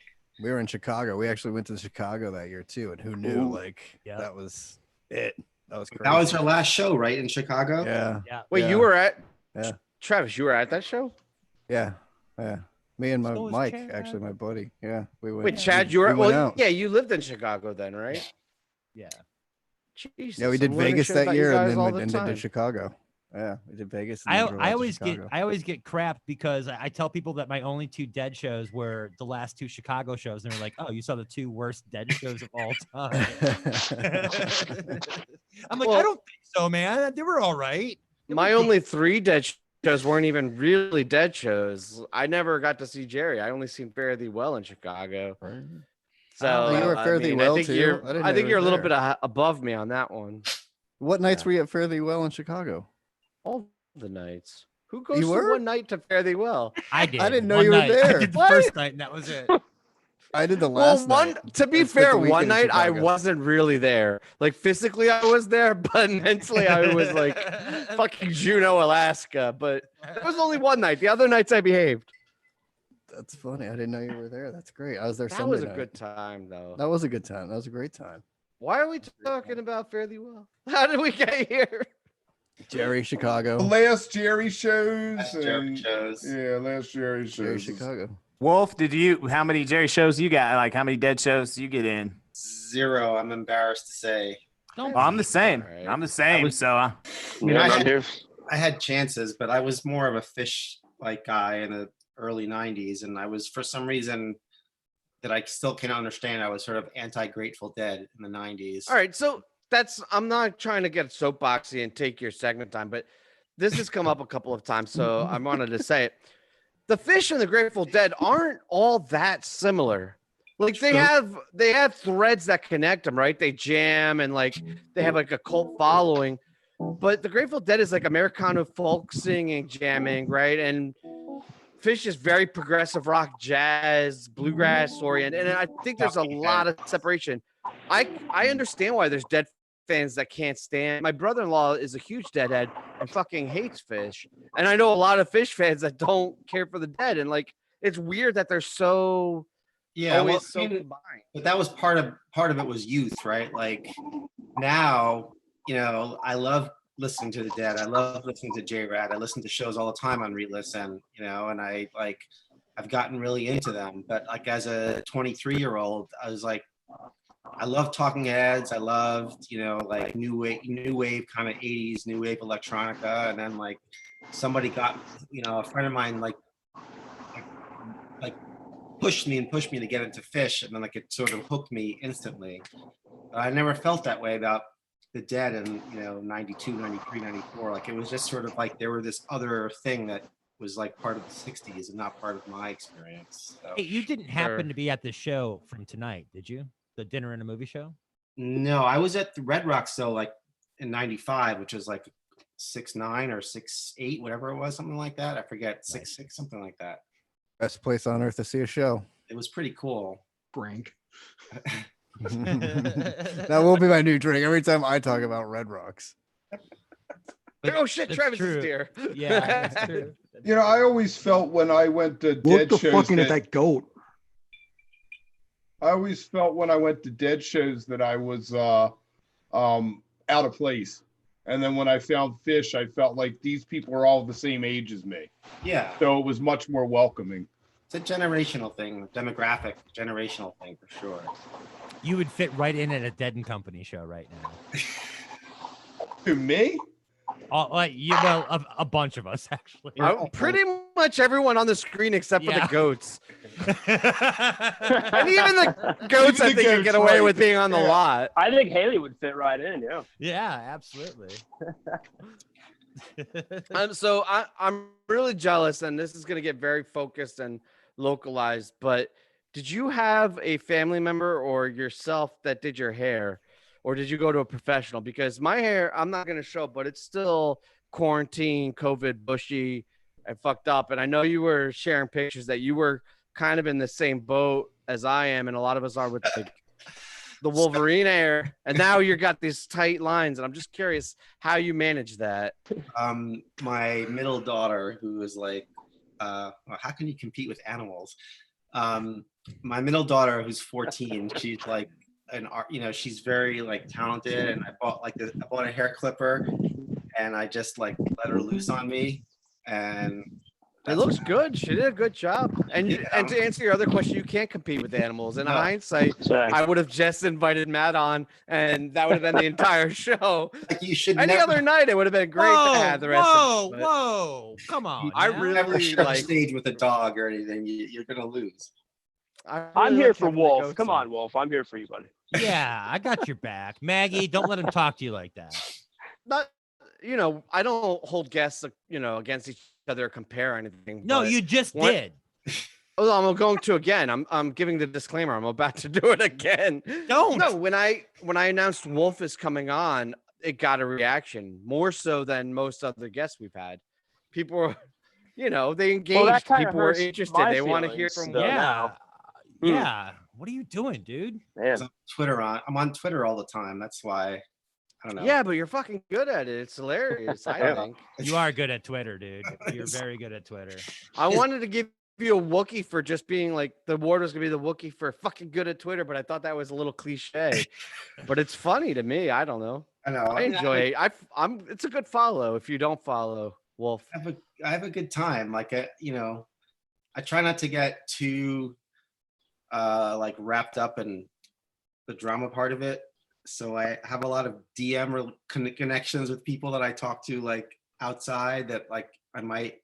C: We were in Chicago. We actually went to Chicago that year too, and who knew?
J: Ooh.
C: Like
E: Yeah.
C: that was it. That was crazy.
J: That was our last show, right, in Chicago?
C: Yeah.
E: Yeah.
D: Wait,
C: Yeah.
D: you were at
C: Yeah.
D: Travis? You were at that show?
C: Yeah. Yeah. Me and
E: So was
C: Mike,
E: Chad.
C: actually, my buddy. Yeah, we went.
D: Wait, Chad,
C: we-
D: you were.
C: we went
D: Well,
C: out.
D: yeah, you lived in Chicago then, right?
E: Yeah.
D: Jesus,
C: Yeah, we did
D: I'm learning
C: Vegas
D: shit
C: that
D: about you
C: year, and
D: guys
C: then
D: all
C: we
D: the
C: ended to
D: time.
C: Chicago. Yeah, we did Vegas. And then drove out to Chicago.
E: I always get crap because I tell people that my only 2 Dead shows were the last 2 Chicago shows, and they're like, "Oh, you saw the 2 worst Dead shows of all time." I'm like, I don't think so, man. They were all right.
D: My only 3 Dead shows weren't even really Dead shows. I never got to see Jerry. I only seen Fare Thee Well in Chicago. So
C: Oh, you were at Fare Thee Well,
D: I think
C: too?
D: you're.
C: I didn't
D: I
C: know
D: think
C: you
D: you're a
C: were
D: little
C: there.
D: bit above me on that one.
C: What nights were you at Fare Thee Well in Chicago?
D: All the nights. Who goes
C: You
D: for
C: were?
D: one night to Fare Thee Well?
E: I did.
C: I didn't know
E: One
C: you were
E: night.
C: there.
E: I did the
D: What?
E: first night, and that was it.
C: I did the
D: Well,
C: last night.
D: to be
C: I spent
D: fair,
C: the weekend
D: one
C: in
D: night I
C: Chicago.
D: wasn't really there. Like physically I was there, but mentally I was like fucking Juneau, Alaska. But it was only one night. The other nights I behaved.
C: That's funny. I didn't know you were there. That's great. I was there
D: That
C: Sunday
D: was a
C: night.
D: good time, though.
C: That was a good time. That was a great time.
D: Why are we talking about Fare Thee Well? How did we get here?
C: Jerry, Chicago.
A: The last Jerry shows.
J: Last Jerry
A: and-
J: shows.
A: Yeah, last Jerry
C: Jerry,
A: shows.
C: Chicago.
B: Wolf, how many Jerry shows you got? Like, how many Dead shows you get in?
J: 0, I'm embarrassed to say.
B: Well, I'm the same.
D: Alright.
B: I'm the same.
J: was-
B: So
J: I mean,
F: Yeah,
J: I
F: around
J: had,
F: here.
J: I had chances, but I was more of a Phish like guy in the early 90s, and I was, for some reason that I still can't understand, I was sort of anti-Grateful Dead in the 90s.
D: All right, so I'm not trying to get soapboxy and take your segment time, but this has come up a couple of times, so I wanted to say it. The Phish and the Grateful Dead aren't all that similar. Like they have threads that connect them, right? They jam and like they have like a cult following. But the Grateful Dead is like Americana folk singing, jamming, right? And Phish is very progressive rock, jazz, bluegrass oriented, and I think there's a lot of separation. I understand why there's Dead fans that can't stand. My brother-in-law is a huge Deadhead and fucking hates Phish, and I know a lot of Phish fans that don't care for the Dead, and like it's weird that they're so
J: Yeah,
D: always
J: well,
D: so
J: I mean,
D: combined.
J: but that was part of it was youth, right? Like now, I love listening to the Dead. I love listening to J-Rad. I listen to shows all the time on Relisten, and I've gotten really into them. But like as a 23-year-old, I was like, I love Talking Heads. I loved, like new wave kind of 80s, new wave electronica. And then like somebody got, a friend of mine like pushed me to get into Phish, and then like it sort of hooked me instantly. But I never felt that way about the Dead in 92, 93, 94. Like it was just sort of like they were this other thing that was like part of the 60s and not part of my experience. So,
E: Hey, you didn't happen to be at the show from tonight, did you? The dinner and a movie show?
J: no, I was at the Red Rock still like in 95, which was like 6'9" or 6'8", whatever it was, something like that. I forget, 6'6", something like that.
C: Best place on earth to see a show.
J: It was pretty cool.
I: Frank.
C: That will be my new drink every time I talk about Red Rocks.
D: Oh shit,
E: That's
D: Travis
E: true.
D: is here.
E: Yeah, that's true.
A: I always felt when I went to
I: Look
A: Dead
I: the
A: shows
I: fucking at
A: that,
I: that goat.
A: I always felt when I went to Dead shows that I was out of place. And then when I found Phish, I felt like these people are all the same age as me.
J: Yeah,
A: So it was much more welcoming.
J: it's a generational thing, generational thing for sure.
E: You would fit right in at a Dead and Company show right now.
A: To me?
E: A bunch of us actually.
D: Pretty much everyone on the screen except for
E: Yeah.
D: the goats. And even the goats, I
A: Even the
D: think, can
A: goats,
D: get away
A: right.
D: with being on the
A: Yeah.
D: lot.
F: I think Haley would fit right in. Yeah.
E: Yeah, absolutely.
D: So I'm really jealous, and this is going to get very focused and localized. But did you have a family member or yourself that did your hair, or did you go to a professional? Because my hair, I'm not going to show, but it's still quarantine, COVID, bushy, and fucked up. And I know you were sharing pictures that you were kind of in the same boat as I am, and a lot of us are with like the Wolverine hair. And now you got these tight lines, and I'm just curious how you manage that.
J: My middle daughter, who is like, well, how can you compete with animals? My middle daughter, who's 14, she's like an art, she's very like talented, and I bought a hair clipper, and I just like let her loose on me, and
D: it looks good. She did a good job. And to answer your other question, you can't compete with animals. In hindsight, I would have just invited Matt on, and that would have been the entire show.
J: Like you should.
D: Any other night, it would have been great to have the rest.
E: Whoa! Come on!
D: I
J: Never
D: really
J: share
D: like
J: a stage with a dog or anything. You're gonna lose.
F: I'm here for Wolf. Come on, Wolf. I'm here for you, buddy.
E: Yeah, I got your back, Maggie. Don't let him talk to you like that.
D: Not, I don't hold guests, against each other or compare anything.
E: No, you just did.
D: Oh, I'm going to again. I'm giving the disclaimer. I'm about to do it again.
E: Don't.
D: No, when I announced Wolf is coming on, it got a reaction more so than most other guests we've had. People were, they engaged. People were interested. They want to hear from Wolf.
E: Yeah. What are you doing, dude?
J: Man. I'm on Twitter all the time. That's why. I don't know.
D: Yeah, but you're fucking good at it. It's hilarious. I think
E: you are good at Twitter, dude. You're very good at Twitter.
D: I wanted to give you a Wookiee for just being like the award was gonna be the Wookiee for fucking good at Twitter, but I thought that was a little cliche. But it's funny to me. I don't know.
J: I know.
D: I enjoy it. I'm. It's a good follow. If you don't follow Wolf,
J: I have a good time. Like I try not to get too like wrapped up in the drama part of it. So I have a lot of DM connections with people that I talk to like outside that like I might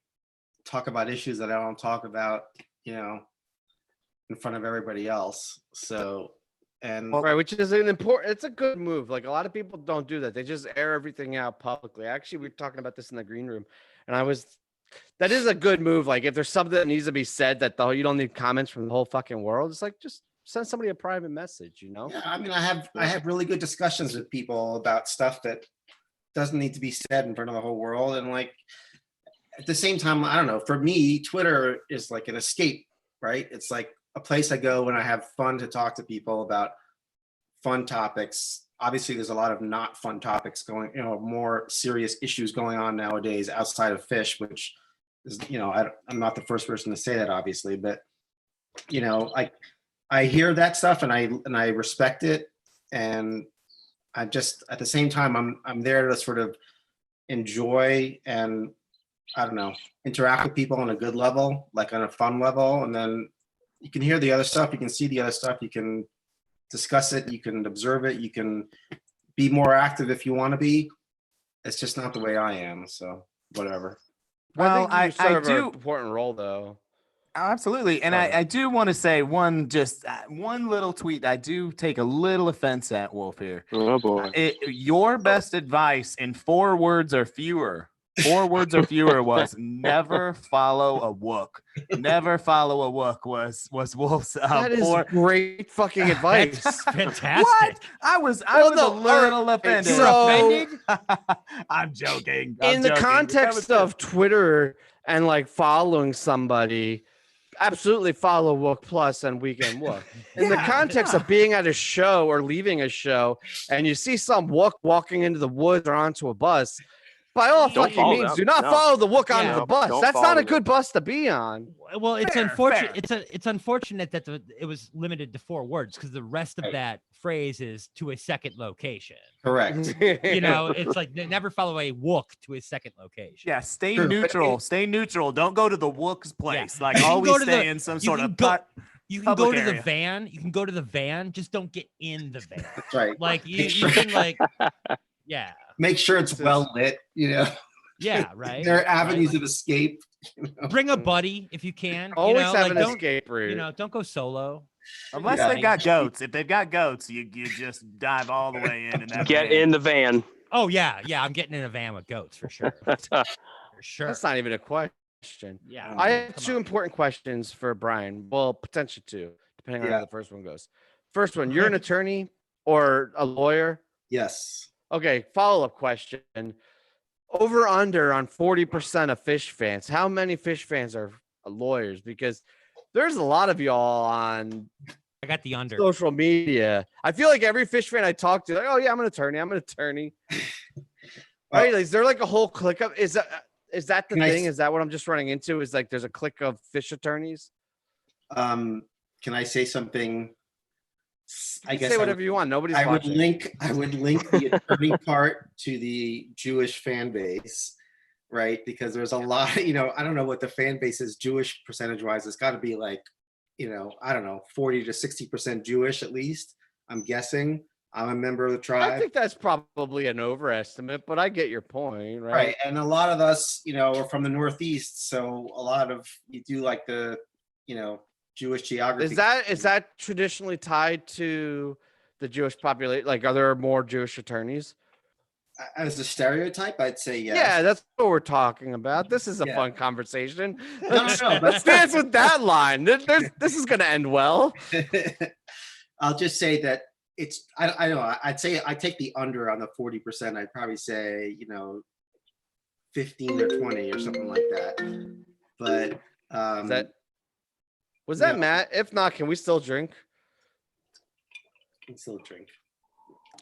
J: talk about issues that I don't talk about, in front of everybody else. So,
D: right, which is it's a good move. Like a lot of people don't do that. They just air everything out publicly. Actually, we were talking about this in the green room, and that is a good move. Like if there's something that needs to be said that you don't need comments from the whole fucking world, it's like just send somebody a private message, Yeah,
J: I mean, I have really good discussions with people about stuff that doesn't need to be said in front of the whole world. And like at the same time, I don't know, for me, Twitter is like an escape, right? It's like a place I go when I have fun to talk to people about fun topics. Obviously, there's a lot of not fun topics going, more serious issues going on nowadays outside of Phish, which is, I'm not the first person to say that, obviously, but I hear that stuff and I respect it, and I just at the same time I'm there to sort of enjoy and I don't know, interact with people on a good level, like on a fun level, and then you can hear the other stuff, you can see the other stuff, you can discuss it, you can observe it, you can be more active if you want to be. It's just not the way I am, so whatever.
D: Well, I serve an important role though.
B: Absolutely. And I do want to say one little tweet I do take a little offense at, Wolf, here.
F: Oh, boy.
B: Your best advice in 4 words or fewer was never follow a Wook. Never follow a Wook was Wolf's.
D: That is great fucking advice.
E: Fantastic.
B: What? I was a little offended.
D: So,
B: I'm joking.
D: In the context of Twitter and like following somebody, absolutely follow Wook Plus and Weekend Wook. In the context of being at a show or leaving a show and you see some Wook walking into the woods or onto a bus, by all fucking means, do not follow the Wook onto the bus. That's not a good bus to be on.
E: Well, it's unfortunate. It's unfortunate that it was limited to 4 words because the rest of that phrase is to a second location.
J: Correct.
E: It's like never follow a Wook to a second location.
B: Yeah, stay neutral. Stay neutral. Don't go to the Wook's place. Like always stay in some sort of
E: You can go to the van. You can go to the van. Just don't get in the van.
J: That's right.
E: Like you can like, yeah.
J: Make sure it's well lit,
E: Yeah, right.
J: There are avenues of escape.
E: Bring a buddy if you can.
D: Always have an escape route.
E: Don't go solo.
B: Unless they've got goats. If they've got goats, you just dive all the way in and
F: get in the van.
E: Oh yeah, I'm getting in a van with goats for sure. For sure.
D: That's not even a question.
E: Yeah.
D: I have 2 important questions for Brian. Well, potentially 2, depending on how the first one goes. First one, you're an attorney or a lawyer?
J: Yes.
D: Okay, follow-up question. Over under on 40% of Phish fans. How many Phish fans are lawyers? Because there's a lot of y'all on
E: I got the under
D: social media. I feel like every Phish fan I talk to, like, oh yeah, I'm an attorney. Right? Is there like a whole clique of is that the thing? Is that what I'm just running into? Is like there's a clique of Phish attorneys?
J: Can I say something? I guess
D: Say whatever you want. Nobody's
J: I would
D: watching.
J: link the attorney part to the Jewish fan base, right? Because there's a lot, I don't know what the fan base is Jewish percentage wise. It's got to be like, I don't know, 40 to 60% Jewish at least. I'm guessing. I'm a member of the tribe.
D: I think that's probably an overestimate, but I get your point, right?
J: Right. And a lot of us, are from the Northeast. So a lot of you do like the, Jewish geography.
D: Is that traditionally tied to the Jewish population? Like, are there more Jewish attorneys?
J: As a stereotype, I'd say yes.
D: Yeah, that's what we're talking about. This is a
J: Yeah.
D: fun conversation.
J: No.
D: Let's dance with that line. This is going to end well.
J: I'll just say that I don't know. I'd say I take the under on the 40%. I'd probably say, 15 or 20 or something like that. But
D: was that
J: no.
D: Matt? If not, can we still drink?
J: Can still drink.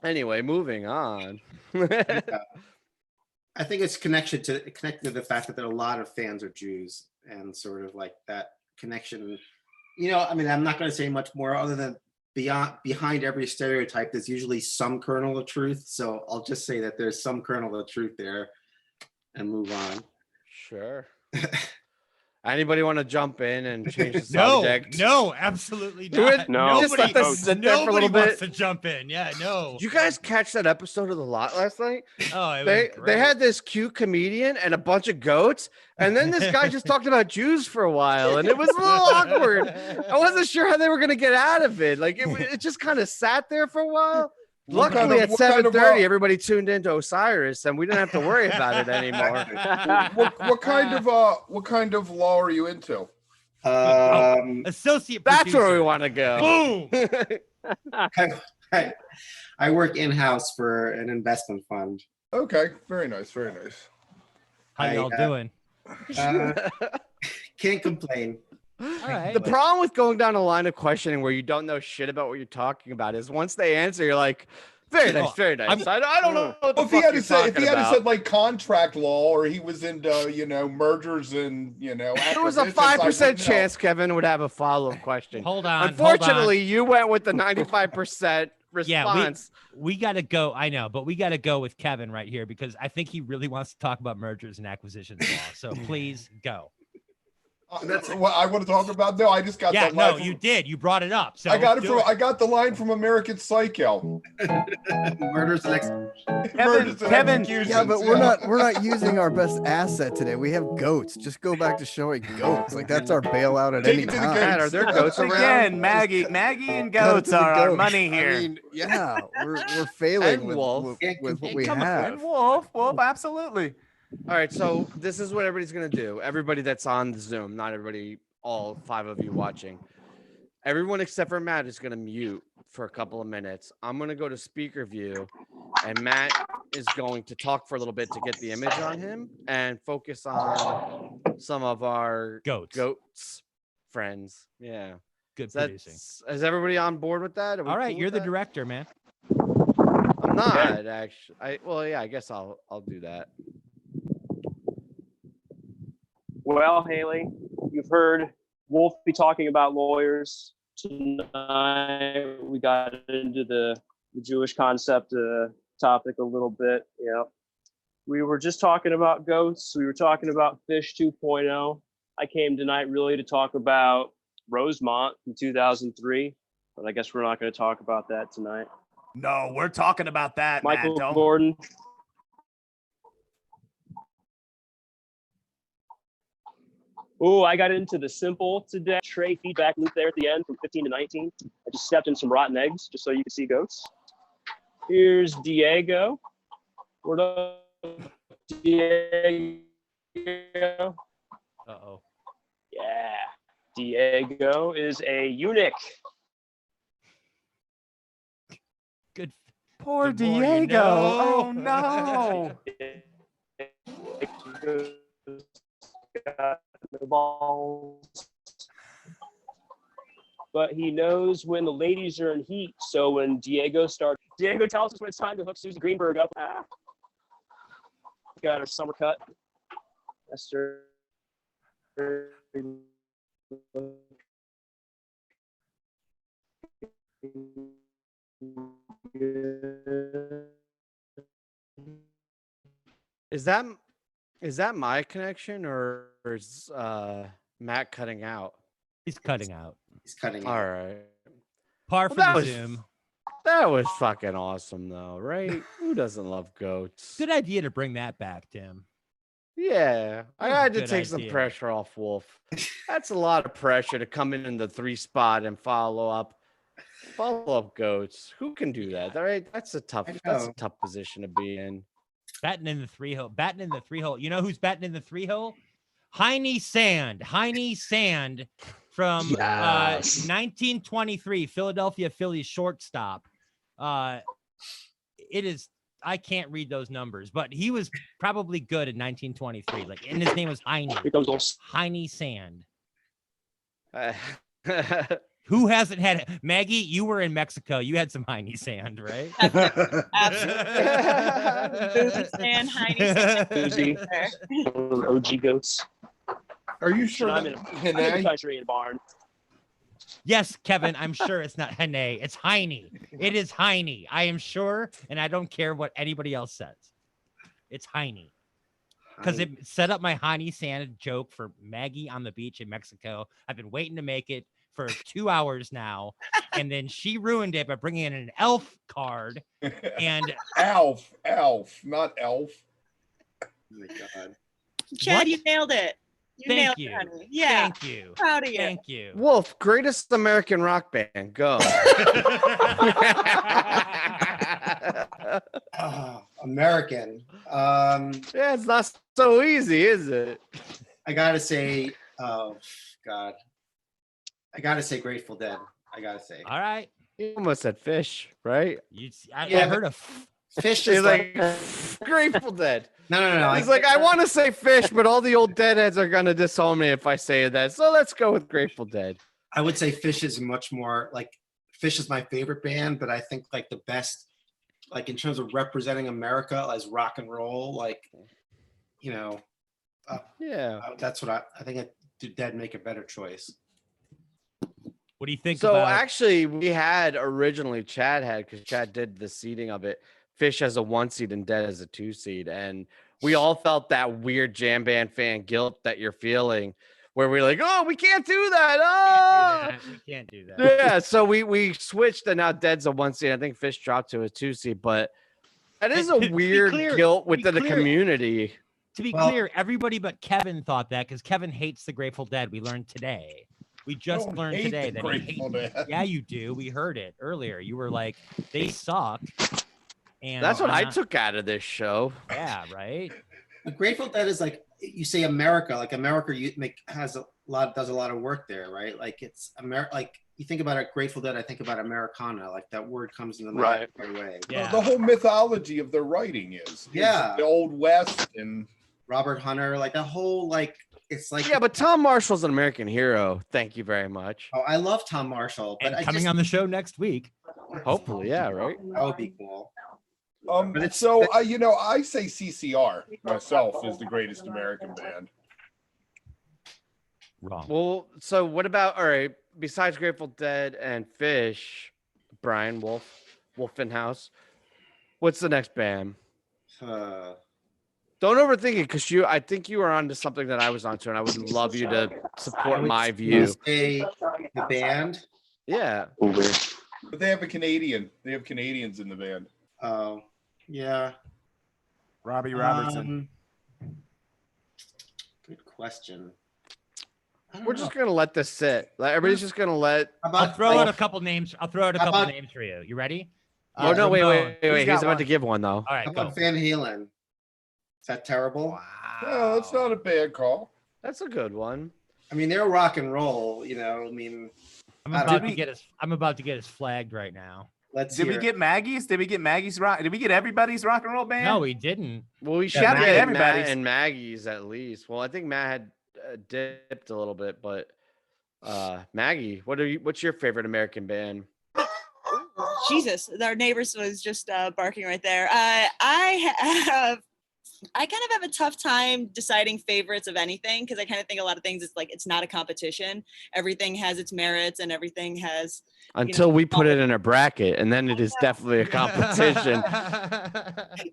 D: Anyway, moving on.
J: I think it's connected to the fact that there are a lot of fans are Jews and sort of like that connection. I'm not going to say much more other than behind every stereotype, there's usually some kernel of truth. So I'll just say that there's some kernel of truth there and move on.
D: Sure. Anybody want to jump in and change the subject?
E: No, absolutely not.
F: No.
E: Nobody,
D: nobody
E: wants to jump in. Yeah, no.
D: Did you guys catch that episode of The Lot last night?
E: Oh,
D: They had this cute comedian and a bunch of goats, and then this guy just talked about Jews for a while, and it was a little awkward. I wasn't sure how they were going to get out of it. Like it just kind of sat there for a while. Luckily, at 7:30, everybody tuned into Osiris, and we didn't have to worry about it anymore.
A: What kind of law are you into?
E: Associate
D: That's
E: producer.
D: where we want to go.
E: Boom.
J: I work in-house for an investment fund.
A: Okay, very nice, very nice.
E: How y'all doing?
J: Can't complain.
E: All right.
D: The problem with going down a line of questioning where you don't know shit about what you're talking about is once they answer, you're like, very nice, very nice. I don't know what the
A: If he
D: fuck
A: had
D: you're
A: to say, if
D: talking
A: he had
D: about.
A: said like contract law, or he was into mergers and
D: There was a 5% chance Kevin would have a follow-up question.
E: Hold on.
D: Unfortunately, you went with the 95% response.
E: Yeah, we got to go. I know, but we got to go with Kevin right here because I think he really wants to talk about mergers and acquisitions law. So please go.
A: That's what I want to talk about. No, I just got that line.
E: No, you did. You brought it up. So
A: I got it from. I got the line from American Psycho.
J: Murders and
B: Kevin.
C: Yeah, but we're not using our best asset today. We have goats. Just go back to showing goats. Like that's our bailout at any time.
D: Man, are there goats around?
B: Again, Maggie and goats are our money here.
C: I mean, yeah, we're failing with what we have.
B: And Wolf, absolutely.
D: All right, so this is what everybody's going to do. Everybody that's on the Zoom, not everybody, all 5 of you watching. Everyone except for Matt is going to mute for a couple of minutes. I'm going to go to speaker view, and Matt is going to talk for a little bit to get the image on him and focus on some of our goats friends. Yeah.
E: Good producing.
D: Is everybody on board with that?
E: All right, you're the director, man.
D: I'm not, actually. I guess I'll do that.
F: Well, Haley, you've heard Wolf be talking about lawyers. Tonight we got into the Jewish concept topic a little bit. Yeah, we were just talking about goats. We were talking about Phish 2.0. I came tonight really to talk about Rosemont in 2003, but I guess we're not going to talk about that tonight.
B: No, we're talking about that,
F: Michael
B: Matt.
F: Gordon. Oh, I got into the simple today. Tray feedback loop there at the end from 15 to 19. I just stepped in some rotten eggs just so you can see goats. Here's Diego. What up, Diego?
E: Uh-oh.
F: Yeah, Diego is a eunuch.
E: Good.
B: Poor
E: The more you
B: Diego.
E: know.
B: Oh no.
F: The balls. But he knows when the ladies are in heat. So when Diego tells us when it's time to hook Susie Greenberg up. Got her summer cut. That's her
D: Is that my connection or is Matt cutting out?
E: He's cutting out.
J: He's cutting
D: All
J: out.
D: right.
E: Par
D: Well,
E: for
D: that
E: the
D: was-
E: Zoom.
D: That was fucking awesome though, right? Who doesn't love goats?
E: Good idea to bring that back, Tim.
D: Yeah, I
E: That was a
D: had to
E: good
D: take some
E: idea.
D: pressure off Wolf. That's a lot of pressure to come in the 3 spot and follow up goats. Who can do that? All right, that's a tough position to be in.
E: Batting in the 3-hole. Batting in the 3-hole. You know who's batting in the 3-hole? Heine Sand. Heine Sand from 1923, Philadelphia Phillies shortstop. It is. I can't read those numbers, but he was probably good in 1923. Like, and his name was Heine. Heine Sand. Who hasn't had it? Maggie, you were in Mexico. You had some Heine Sand, right?
H: Absolutely. Sand, Heine Sand.
F: Boozy. OG goats.
A: Are you sure?
F: I'm in a country in a barn.
E: Yes, Kevin, I'm sure it's not Hene. It's Heine. It is Heine. I am sure, and I don't care what anybody else says. It's Heine. Because it set up my Heine Sand joke for Maggie on the beach in Mexico. I've been waiting to make it for 2 hours now, and then she ruined it by bringing in an elf card. And
A: Alf, not elf.
J: Oh my God.
H: Chad,
E: What?
H: you nailed it.
E: Thank
H: nailed
E: you.
H: it, honey. Yeah.
E: Thank you.
H: Proud of you.
E: Thank you.
D: Wolf, greatest American rock band. Go.
J: American.
D: Yeah, it's not so easy, is it?
J: I gotta say, oh God, I gotta say Grateful Dead. I gotta say.
E: All right.
D: You almost said Phish, right?
E: I
J: Yeah,
E: heard of.
J: Phish
D: He's
J: is
D: like Grateful Dead.
J: No.
D: He's like, I want to say Phish, but all the old deadheads are gonna disown me if I say that. So let's go with Grateful Dead.
J: I would say Phish is much more like Phish is my favorite band, but I think like the best, like in terms of representing America as rock and roll, like that's what I think. Dead make a better choice.
E: What do you think?
D: So
E: about...
D: actually, we had originally Chad had because Chad did the seeding of it. Phish as a 1 seed and Dead as a 2 seed, and we all felt that weird jam band fan guilt that you're feeling, where we're like, oh, we can't do that. Oh,
E: we can't do that.
D: Yeah, so we switched, and now Dead's a 1 seed. I think Phish dropped to a 2 seed, but that is a weird guilt within the community.
E: To be clear, everybody but Kevin thought that because Kevin hates the Grateful Dead. We learned today. We just learned today that he hates. Yeah, you do. We heard it earlier. You were like, they suck. And
D: that's what I took out of this show.
E: Yeah, right.
J: The Grateful Dead is like you say America. Like America, does a lot of work there, right? Like it's like you think about it, Grateful Dead. I think about Americana. Like that word comes in the mind right away.
A: Yeah. The whole mythology of their writing is the Old West and
J: Robert Hunter. Like the whole it's like
D: but Tom Marshall's an American hero. Thank you very much.
J: Oh, I love Tom Marshall. But
E: coming on the show next week.
D: Hopefully, yeah, right.
J: That would be cool.
A: I say CCR myself is the greatest American band.
E: Wrong.
D: Well, so what about besides Grateful Dead and Phish, Brian Wolfenhouse, what's the next band? Don't overthink it, because I think you are onto something that I was onto, and I would love you to support my view.
J: The band?
D: Yeah.
A: But they have a Canadian. They have Canadians in the band.
J: Oh, yeah.
B: Robbie Robertson.
J: Good question.
D: We're just gonna let this sit. Everybody's just gonna let.
E: I'll throw out a couple names. I'll throw out a couple names for you. You ready?
D: Oh no! Wait! He's about to give one though.
E: All right,
J: how about Van Halen? Is that terrible?
A: Wow. No, that's not a bad call.
D: That's a good one.
J: I mean, they're rock and roll. I mean,
E: I'm about to get us flagged right now.
B: Did we get Maggie's? Did we get Maggie's rock? Did we get everybody's rock and roll band?
E: No, we didn't.
D: Well, we should get everybody's and Maggie's at least. Well, I think Matt had dipped a little bit, but Maggie, what's your favorite American band?
H: Jesus, our neighbors was just barking right there. I have I kind of have a tough time deciding favorites of anything because I kind of think a lot of things it's like it's not a competition. Everything has its merits and everything has
D: Until we put it in a bracket, and then it is definitely a competition.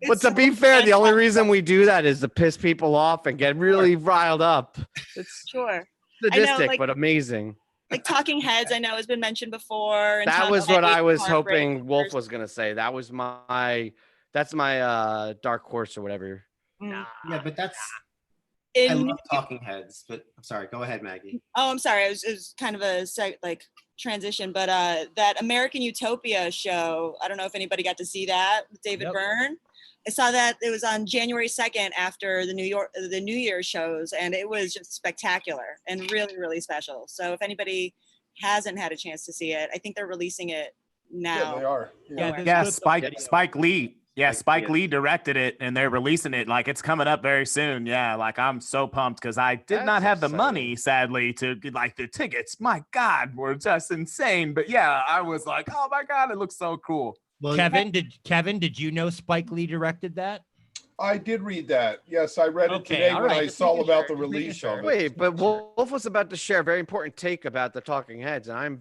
D: But to be fair, the only reason we do that is to piss people off and get really riled up. It's
H: sure
D: sadistic, but amazing.
H: Like Talking Heads, I know has been mentioned before. And
D: That was what I was hoping
H: Heartbreak.
D: Wolf was gonna say. That's my dark horse or whatever.
J: Yeah, but I love Talking Heads, but I'm sorry. Go ahead, Maggie.
H: Oh, I'm sorry. It was kind of a transition, but that American Utopia show, I don't know if anybody got to see that with David Byrne. I saw that it was on January 2nd after the New Year's shows, and it was just spectacular and really, really special. So if anybody hasn't had a chance to see it, I think they're releasing it now.
A: Yeah, they are.
B: Yeah, Spike Lee. Yeah, Spike Lee directed it, and they're releasing it. Like, it's coming up very soon. Yeah, like, I'm so pumped because I did not have the money, sadly, to like the tickets. My God, were just insane. But yeah, I was like, oh my God, it looks so cool.
E: Well, Kevin, did you know Spike Lee directed that?
A: I did read that. Yes, I read it today when I saw about the release of it.
D: Wait, but Wolf was about to share a very important take about the Talking Heads, and I'm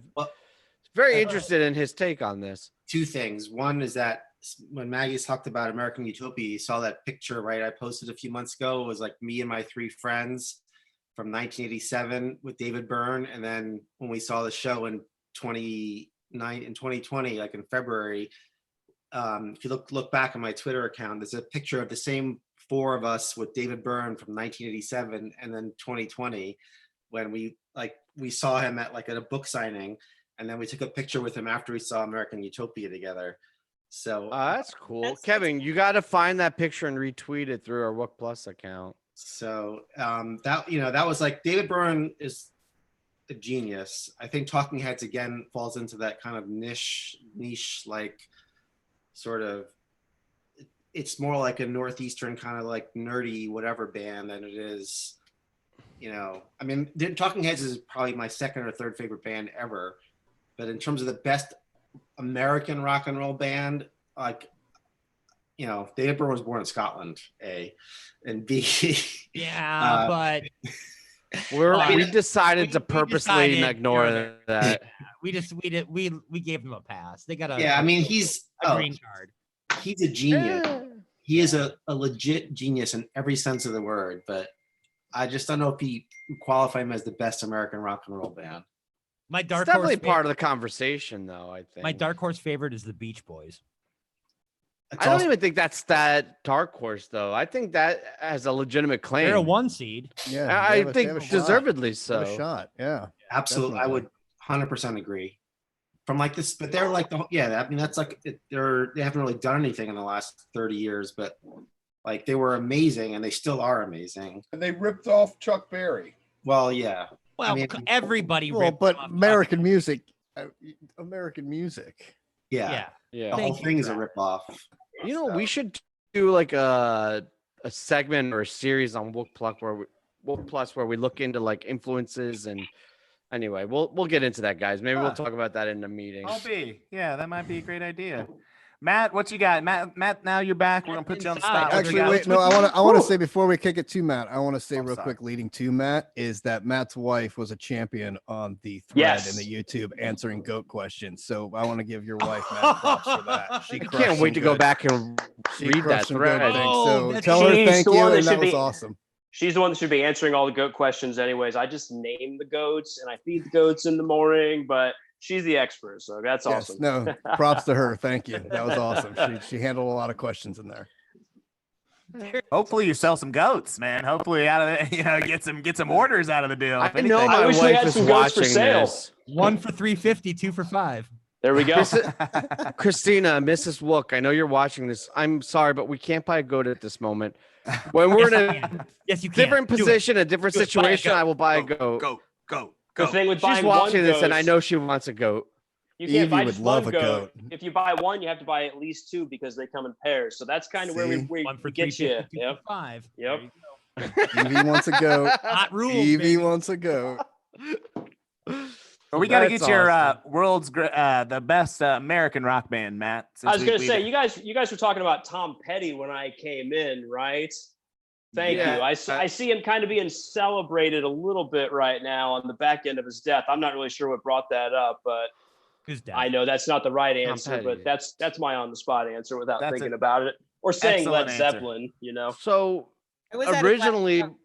D: very interested in his take on this.
J: Two things. One is that when Maggie talked about American Utopia, you saw that picture, right? I posted a few months ago. It was like me and my three friends from 1987 with David Byrne. And then when we saw the show in 2020, like in February, if you look back on my Twitter account, there's a picture of the same four of us with David Byrne from 1987 and then 2020 when we saw him at a book signing, and then we took a picture with him after we saw American Utopia together. So
D: that's cool. Kevin, you got to find that picture and retweet it through our Wook Plus account.
J: So that was like, David Byrne is a genius. I think Talking Heads again falls into that kind of niche like sort of, it's more like a Northeastern kind of like nerdy whatever band than it is, I mean, Talking Heads is probably my second or third favorite band ever, but in terms of the best American rock and roll band, like, David Byrne was born in Scotland, A, and B.
E: Yeah, but
D: we decided to purposely ignore that.
E: We gave them a pass. They got a
J: I mean, he's
E: a green card.
J: He's a genius. He is a legit genius in every sense of the word, but I just don't know if he qualify him as the best American rock and roll band.
E: My dark
D: it's definitely
E: horse
D: part of the conversation, though. I think
E: my dark horse favorite is the Beach Boys.
D: I don't even think that's that dark horse, though. I think that has a legitimate claim.
E: They're a 1 seed.
C: Yeah,
D: I think deservedly so.
C: A shot, yeah,
J: absolutely. I would 100% agree. From like this, but they're like I mean, that's like they haven't really done anything in the last 30 years, but like they were amazing, and they still are amazing.
A: And they ripped off Chuck Berry.
J: Well, yeah.
E: Well, I mean, everybody.
C: But American music.
J: Yeah.
D: The
J: whole thing is a ripoff.
D: We should do like a segment or a series on Wook Plus where we look into like influences and. Anyway, we'll get into that, guys. Maybe we'll talk about that in the meeting.
B: That might be a great idea. Matt, what you got? Matt, now you're back. We're gonna put you on the spot.
C: Actually, wait, no, I want to say before we kick it to Matt, I want to say quick, leading to Matt, is that Matt's wife was a champion on the thread in the YouTube answering goat questions. So I want to give your wife Matt props for that.
D: I can't wait to go back and read that thread.
C: So tell her thank you, and that was awesome.
F: She's the one that should be answering all the goat questions anyways. I just name the goats and I feed the goats in the morning, but she's the expert. So that's awesome.
C: No, props to her. Thank you. That was awesome. She handled a lot of questions in there.
B: Hopefully you sell some goats, man. Hopefully out of it, get some orders out of the deal.
D: I know my wife is watching this.
E: 1 for $350, 2 for $5.
F: There we go.
D: Christina, Mrs. Wook, I know you're watching this. I'm sorry, but we can't buy a goat at this moment. When we're in a different position, a different situation, I will buy a goat.
B: Go.
F: The thing with
D: She's watching this, and I know she wants a goat.
F: You can't buy
C: would
F: just
C: love
F: one
C: a
F: goat.
C: goat.
F: If you buy one, you have to buy at least 2 because they come in pairs. So that's kind of where we
E: 1 for
F: get you.
E: 2 for 5.
F: Yep.
C: Evie wants a goat.
E: Hot rules.
C: Evie wants a goat.
B: But we got to get your the best American rock band, Matt.
F: I was going to say, you guys were talking about Tom Petty when I came in, right? Thank
D: Yeah.
F: you. I see him kind of being celebrated a little bit right now on the back end of his death. I'm not really sure what brought that up, but
E: Who's dead?
F: I know that's not the right
D: Tom
F: answer,
D: Petty.
F: but that's my on the spot answer without
B: That's
F: thinking
B: a
F: about it or saying Led
B: excellent answer.
F: Zeppelin. You know,
D: So
H: I was at his last
D: originally,
H: show.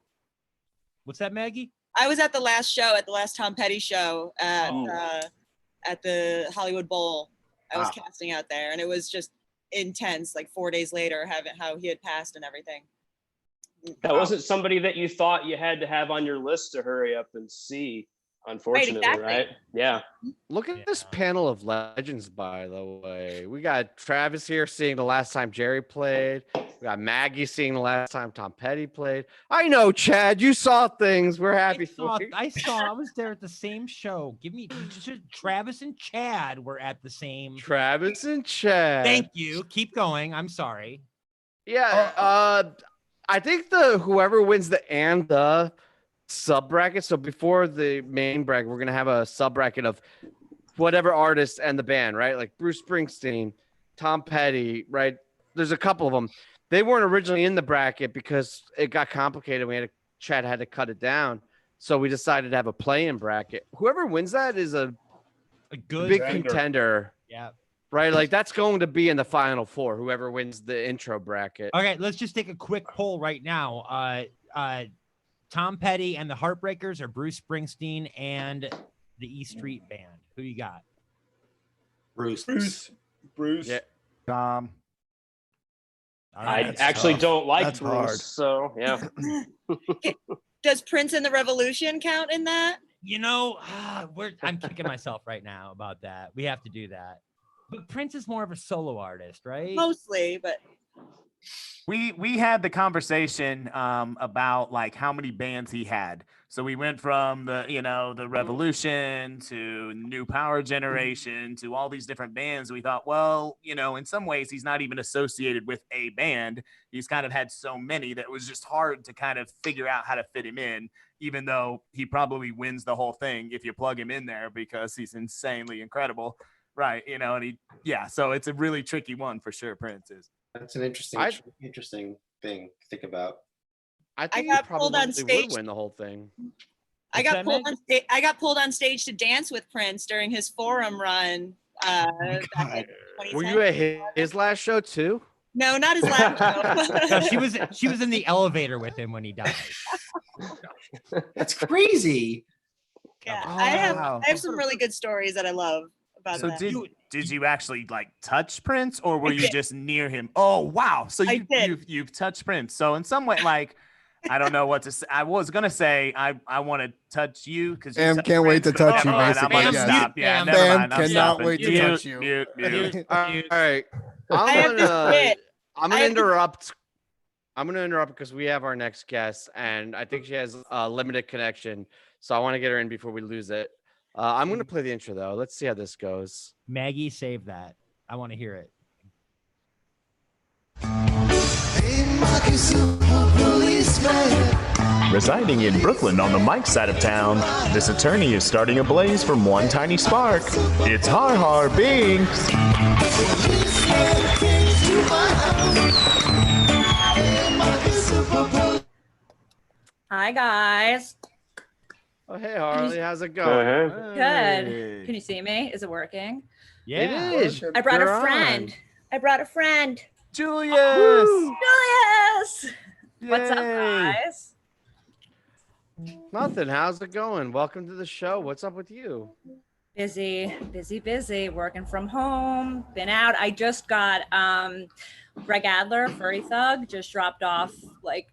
E: What's that, Maggie?
H: I was at the last show, at the last Tom Petty show at the Hollywood Bowl. I was casting out there, and it was just intense. Like 4 days later, having how he had passed and everything.
F: that wasn't somebody that you thought you had to have on your list to hurry up and see. Unfortunately,
H: exactly.
F: right? Yeah.
D: look at this panel of legends, by the way. We got Travis here seeing the last time Jerry played. We got Maggie seeing the last time Tom Petty played. I know, Chad, you saw things. We're happy for you.
E: I was there at the same show. Travis and Chad were at the same.
D: Travis and Chad.
E: Thank you. Keep going. I'm sorry.
D: Yeah. I think whoever wins the sub bracket. So before the main bracket, we're gonna have a sub bracket of whatever artist and the band, right? Like Bruce Springsteen, Tom Petty, right? There's a couple of them. They weren't originally in the bracket because it got complicated. Chad had to cut it down, so we decided to have a play-in bracket. Whoever wins that is a
E: good
D: big contender.
E: Yeah.
D: Right, like that's going to be in the final four. Whoever wins the intro bracket.
E: Okay, let's just take a quick poll right now. Tom Petty and the Heartbreakers, or Bruce Springsteen and the E Street Band? Who you got?
J: Bruce.
A: Yeah.
B: Tom.
F: I actually don't like
C: That's
F: Bruce,
C: hard.
F: so yeah.
H: Does Prince and the Revolution count in that?
E: You know, I'm kicking myself right now about that. We have to do that. But Prince is more of a solo artist, right?
H: Mostly, but
B: We had the conversation about like how many bands he had. So we went from the Revolution to New Power Generation to all these different bands. We thought, well, in some ways he's not even associated with a band. He's kind of had so many that it was just hard to kind of figure out how to fit him in, even though he probably wins the whole thing if you plug him in there because he's insanely incredible. Right. So it's a really tricky one for sure. Prince is.
J: That's an interesting thing to think about.
D: I think
H: got
D: he
H: pulled
D: probably
H: on stage.
D: would win the whole thing.
H: I got pulled on stage to dance with Prince during his Forum run. Back in
D: Were
H: 2010.
D: you at his last show too?
H: No, not his last show.
E: No, she was in the elevator with him when he died.
J: That's crazy.
H: Yeah,
B: Oh,
H: I
B: wow.
H: have some really good stories that I love about
B: So
H: that.
B: did you actually like touch Prince, or were
H: I
B: you
H: did.
B: just near him? Oh wow! So
H: I did.
B: you've touched Prince. So in some way, like I don't know what to say. I was gonna say I want to touch you because
C: Bam can't wait to touch you,
B: I'm
C: basically,
B: gonna
C: yes.
B: stop. Yeah,
E: Bam
B: never
C: Bam
B: mind. I'm
C: cannot
B: stopping.
C: wait to touch you.
B: Mute.
D: All right.
H: I have this bit.
D: I'm gonna
H: I have this-
D: interrupt. I'm gonna interrupt because we have our next guest, and I think she has a limited connection, so I want to get her in before we lose it. I'm gonna play the intro though. Let's see how this goes.
E: Maggie, save that. I want to hear it.
G: Residing in Brooklyn on the Mike side of town, this attorney is starting a blaze from one tiny spark. It's Har Har Binks.
K: Hi guys.
D: Oh hey Harleigh, how's it going?
K: Good. Can you see me? Is it working?
E: Yeah.
D: It is.
K: I brought
D: You're
K: a friend. I brought a friend.
B: Julius.
K: Julius. What's up,
B: Yay.
K: guys?
D: Nothing. How's it going? Welcome to the show. What's up with you?
K: Busy, working from home. Been out. I just got Greg Adler, Furry Thug, just dropped off like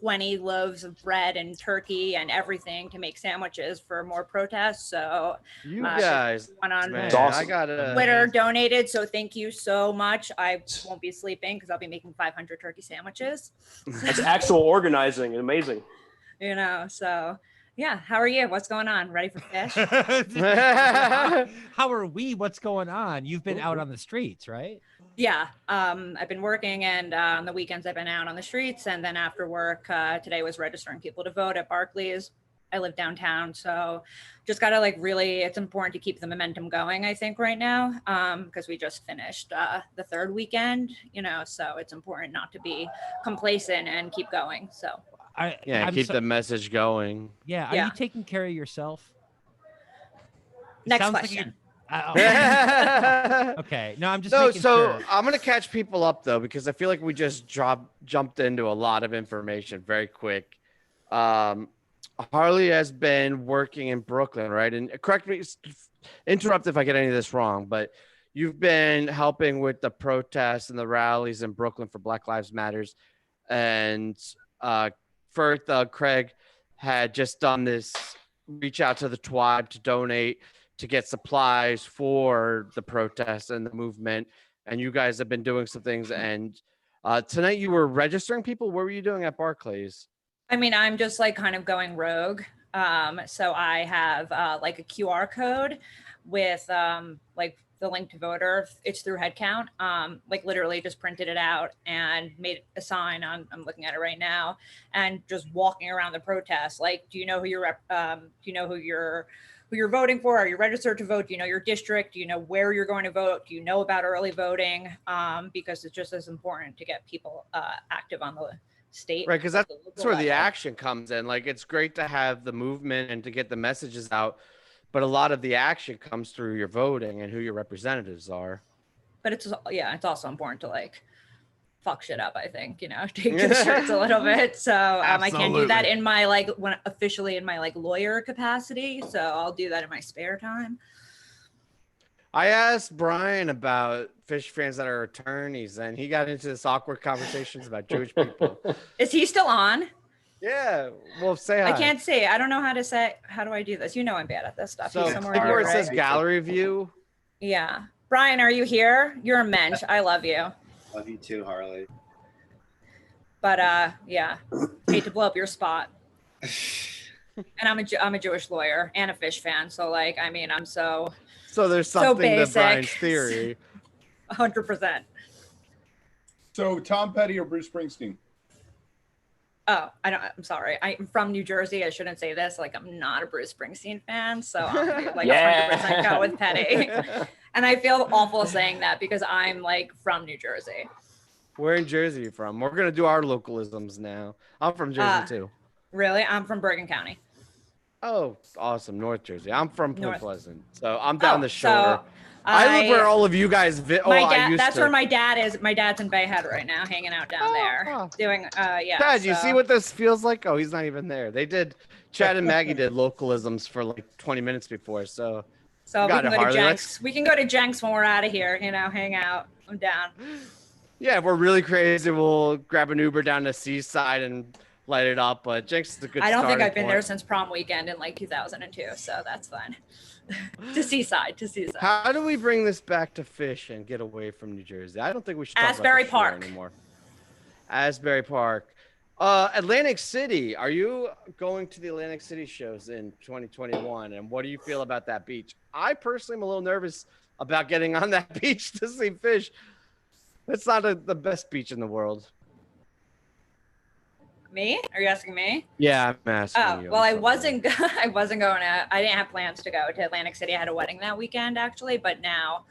K: 20 loaves of bread and turkey and everything to make sandwiches for more protests. So
D: You guys,
K: went on
D: man,
F: awesome.
D: I got
K: Twitter donated, so thank you so much. I won't be sleeping because I'll be making 500 turkey sandwiches.
F: That's actual organizing. Amazing.
K: So yeah. How are you? What's going on? Ready for Phish?
E: How are we? What's going on? You've been out on the streets, right?
K: Yeah. I've been working, and on the weekends I've been out on the streets, and then after work today was registering people to vote at Barclays. I live downtown, so just gotta like really, it's important to keep the momentum going, I think, right now, because we just finished the third weekend, you know, so it's important not to be complacent and keep going. So
D: keep the message going.
E: Yeah, are you taking care of yourself?
K: Next question.
E: Okay, no, I'm just making sure.
D: I'm gonna catch people up though, because I feel like we just jumped into a lot of information very quick. Harleigh has been working in Brooklyn, right? And correct me, interrupt if I get any of this wrong, but you've been helping with the protests and the rallies in Brooklyn for Black Lives Matters. And Firth, Craig had just done this reach out to the tribe to donate, to get supplies for the protests and the movement. And you guys have been doing some things. And tonight you were registering people. What were you doing at Barclays?
K: I mean, I'm just like kind of going rogue. So I have like a QR code with like the link to voter. It's through headcount. Like literally just printed it out and made a sign. I'm looking at it right now, and just walking around the protest. Like, do you know who you're voting for? Are you registered to vote? Do you know your district? Do you know where you're going to vote? Do you know about early voting? Because it's just as important to get people active on the state.
D: Right, because that's where the action comes in. Like, it's great to have the movement and to get the messages out, but a lot of the action comes through your voting and who your representatives are.
K: But it's also important to like fuck shit up, I think, you know, take to the streets a little bit. So I can't do that in my like officially in my like lawyer capacity. So I'll do that in my spare time.
D: I asked Brian about Phish fans that are attorneys, and he got into this awkward conversations about Jewish people.
K: Is he still on?
D: Yeah, well, say hi.
K: I can't see. I don't know how to say. How do I do this? You know I'm bad at this stuff.
D: So where it says gallery view.
K: Yeah, Brian, are you here? You're a mensch. I love you.
J: Love you too, Harleigh.
K: But yeah, hate to blow up your spot. And I'm a Jewish lawyer and a Phish fan, so like, I mean, I'm so
D: there's something to Brian's theory.
K: 100%.
A: So Tom Petty or Bruce Springsteen?
K: Oh, I'm sorry. I'm from New Jersey. I shouldn't say this. Like, I'm not a Bruce Springsteen fan, so I'm like 100% go with Petty. And I feel awful saying that because I'm like from New Jersey.
D: Where in Jersey are you from? We're gonna do our localisms now. I'm from Jersey too.
K: Really? I'm from Bergen County.
D: Oh, awesome. North Jersey. I'm from Point Pleasant. So I'm down the shore.
K: So
D: I live where all of you guys
K: that's where my dad is. My dad's in Bayhead right now, hanging out down there. Doing
D: Dad, you see what this feels like? Oh, he's not even there. They did Chad and Maggie did localisms for like 20 minutes before. So
K: we can go to Jenks. We can go to Jenks when we're out of here, you know, hang out. I'm down.
D: Yeah, if we're really crazy, we'll grab an Uber down to Seaside and light it up. But Jenks is a good
K: I don't think I've been there since prom weekend in like 2002, so that's fine. to Seaside.
D: How do we bring this back to Phish and get away from New Jersey? I don't think we should talk
K: Asbury
D: about
K: Park
D: anymore. Asbury Park. Atlantic City. Are you going to the Atlantic City shows in 2021? And what do you feel about that beach? I personally am a little nervous about getting on that beach to see Phish. It's not the best beach in the world.
K: Me? Are you asking me?
D: Yeah, I'm asking you.
K: Well, I wasn't going to. I didn't have plans to go to Atlantic City. I had a wedding that weekend, actually. But now,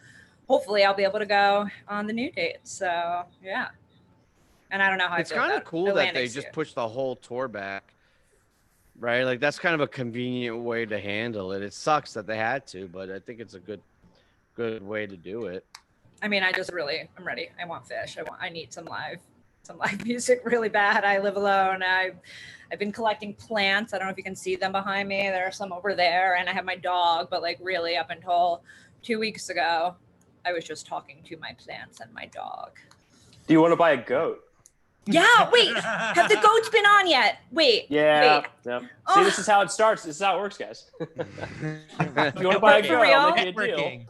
K: hopefully, I'll be able to go on the new date. So, yeah. And I don't know how
D: it's kind of cool that they just pushed the whole tour back, right? Like, that's kind of a convenient way to handle it. It sucks that they had to, but I think it's a good way to do it.
K: I mean, I'm ready. I want Phish. I need some live music really bad. I live alone. I've been collecting plants. I don't know if you can see them behind me. There are some over there, and I have my dog, but like really up until 2 weeks ago, I was just talking to my plants and my dog.
F: Do you want to buy a goat?
K: Yeah, wait. Have the goats been on yet? Wait.
F: Yeah. Yep. See, this is how it starts. This is how it works, guys. If you want to buy a goat, I'll make you a deal.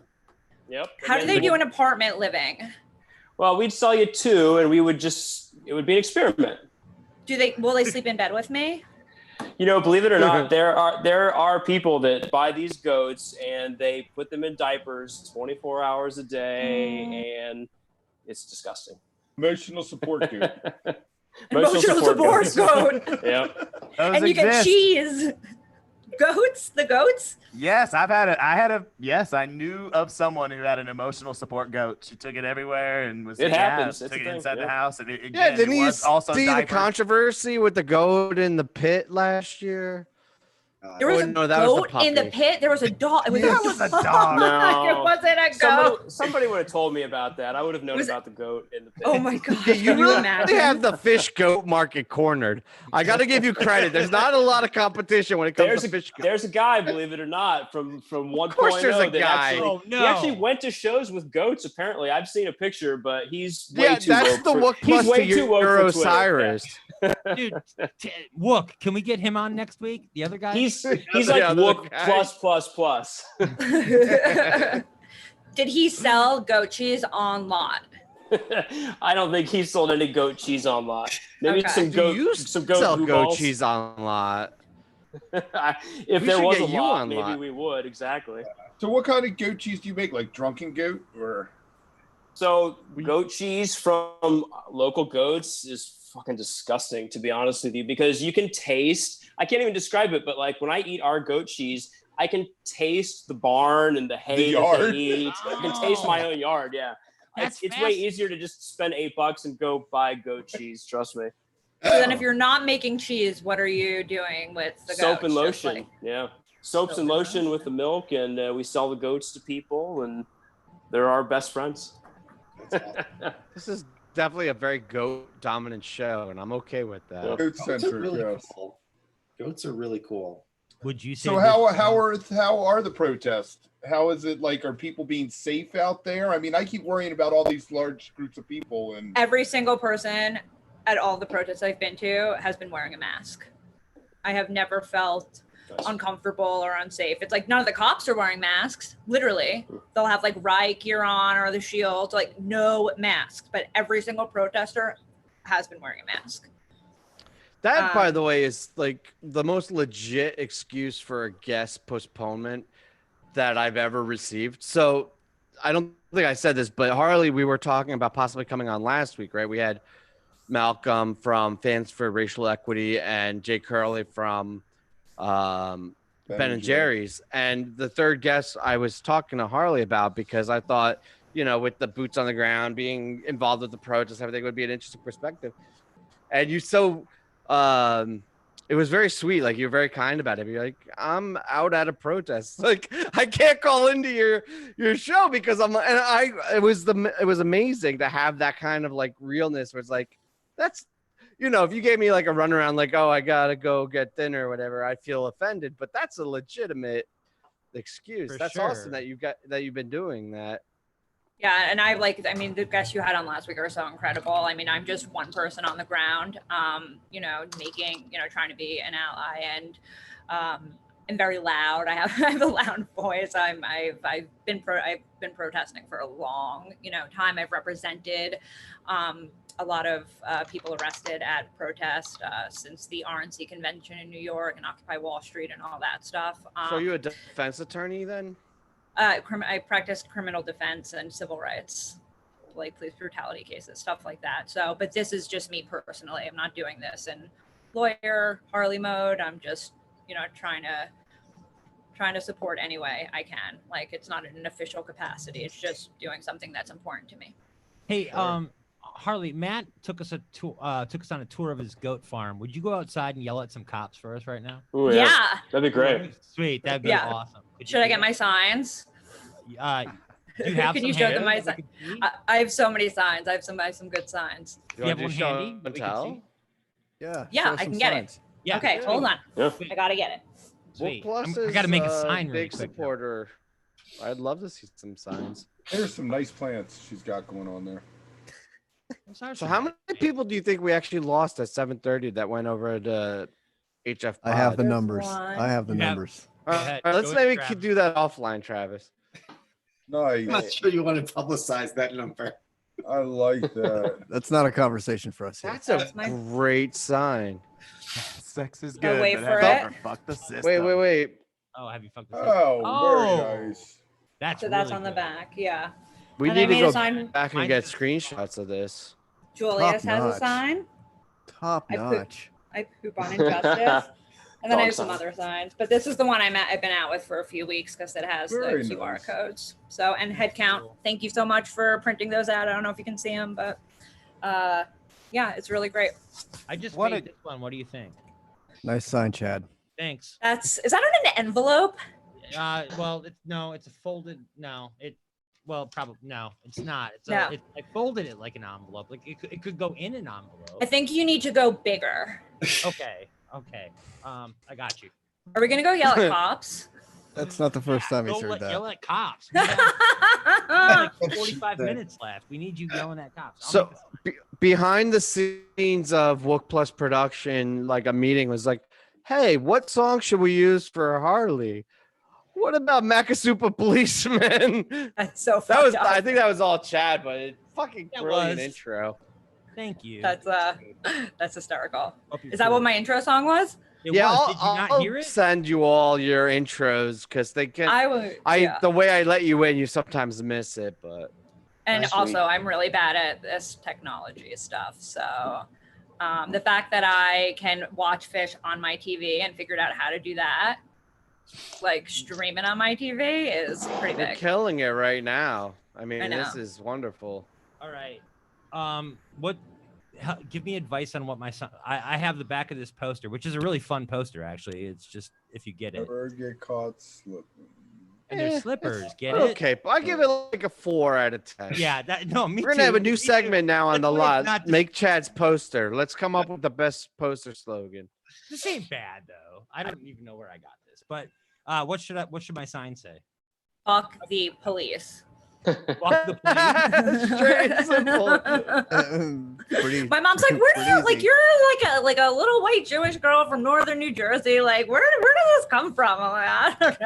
F: Yep.
K: How do they do an apartment living?
F: Well, we'd sell you two, and it would be an experiment.
K: Will they sleep in bed with me?
F: You know, believe it or not, there are people that buy these goats and they put them in diapers 24 hours a day, and it's disgusting.
A: Emotional support goat.
K: Emotional support goat.
F: Yep.
K: And you get cheese. goats? The goats?
B: Yes, I knew of someone who had an emotional support goat. She took it everywhere and was
F: It happens. It's
B: took
F: a
B: it
F: thing,
B: inside
F: yeah.
B: the house. And it,
D: Yeah,
B: again,
D: didn't
B: it
D: you
B: was also
D: see the
B: diapers.
D: controversy with the goat in the pit last year?
K: There was
D: Oh,
K: a
D: no, that was the
K: goat in the
D: puppy.
K: pit. There was a dog. It was
B: That was a dog.
F: No.
K: It wasn't a goat.
F: Somebody would have told me about that. I would have known
K: Was it-
F: about the goat in the pit.
K: Oh my god!
D: Yeah, you
K: Can
D: really
K: imagine?
D: have the fish goat market cornered. I got to give you credit. There's not a lot of competition when it comes to fish goat.
F: There's a guy, believe it or not, from 1.0
D: Of course there's a
F: that
D: guy.
F: actually,
E: Oh, no.
F: he actually went to shows with goats. Apparently, I've seen a picture, but he's way
D: Yeah,
F: too
D: that's
F: woke
D: the
F: for-
D: Wook
F: he's
D: plus
F: way
D: to
F: too woke for Twitter.
D: Osiris.
E: Dude, Wook, can we get him on next week? The other guy?
F: He's
D: The
F: like
D: other
F: Wook
D: guy.
F: plus.
K: Did he sell goat cheese online?
F: I don't think he sold any goat cheese online. Maybe
K: Okay.
F: some
D: Do
F: goat,
D: you
F: some goat
D: sell
F: goo
D: goat
F: balls.
D: cheese on lot?
F: If
D: We
F: there
D: should
F: was a
D: get you
F: lot,
D: on
F: maybe
D: lot.
F: we would. Exactly.
A: So what kind of goat cheese do you make? Like drunken goat or?
F: So goat cheese from local goats is fucking disgusting, to be honest with you, because you can taste, I can't even describe it, but like when I eat our goat cheese, I can taste the barn and the hay that
A: yard?
F: they eat. I can taste my own yard. Yeah.
E: That's
F: It's way easier to just spend $8 and go buy goat cheese. Trust me.
K: So then, if you're not making cheese, what are you doing with the
F: Soap and
K: goats? Just
F: lotion.
K: like-
F: Yeah. Soaps and lotion with the milk, and we sell the goats to people, and they're our best friends.
D: This is definitely a very goat dominant show, and I'm okay with that.
A: Goat
J: Goats are
A: centric,
J: really
A: yes.
J: cool. Goats are really cool.
E: Would you say?
A: So how are the protests? How is it like? Are people being safe out there? I mean, I keep worrying about all these large groups of people and
K: Every single person at all the protests I've been to has been wearing a mask. I have never felt uncomfortable or unsafe. It's like none of the cops are wearing masks. Literally, they'll have like riot gear on or the shield, like no masks. But every single protester has been wearing a mask.
D: That, by the way, is like the most legit excuse for a guest postponement that I've ever received. So I don't think I said this, but Harleigh, we were talking about possibly coming on last week, right? We had Malcolm from Fans for Racial Equity and Jay Curley from Ben and Jerry's. And the third guest I was talking to Harleigh about, because I thought, you know, with the boots on the ground, being involved with the protests, everything would be an interesting perspective. And you it was very sweet. Like, you're very kind about it. You're like, I'm out at a protest. Like, I can't call into your show because it was amazing to have that kind of like realness where it's like, that's, you know, if you gave me like a runaround, like, oh, I gotta go get dinner or whatever, I feel offended, but that's a legitimate excuse.
E: For
D: That's
E: sure.
D: awesome that you've been doing that.
K: Yeah, and the guests you had on last week are so incredible. I mean, I'm just one person on the ground, trying to be an ally, and I'm very loud. I have a loud voice. I've been protesting for a long, time. I've represented a lot of people arrested at protest since the RNC convention in New York and Occupy Wall Street and all that stuff.
D: So are you a defense attorney then?
K: I practiced criminal defense and civil rights, like police brutality cases, stuff like that. So, but this is just me personally. I'm not doing this in lawyer Harleigh mode. I'm just, trying to support any way I can. Like, it's not in an official capacity. It's just doing something that's important to me.
E: Hey, Harleigh, Matt took us on a tour of his goat farm. Would you go outside and yell at some cops for us right now?
F: Ooh,
K: Yeah.
F: That'd be great.
E: Sweet, that'd be
K: Yeah.
E: awesome. Could you
K: Should I
E: do
K: get
E: that?
K: my signs?
E: Do you have
K: Can
E: some
K: you show them
E: handy
K: my
E: that we
K: signs?
E: could see?
K: I have so many signs. I have some good signs.
E: Do you have
D: wanna
E: one
D: do show
E: handy
D: and
E: that we can
D: tell?
E: see?
C: Yeah.
K: Yeah,
C: show
K: I
C: some
K: can get it.
C: signs.
E: Yeah.
K: Okay, hold on.
F: Yeah.
K: I gotta get it.
E: Sweet.
D: Plus
E: I gotta make a
D: is
E: sign really
D: big
E: quick. though.
D: supporter. I'd love to see some signs.
A: there's some nice plants she's got going on there.
D: So how many people do you think we actually lost at 7:30 that went over to HF?
C: I have the
K: There's
C: numbers.
K: one.
C: I have the
E: You have-
C: numbers.
D: All
E: ahead.
D: right, let's
E: Go
D: maybe
E: Travis.
D: do that offline, Travis.
A: Nice.
J: I'm not sure you want to publicize that number.
A: I like that.
C: That's not a conversation for us here.
D: That's a
K: That's my-
D: great sign.
B: Sex is
K: Oh,
B: good.
K: wait
B: but
K: for
B: have you
K: it.
B: ever fucked the system?
D: Wait.
E: Oh, have you fucked this?
A: Oh,
E: Oh.
A: very nice.
E: That's
K: So that's
E: really
K: on the
E: good.
K: back. Yeah.
D: We
K: And I
D: need to
K: made a
D: go
K: sign.
D: back and
E: Mine's
D: get
E: just-
D: screenshots of this.
K: Julius has a
C: notch.
K: sign.
C: Top
K: I put-
C: notch.
K: I poop on injustice. And then I
F: Dog
K: have some
F: sign.
K: other signs, but this is the one I've been out with for a few weeks because it has
A: Very
K: the QR
A: nice.
K: codes. So, and head count. Thank you so much for printing those out. I don't know if you can see them, but yeah, it's really great.
E: I just
B: What
E: made
B: a-
E: this one. What do you think?
C: Nice sign, Chad.
E: Thanks.
K: Is that on an envelope?
E: Well, it's a folded. No, probably no, it's not.
K: No.
E: I folded it like an envelope. Like it could go in an envelope.
K: I think you need to go bigger.
E: Okay. I got you.
K: Are we gonna go yell at cops?
C: That's not the first time he's
E: Go
C: heard that.
E: yell at cops. We have like 45 minutes left. We need you yelling at cops. I'll
D: So
E: make this-
D: behind the scenes of Wook Plus production, like a meeting was like, hey, what song should we use for Harleigh? What about Makasupa Policeman?
K: That's so
D: That was,
K: fucked up.
D: I think that was all Chad, but it fucking
E: That
D: brilliant
E: was.
D: intro.
E: Thank you.
K: That's hysterical.
E: Hope you're
K: Is that what
E: cool.
K: my intro song was?
E: It
D: Yeah,
E: was. Did you not
D: I'll
E: hear it?
D: send you all your intros because they can.
K: Yeah.
D: The way I let you in, you sometimes miss it, but.
K: And
J: Nice
K: also,
J: week.
K: I'm really bad at this technology stuff. So the fact that I can watch Phish on my TV and figured out how to do that, like stream it on my TV, is pretty
D: You're
K: big.
D: killing it right now. I mean,
K: I know.
D: this is wonderful.
E: All right. Give me advice on what my son. I have the back of this poster, which is a really fun poster. Actually, it's just if you get it.
A: Never get caught slipping.
E: And there's slippers. Get it?
D: Okay, but I give it like a 4 out of 10.
E: Yeah. Me
D: We're gonna have a
E: too.
D: new
E: Me too.
D: segment now on
E: Let's
D: the
E: wait,
D: lot.
E: not to-
D: Make Chad's poster. Let's come up with the best poster slogan.
E: This ain't bad though. I don't even know where I got this. But what should my sign say?
K: Fuck the police.
E: Fuck the police.
D: Straight and simple.
C: Pretty,
K: My mom's like, where do you
C: pretty easy.
K: you're like a little white Jewish girl from northern New Jersey. Like, where does this come from? I'm like, I don't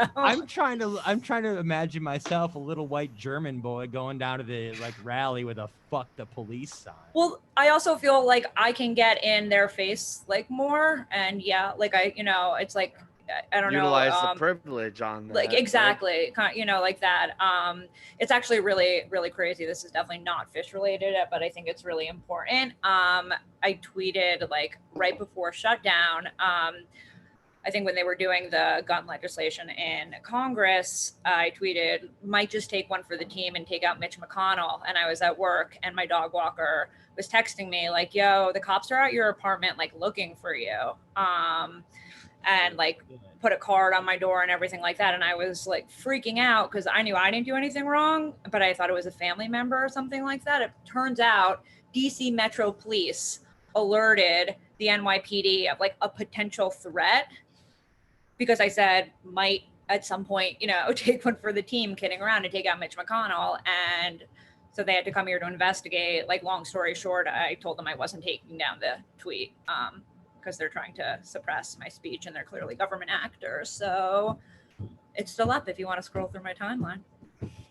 K: know.
E: I'm trying to imagine myself a little white German boy going down to the rally with a "fuck the police" sign.
K: Well, I also feel like I can get in their face like more, and yeah, like it's like I don't
D: Utilize
K: know,
D: the privilege on that.
K: like
D: right?
K: exactly, like that. It's actually really, really crazy. This is definitely not Phish related, but I think it's really important. I tweeted like right before shutdown. I think when they were doing the gun legislation in Congress, I tweeted, might just take one for the team and take out Mitch McConnell. And I was at work and my dog walker was texting me like, yo, the cops are at your apartment, like looking for you. And like put a card on my door and everything like that. And I was like freaking out because I knew I didn't do anything wrong, but I thought it was a family member or something like that. It turns out DC Metro Police alerted the NYPD of like a potential threat because I said might at some point, take one for the team, kidding around and take out Mitch McConnell. And so they had to come here to investigate. Like, long story short, I told them I wasn't taking down the tweet because they're trying to suppress my speech and they're clearly government actors. So it's still up if you want to scroll through my timeline.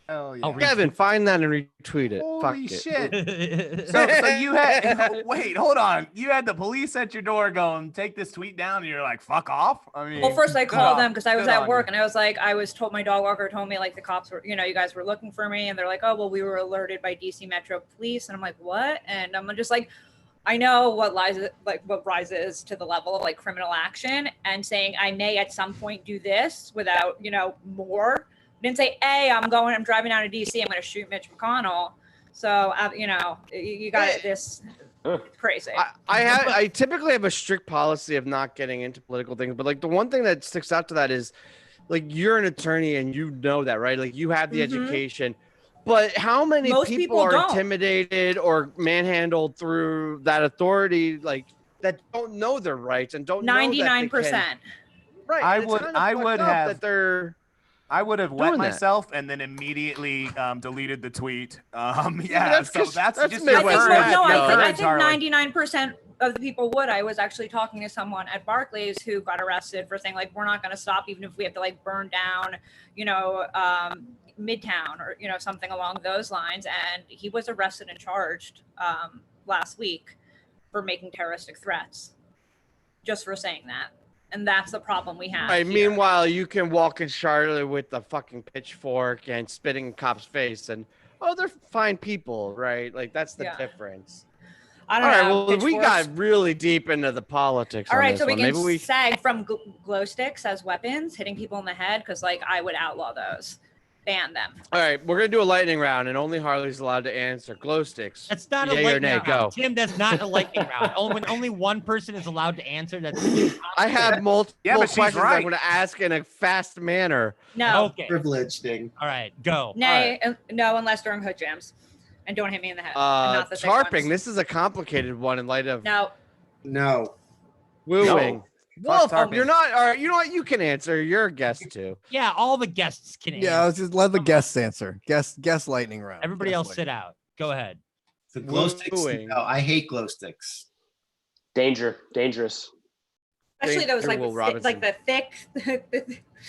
B: Oh
E: I'll
B: yeah.
D: Kevin, find that and retweet it.
B: Holy
D: Fuck
B: shit.
D: it.
B: So you had wait, hold on. You had the police at your door going, take this tweet down, and you're like, fuck off. I mean,
K: Well, first I
B: good
K: called
B: on-
K: them because I was
B: good
K: at
B: on
K: work
B: you.
K: and I was told, my dog walker told me like the cops were, you guys were looking for me and they're like, oh, well, we were alerted by DC Metro Police. And I'm like, what? And I'm just like, I know what rises to the level of like criminal action and saying I may at some point do this without, more. I didn't say, hey, I'm driving down to DC. I'm going to shoot Mitch McConnell. So, you got this crazy.
D: I typically have a strict policy of not getting into political things, but like the one thing that sticks out to that is like you're an attorney and you know that, right? Like you have the education, but how many
K: Most
D: people
K: people
D: are
K: don't.
D: intimidated or manhandled through that authority, like that don't know their rights and don't know that they
K: 99%.
D: can- Right.
B: I
D: and it's
B: would-
D: kinda
B: I
D: fucked
B: would
D: up
B: have-
D: that they're
B: I would have
D: doing
B: wet
D: that.
B: myself and then immediately deleted the tweet. Yeah,
D: that's
B: so
D: 'cause
B: that's
D: that's
B: just
K: I
B: your
K: think,
D: Midwest
B: courage.
K: no,
B: Your
K: I
B: courage,
K: think
B: Harleigh.
K: 99% of the people would. I was actually talking to someone at Barclays who got arrested for saying like, we're not going to stop even if we have to like burn down, Midtown or, something along those lines. And he was arrested and charged last week for making terroristic threats just for saying that. And that's the problem we have.
D: Right.
K: here.
D: Meanwhile, you can walk in Charlotte with a fucking pitchfork and spitting in cop's face, and they're fine people, right? Like that's the
K: Yeah.
D: difference.
K: I
D: All
K: don't
D: right,
K: know.
D: well, we
K: pitchforks.
D: got really deep into the politics.
K: All
D: on
K: right,
D: this
K: so we
D: one.
K: can
D: Maybe we.
K: sag from glow sticks as weapons, hitting people in the head, because like I would outlaw those, ban them.
D: All right, we're gonna do a lightning round, and only Harleigh's allowed to answer. Glow sticks.
E: That's not a
D: Yay or
E: lightning
D: nay,
E: round.
D: go.
E: Tim, that's not a lightning round. When only one person is allowed to answer, that's
D: I have multiple
B: Yeah, but she's
D: questions
B: right.
D: I'm going to ask in a fast manner.
K: No.
E: okay.
J: Privilege thing.
E: All right, go.
K: Nay, no, unless during hood jams, and don't hit me in the head. and not the thick
D: Tarping.
K: ones.
D: This is a complicated one in light of
K: No.
J: No.
D: wooing.
B: No.
D: Wolf,
B: Fuck tarping.
D: you're not. All right, you know what? You can answer. You're a guest too.
E: Yeah, all the guests can answer.
C: Yeah, let's just let the guests answer. Guest lightning round.
E: Everybody
C: Guest
E: else
C: lightning.
E: sit out. Go ahead.
J: The glow sticks.
D: Wooing.
J: No, I hate glow sticks.
F: Dangerous.
K: Especially those like
D: Will
K: the,
D: Robinson.
K: like the thick.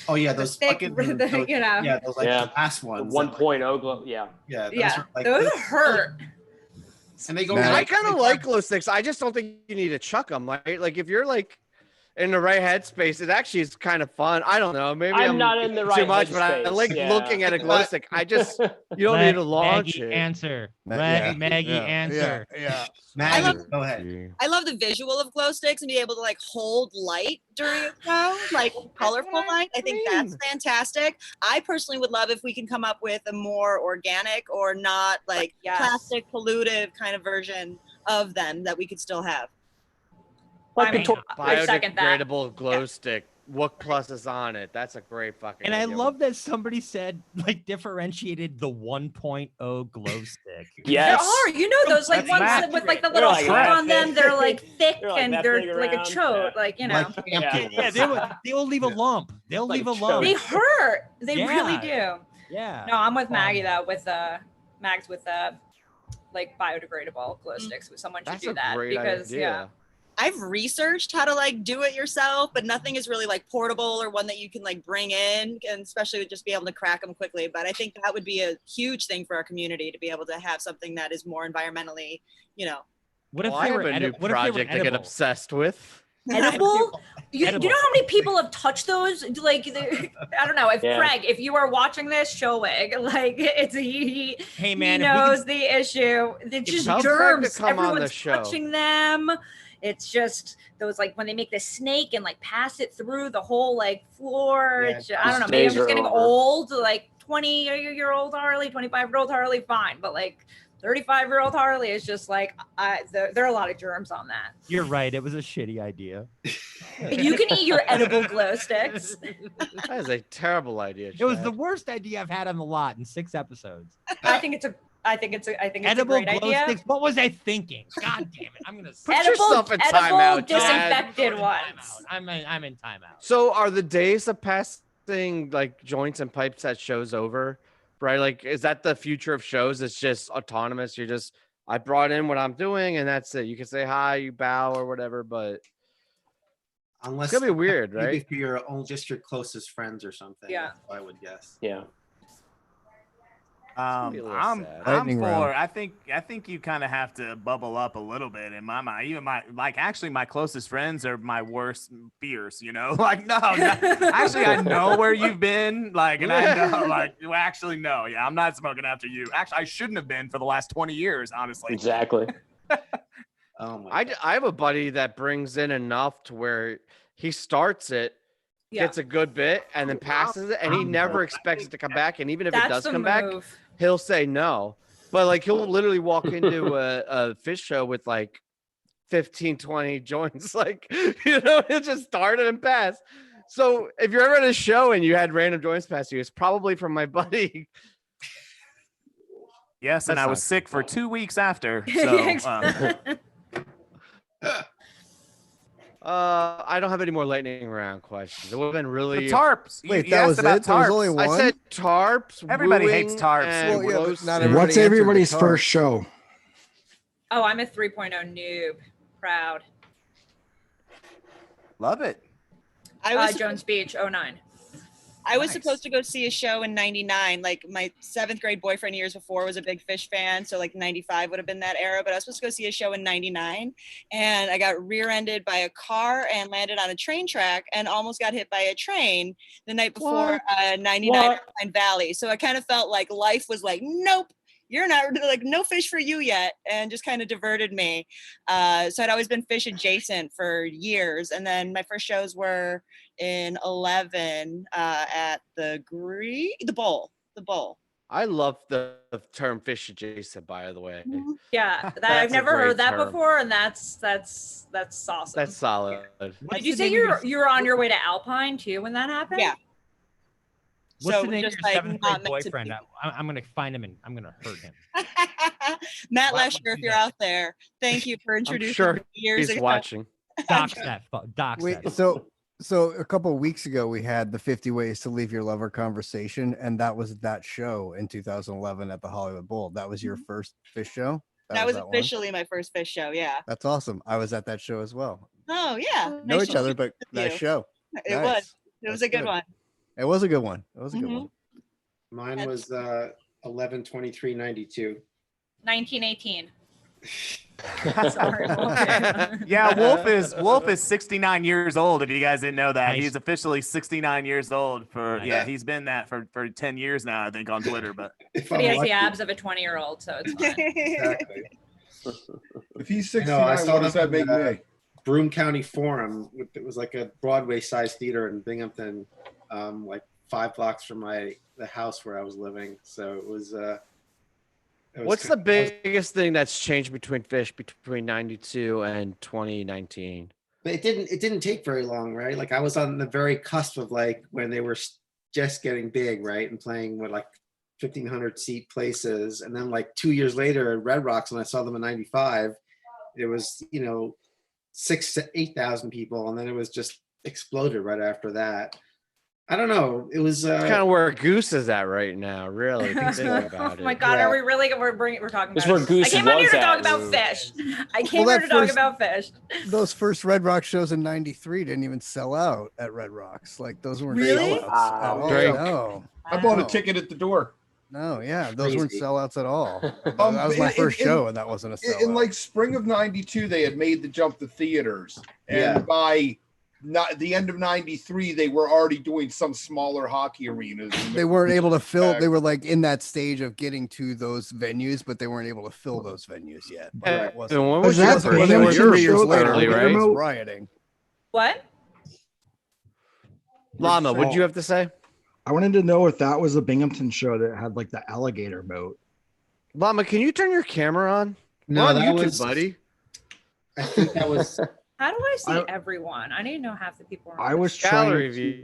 J: Oh yeah,
K: the
J: those
K: thick,
J: fucking
K: those,
J: those,
K: you know.
J: yeah, those like
F: Yeah.
J: glass
F: The
J: ones.
F: 1.0 glow. Yeah.
J: Yeah,
K: Yeah,
J: are, like,
K: those
J: this-
K: hurt.
J: And they go.
C: Man,
D: I
J: right-
D: kind of
J: they
D: like
J: go-
D: glow sticks. I just don't think you need to chuck them. Like if you're like in the right headspace, it actually is kind of fun. I don't know. Maybe
F: I'm
D: I'm
F: not in the
D: too
F: right
D: much, but I
F: headspace,
D: like
F: yeah.
D: looking at a glow stick. I just you don't
E: Let
D: need to launch
E: Maggie
D: it.
E: answer.
C: Ma-
E: Let
C: yeah,
E: Maggie
C: yeah,
E: answer.
C: Yeah.
J: Maggie, go ahead.
H: I love the visual of glow sticks and be able to like hold light during a show, like colorful light. I think that's fantastic. I personally would love if we can come up with a more organic or not like
K: Yes.
H: plastic pollutive kind of version of them that we could still have.
F: Like
K: I
F: the
K: mean,
F: tor-
K: I second that.
D: Biodegradable glow stick. Wook Plus is on it. That's a great fucking.
E: And I
D: idea.
E: love that somebody said like differentiated the 1.0 glow stick.
F: Yes.
K: There are, you know, those like
B: That's
K: ones
B: Mac.
K: that with like the
F: They're
K: little
F: like
K: strip
F: that
K: on them.
F: big.
K: They're like thick
F: They're like
K: and
F: that
K: they're
F: big
K: like a
F: around,
K: choke,
F: yeah.
K: like you know.
J: Like ampules.
E: Yeah, they will leave a lump. They'll
F: Like
E: leave a
F: choke.
E: lump.
K: They hurt. They really
E: Yeah.
K: do.
E: Yeah.
K: No, I'm with
E: Fun.
K: Maggie though. With Mags with like biodegradable glow sticks. Someone should
D: That's
K: do
D: a
K: that
D: great
K: because
D: idea.
K: yeah.
H: I've researched how to like do it yourself, but nothing is really like portable or one that you can like bring in, and especially with just be able to crack them quickly. But I think that would be a huge thing for our community to be able to have something that is more environmentally, you know.
E: What if
D: Well,
E: they
D: I
E: were
D: have a new
E: what if they were
D: project to get
E: edible?
D: obsessed with.
K: Edible? You
E: Edible.
K: know how many people have touched those? Like, I don't know. If
F: Yeah.
K: Craig, if you are watching this, Showwig, like it's he
E: Hey man,
K: he
E: if we could-
K: knows the issue. It's just
D: Tell Craig to
K: germs.
D: come on the
K: Everyone's
D: show.
K: touching them. It's just those like when they make the snake and like pass it through the whole like floor.
J: Yeah,
K: It's I don't know. Maybe I'm
F: days
K: just
F: are
K: getting
F: over.
K: old. Like 20-year-old Harleigh, 25-year-old Harleigh, fine. But like 35-year-old Harleigh is just like there are a lot of germs on that.
E: You're right. It was a shitty idea.
K: You can eat your edible glow sticks.
D: That is a terrible idea.
E: It was
D: Chad.
E: the worst idea I've had on the lot in 6 episodes.
K: I think it's a
E: Edible
K: a great
E: glow
K: idea.
E: sticks. What was I thinking? God damn it! I'm gonna
D: Put
K: Edible-
D: yourself in
K: edible
D: timeout, Chad.
K: disinfected
E: I'm in
K: ones.
E: timeout. I'm in timeout.
D: So are the days of passing like joints and pipes at shows over? Right? Like, is that the future of shows? It's just autonomous. You're just I brought in what I'm doing, and that's it. You can say hi, you bow or whatever, but
J: Unless
D: it's gonna be weird,
J: maybe
D: right?
J: for your own, just your closest friends or something.
K: Yeah.
J: That's what I would guess.
F: Yeah.
D: be a little
B: I'm
D: sad.
C: Lightning
B: for.
C: round.
B: I think you kind of have to bubble up a little bit in my mind. Even my closest friends are my worst fears. You know, like no, actually I know where you've been. Like, and I know, like, you actually know. Yeah, I'm not smoking after you. Actually, I shouldn't have been for the last 20 years, honestly.
F: Exactly.
J: Oh my.
D: I have a buddy that brings in enough to where he starts it,
K: Yeah.
D: gets a good bit, and then passes it, and he never expects it to come back. And even if it
K: That's
D: does
K: the
D: come back,
K: move.
D: he'll say no. But like he'll literally walk into a Phish show with like 15, 20 joints. Like, you know, he'll just start it and pass. So if you're ever at a show and you had random joints pass you, it's probably from my buddy.
B: Yes, and
D: That's
B: I was
D: not
B: sick for 2 weeks after. So
D: I don't have any more lightning round questions. It would have been really
B: the tarps.
C: Wait,
B: you
C: that
B: asked
C: was
B: about
C: it? There was only
B: tarps.
C: one?
D: I said tarps.
B: Everybody
D: wooing,
B: hates tarps.
D: and
C: Well, yeah, but
D: glow
C: not
D: sticks.
C: everybody
I: What's
C: answered the
I: everybody's
C: tarp.
I: first show?
K: Oh, I'm a 3.0 noob. Proud.
B: Love it.
H: I was
K: Jones Beach, 09.
H: I was
B: Nice.
H: supposed to go see a show in 99. Like my 7th grade boyfriend years before was a big Phish fan. So like 95 would have been that era, but I was supposed to go see a show in 99 and I got rear-ended by a car and landed on a train track and almost got hit by a train the night before 99
F: What?
H: Pine Valley. So I kind of felt like life was like, nope, you're not like no fish for you yet, and just kind of diverted me. So I'd always been Phish adjacent for years, and then my first shows were in 11 at the Bowl.
D: I love the term Phish adjacent, by the way.
K: Yeah, that I've
D: That's a
K: never
D: great
K: heard that
D: term.
K: before, and that's awesome.
D: That's solid.
K: Did you say you were on your way to Alpine too when that happened?
H: Yeah.
E: What's
H: So
E: the name of
H: just,
E: your
H: like,
E: seventh
H: not
E: grade
H: meant to
E: boyfriend?
H: be.
E: I'm gonna find him and I'm gonna hurt him.
H: Matt
E: Why would
H: Lesher,
E: you
H: if
E: do
H: you're
E: that?
H: out there, thank you for
D: I'm
H: introducing
D: sure
H: me years
D: he's
H: ago.
D: watching.
E: Dox that. Dox
C: Wait,
E: that.
C: so a couple of weeks ago we had the 50 Ways to Leave Your Lover conversation, and that was that show in 2011 at the Hollywood Bowl. That was your first Phish show?
H: That was
C: that one?
H: officially my first Phish show. Yeah.
C: That's awesome. I was at that show as well.
H: Oh yeah.
C: Know
H: Nice
C: each
H: to
C: other,
H: meet
C: but that
H: you.
C: show.
H: It
C: Nice.
H: was. It was
C: That's
H: a good one.
C: It was a good one. It was a good
H: Mhm.
C: one.
J: Mine was 11/23/92.
K: 1918.
B: Sorry, yeah, Wolf is 69 years old. If you guys didn't know that,
E: Nice.
B: he's officially 69 years old. He's been that for 10 years now, I think, on Twitter. But
K: But he has the abs of a 20-year-old, so it's fine.
J: Exactly.
A: If he's
J: I
A: 69,
J: know, I saw
A: what does
J: them
A: that
J: in,
A: make me?
J: Broome County Forum. It was like a Broadway-sized theater in Binghamton, like 5 blocks from the house where I was living. So it was.
D: What's the biggest thing that's changed between Phish between 92 and 2019?
J: But it didn't take very long, right? Like I was on the very cusp of like when they were just getting big, right, and playing with like 1,500 seat places, and then like 2 years later at Red Rocks when I saw them in '95, it was 6,000 to 8,000 people, and then it was just exploded right after that. I don't know. It was
D: It's kind of where Goose is at right now, really. If you think about
K: Oh my
D: it.
K: God,
J: Yeah.
K: are we really? We're talking
F: It's
K: about.
F: where Goose
K: I came out here
F: was
K: to talk
F: at.
K: about Phish. I came
C: Well,
K: here
C: that
K: to talk
C: first-
K: about Phish.
C: Those first Red Rock shows in '93 didn't even sell out at Red Rocks. Like those weren't
H: Really?
C: sellouts at all.
D: Drake.
C: No,
A: I bought a
C: Wow.
A: ticket at the door.
C: no, yeah, those weren't
J: Crazy.
C: sellouts at all. That was my first show, and that wasn't a sellout.
A: In like spring of '92, they had made the jump to theaters, and
J: Yeah.
A: by the end of '93, they were already doing some smaller hockey arenas.
C: They weren't able to fill. They were like in that stage of getting to those venues, but they weren't able to fill those venues yet. But
D: And
C: it wasn't.
D: when
I: Was
D: was
I: that
D: your
C: Wasn't
D: first
C: when they
I: Binghamton
C: were
D: show?
C: 3 years
I: show
C: later.
D: early,
C: They were
D: right?
C: just rioting.
K: What?
D: Llama, what'd you have to say?
I: I wanted to know if that was the Binghamton show that had like the alligator boat.
D: Llama, can you turn your camera on?
J: No,
D: We're on
J: that
D: YouTube,
J: was-
D: buddy.
J: I think that was.
K: How do I see
I: I-
K: everyone? I didn't know half the people were on
I: I
K: this.
I: was
D: Gallery
I: trying to.
D: view.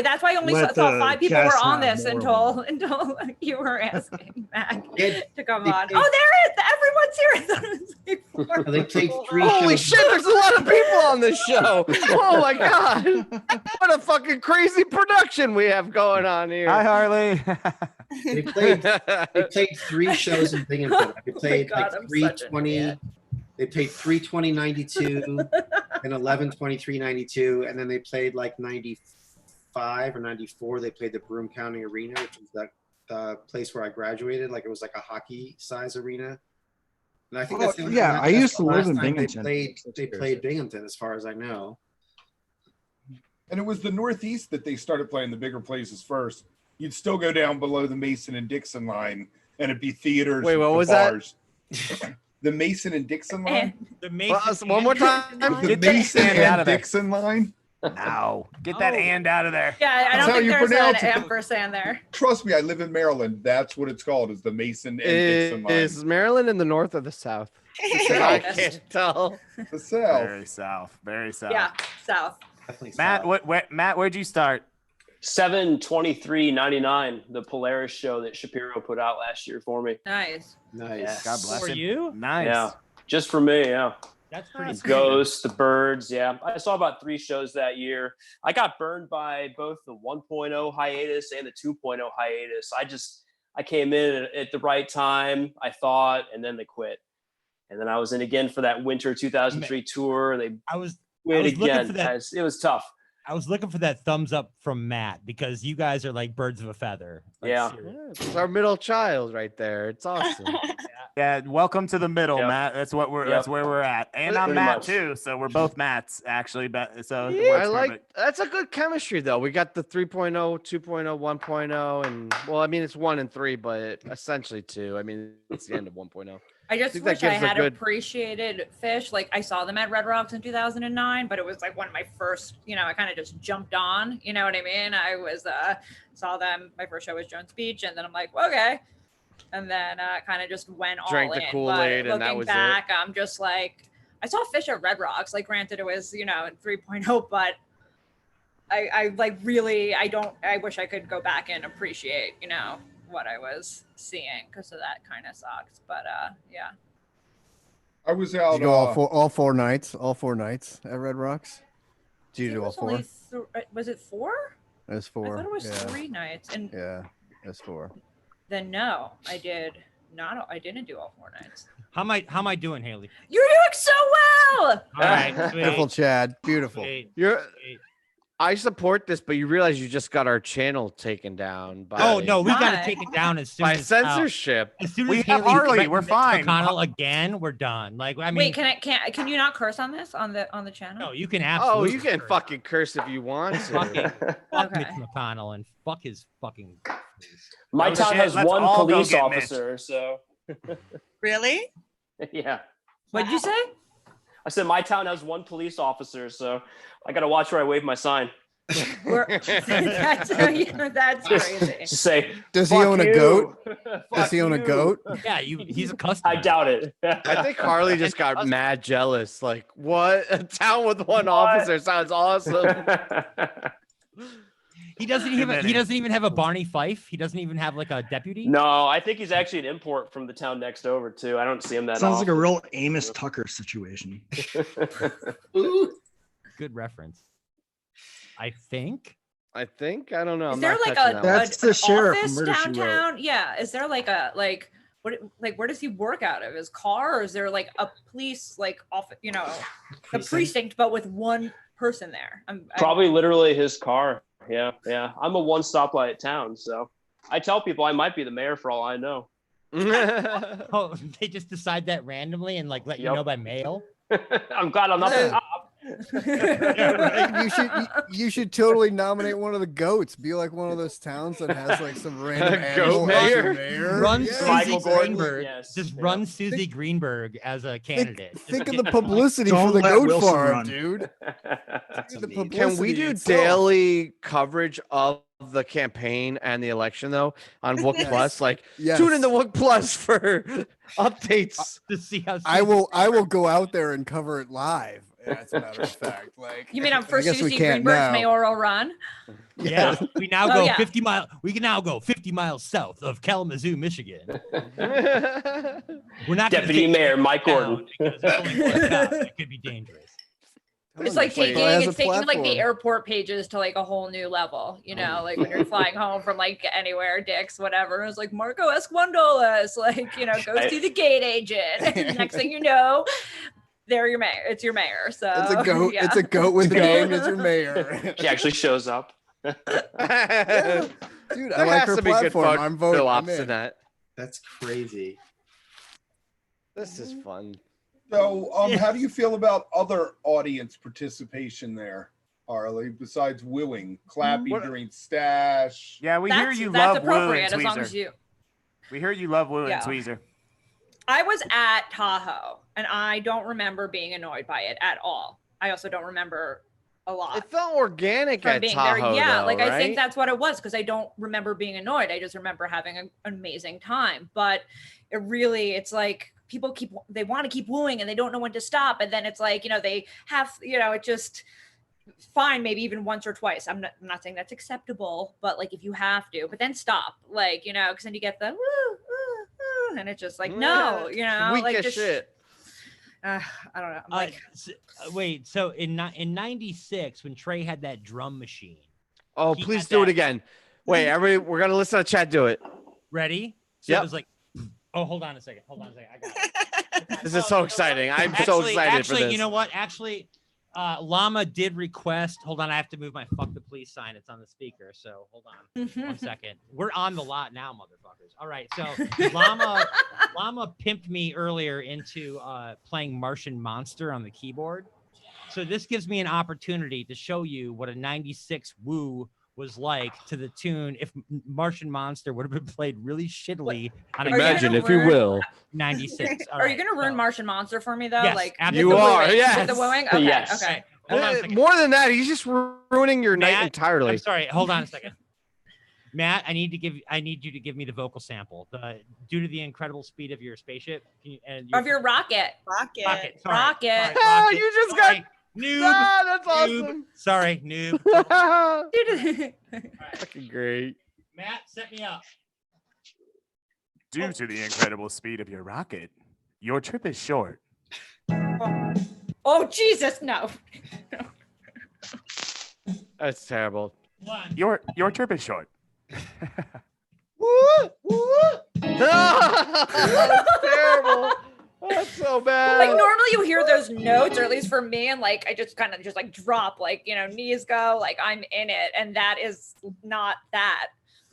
K: That's why I only
I: Let
K: thought
I: the
K: 5 people were
I: guests
K: on
I: have
K: this
I: more
K: until you were asking Mac
J: Yeah,
K: to come
J: they
K: on.
J: played-
K: Oh, there it is. Everyone's here. I thought it was like 4
J: They played
K: people.
J: 3
D: Holy
J: shows.
D: shit, there's a lot of people on this show. Oh my God. What a fucking crazy production we have going on here.
B: hi, Harleigh.
J: They played 3 shows in Binghamton. They played
K: God,
J: like
K: I'm such an
J: 320.
K: idiot.
J: They played 3/20/92 and 11/23/92, and then they played like 95 or 94. They played the Broome County Arena, which was the place where I graduated. Like it was like a hockey size arena. And I think
I: Oh,
J: that's the only-
I: yeah, I
J: that's
I: used
J: the
I: to live
J: last
I: in
J: time
I: Binghamton.
J: They played Binghamton, as far as I know.
A: And it was the Northeast that they started playing the bigger places first. You'd still go down below the Mason and Dixon line, and it'd be theaters.
D: Wait, what
A: and
D: was that?
A: bars. The Mason and Dixon line.
E: The
D: Well, one more time.
A: The
B: Get that
A: Mason
B: and out
A: and
B: of there.
A: Dixon line.
B: No, get that
E: Oh.
B: and out of there.
K: Yeah, I
A: That's
K: don't
A: how
K: think
A: you
K: there's
A: pronounce
K: an
A: it.
K: ampersand there.
A: Trust me, I live in Maryland. That's what it's called. Is the Mason and Dixon line.
D: Is Maryland in the north or the south? I can't tell.
A: The South.
B: Very south. Very south.
K: Yeah, south.
J: Definitely
B: Matt,
J: South.
B: Matt, where'd you start?
F: 7/23/99, the Polaris show that Shapiro put out last year for me.
K: Nice.
J: Nice.
B: God bless
E: For
B: him.
E: you?
B: Nice.
F: Yeah, just for me. Yeah.
E: That's pretty
F: The
E: sweet.
F: Ghosts, the Birds. Yeah, I saw about 3 shows that year. I got burned by both the 1.0 hiatus and the 2.0 hiatus. I came in at the right time, I thought, and then they quit. And then I was in again for that winter 2003 tour. They
E: I was
F: quit
E: looking
F: again.
E: for that.
F: It was tough.
E: I was looking for that thumbs up from Matt because you guys are like birds of a feather. Like,
F: Yeah.
E: seriously.
D: It's our middle child right there. It's awesome.
B: Yeah, welcome to the middle,
F: Yep.
B: Matt. That's what we're.
F: Yep.
B: That's where we're at. And I'm
F: Pretty
B: Matt
F: much.
B: too, so we're both Matts actually. But so it
D: Yeah,
B: works
D: I like
B: perfect.
D: that's a good chemistry though. We got the 3.0, 2.0, 1.0, and well, I mean it's 1 and 3, but essentially 2. I mean it's the end of 1.0.
K: I just
D: think that
K: wish I
D: gives a
K: had
D: good-
K: appreciated Phish. Like I saw them at Red Rocks in 2009, but it was like one of my first, I kind of just jumped on, you know what I mean? I was, saw them, my first show was Jones Beach, and then I'm like, okay. And then kind of just went all
D: Drank the
K: in.
D: Kool-Aid
K: But
D: and that
K: looking
D: was
K: back, I'm just like, I saw Phish at Red Rocks. Like granted it was, in 3.0, but I like really, I wish I could go back and appreciate, what I was seeing because of that kind of sucks. But yeah.
A: I was
C: Did
A: out.
C: you go all four nights at Red Rocks? Did you
K: It
C: do all
K: was
C: four?
K: only was it 4?
C: It was 4.
K: I thought it was
C: yeah.
K: 3 nights. And
C: Yeah, it's 4.
K: then no, I did not. I didn't do all 4 nights.
E: How am I doing, Haley?
K: You're doing so well.
E: All right.
C: Beautiful, Chad. Beautiful.
E: Sweet,
D: You're
E: sweet.
D: I support this, but you realize you just got our channel taken down by
E: Oh no, we got to
K: Why?
E: take it down as soon
D: by
E: as
D: censorship.
E: As soon as
B: We have
E: Haley
B: Harleigh, we're
E: threatens
B: fine.
E: McConnell again, we're done. Like I mean,
K: Wait, can you not curse on this on the channel?
E: no, you can
D: Oh,
E: absolutely.
D: you can
E: curse.
D: fucking curse if you want
E: fucking
D: to.
E: fuck
K: Okay.
E: Mitch McConnell and fuck his fucking.
F: My
B: Oh,
F: town
B: shit,
F: has
B: let's
F: one
B: all go
F: police
B: get Mitch.
F: officer, so
H: Really?
F: yeah.
K: What'd you say?
F: I said my town has one police officer, so I gotta watch where I wave my sign.
K: That's crazy.
F: Just say,
C: Does he
F: "Fuck
C: own a
F: you."
C: goat? Does
F: Fuck
C: he own a
F: you.
C: goat?
E: Yeah, he's a customer.
F: I doubt it.
D: I think Harleigh just got mad jealous. Like, what? A town with one officer sounds awesome.
E: He doesn't even have a Barney Fife. He doesn't even have like a deputy.
F: No, I think he's actually an import from the town next over too. I don't see him that
I: Sounds like a
F: often.
I: real Amos Tucker situation.
E: Good reference. I think.
D: I don't know.
K: Is
D: I'm
K: there
D: not
K: like
D: touching
K: a,
D: that one.
I: That's the sheriff
K: office
I: from Murder, She Wrote.
K: downtown? Yeah. Is there like a where does he work out of? His car, or is there like a police office, a precinct, but with one person there?
F: Probably literally his car. Yeah. I'm a one stoplight town, so I tell people I might be the mayor for all I know.
E: Oh, they just decide that randomly and like let you
F: Yep.
E: know by mail.
F: I'm glad I'm not the top.
C: You should totally nominate one of the goats. Be like one of those towns that has like some random
D: Goat
C: animal as
D: mayor?
C: your mayor.
E: Run
C: Yeah,
E: Susie
F: Michael Gordon,
E: Greenberg.
F: yes,
E: Just
F: yeah.
E: run Susie Greenberg as a candidate. Just
C: Think of
E: get-
C: the publicity
I: Don't
C: for the
I: let
C: goat
I: Wilson
C: farm,
I: run.
C: dude.
J: That's
C: The
J: amazing.
D: Can we
C: publicity
D: do
C: itself.
D: daily coverage of the campaign and the election though on Wook
C: Yes.
D: Plus? Like,
C: Yes.
D: tune in to Wook Plus for updates.
E: to see how
C: I will go out there and cover it live. As a matter of fact, like
K: You mean on
C: I
K: first
C: guess we
K: Susie
C: can't
K: Greenberg's
C: now.
K: mayoral run?
E: Yeah, we now
K: Oh,
E: go
K: yeah.
E: 50 miles. We can now go 50 miles south of Kalamazoo, Michigan. We're not gonna
F: Deputy
E: take
F: Mayor
E: it
F: Mike
E: down
F: Gordon.
E: because it's only one town. It could be dangerous.
K: It's like
C: Like,
K: taking
C: has a
K: like the
C: platform.
K: airport pages to like a whole new level, like when you're flying home from like anywhere, Dick's, whatever. It's like Marco Esquandolas, goes
F: Right.
K: to the gate agent. Next thing you know, they're your mayor. It's your mayor. So
C: It's a goat.
K: yeah.
C: It's a goat with a name as your mayor.
F: She actually shows up.
C: Dude,
D: There
C: I like
D: has
C: her
D: to be good
C: platform.
D: photo
C: I'm voting. I'm
D: ops in
C: in.
D: that.
J: That's crazy.
D: This is fun.
A: So, how do you feel about other audience participation there, Harleigh, besides wooing, clapping
D: What-
A: during stash?
B: Yeah, we hear
K: that's
B: you
K: that's
B: love Woo and
K: appropriate as long as
B: Tweezer.
K: you.
B: We hear you love Woo
K: Yeah.
B: and Tweezer.
K: I was at Tahoe and I don't remember being annoyed by it at all. I also don't remember a lot.
D: It felt organic
K: From
D: at
K: being
D: Tahoe,
K: there. Yeah,
D: though,
K: like I think
D: right?
K: that's what it was because I don't remember being annoyed. I just remember having an amazing time. But it's like people they want to keep wooing and they don't know when to stop. And then it's like, they have, it just fine, maybe even once or twice. I'm not saying that's acceptable, but like if you have to, but then stop, like, because then you get the woo, woo, woo, and it's just like, no,
D: Weak
K: like
D: as
K: just,
D: shit.
K: I don't know. I'm like,
E: Wait, so in '96 when Trey had that drum machine,
D: Oh,
E: He
D: please
E: had
D: do it
E: that-
D: again. Wait, we're gonna listen to Chad do it.
E: ready? So
D: Yep.
E: it was like, oh, hold on a second. I got it.
D: This is so exciting. I'm so excited for
E: Actually,
D: this.
E: you know what? Actually, Llama did request. Hold on, I have to move my "fuck the police" sign. It's on the speaker, so hold on 1 second. We're on the lot now, motherfuckers. All right, so Llama pimped me earlier into playing Martian Monster on the keyboard. So this gives me an opportunity to show you what a '96 Woo was like to the tune if Martian Monster would have been played really shittily on a
D: Imagine, if you will.
E: 96. All
K: Are you
E: right,
K: gonna ruin
E: so-
K: Martian Monster for me though?
E: Yes,
K: Like
E: absolutely.
K: with
D: You
K: the
D: are,
K: wooing,
D: yes.
K: with the wooing? Okay,
F: Yes.
K: okay.
E: Hold on a second.
D: More than that, he's just ruining your night
E: Matt,
D: entirely.
E: I'm sorry. Hold on a second. Matt, I need you to give me the vocal sample. Due to the incredible speed of your spaceship,
K: Of your rocket.
H: Rocket.
E: rocket. Sorry,
K: Rocket.
E: sorry, rocket.
D: You just
E: Sorry, noob.
D: Ah, that's
E: noob.
D: awesome.
E: Sorry, noob.
D: Fucking great.
E: Matt, set me up.
B: Due to the incredible speed of your rocket, your trip is short.
K: Oh Jesus, no.
D: That's terrible.
B: Your trip is short.
D: That's terrible. That's so bad.
K: Like normally you hear those notes, or at least for me, and like I just kind of just like drop, like knees go, like I'm in it, and that is not that.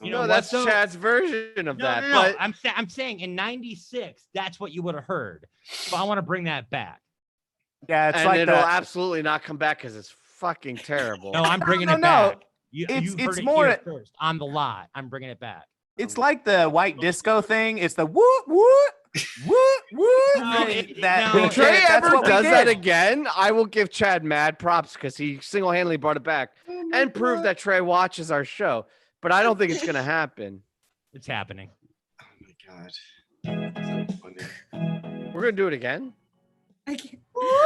D: No, that's Chad's version of that.
E: No.
D: But
E: I'm saying in '96, that's what you would have heard. So I want to bring that back.
B: Yeah, it's
D: and
B: like
D: it'll
B: that.
D: absolutely not come back because it's fucking terrible.
E: No, I'm bringing
B: No,
E: it
B: no.
E: back. You
B: It's
E: heard it
B: more-
E: here first on the lot. I'm bringing it back.
B: It's like the white disco thing. It's the whoop whoop whoop whoop.
E: No,
B: thing
E: it-
B: that
E: no.
B: we
D: If Trey
B: did. That's
D: ever
B: what we
D: does that
B: did.
D: again, I will give Chad mad props because he single-handedly brought it back and proved that Trey watches our show. But I don't think it's gonna happen.
E: It's happening.
J: Oh my god. So funny.
D: We're gonna do it again.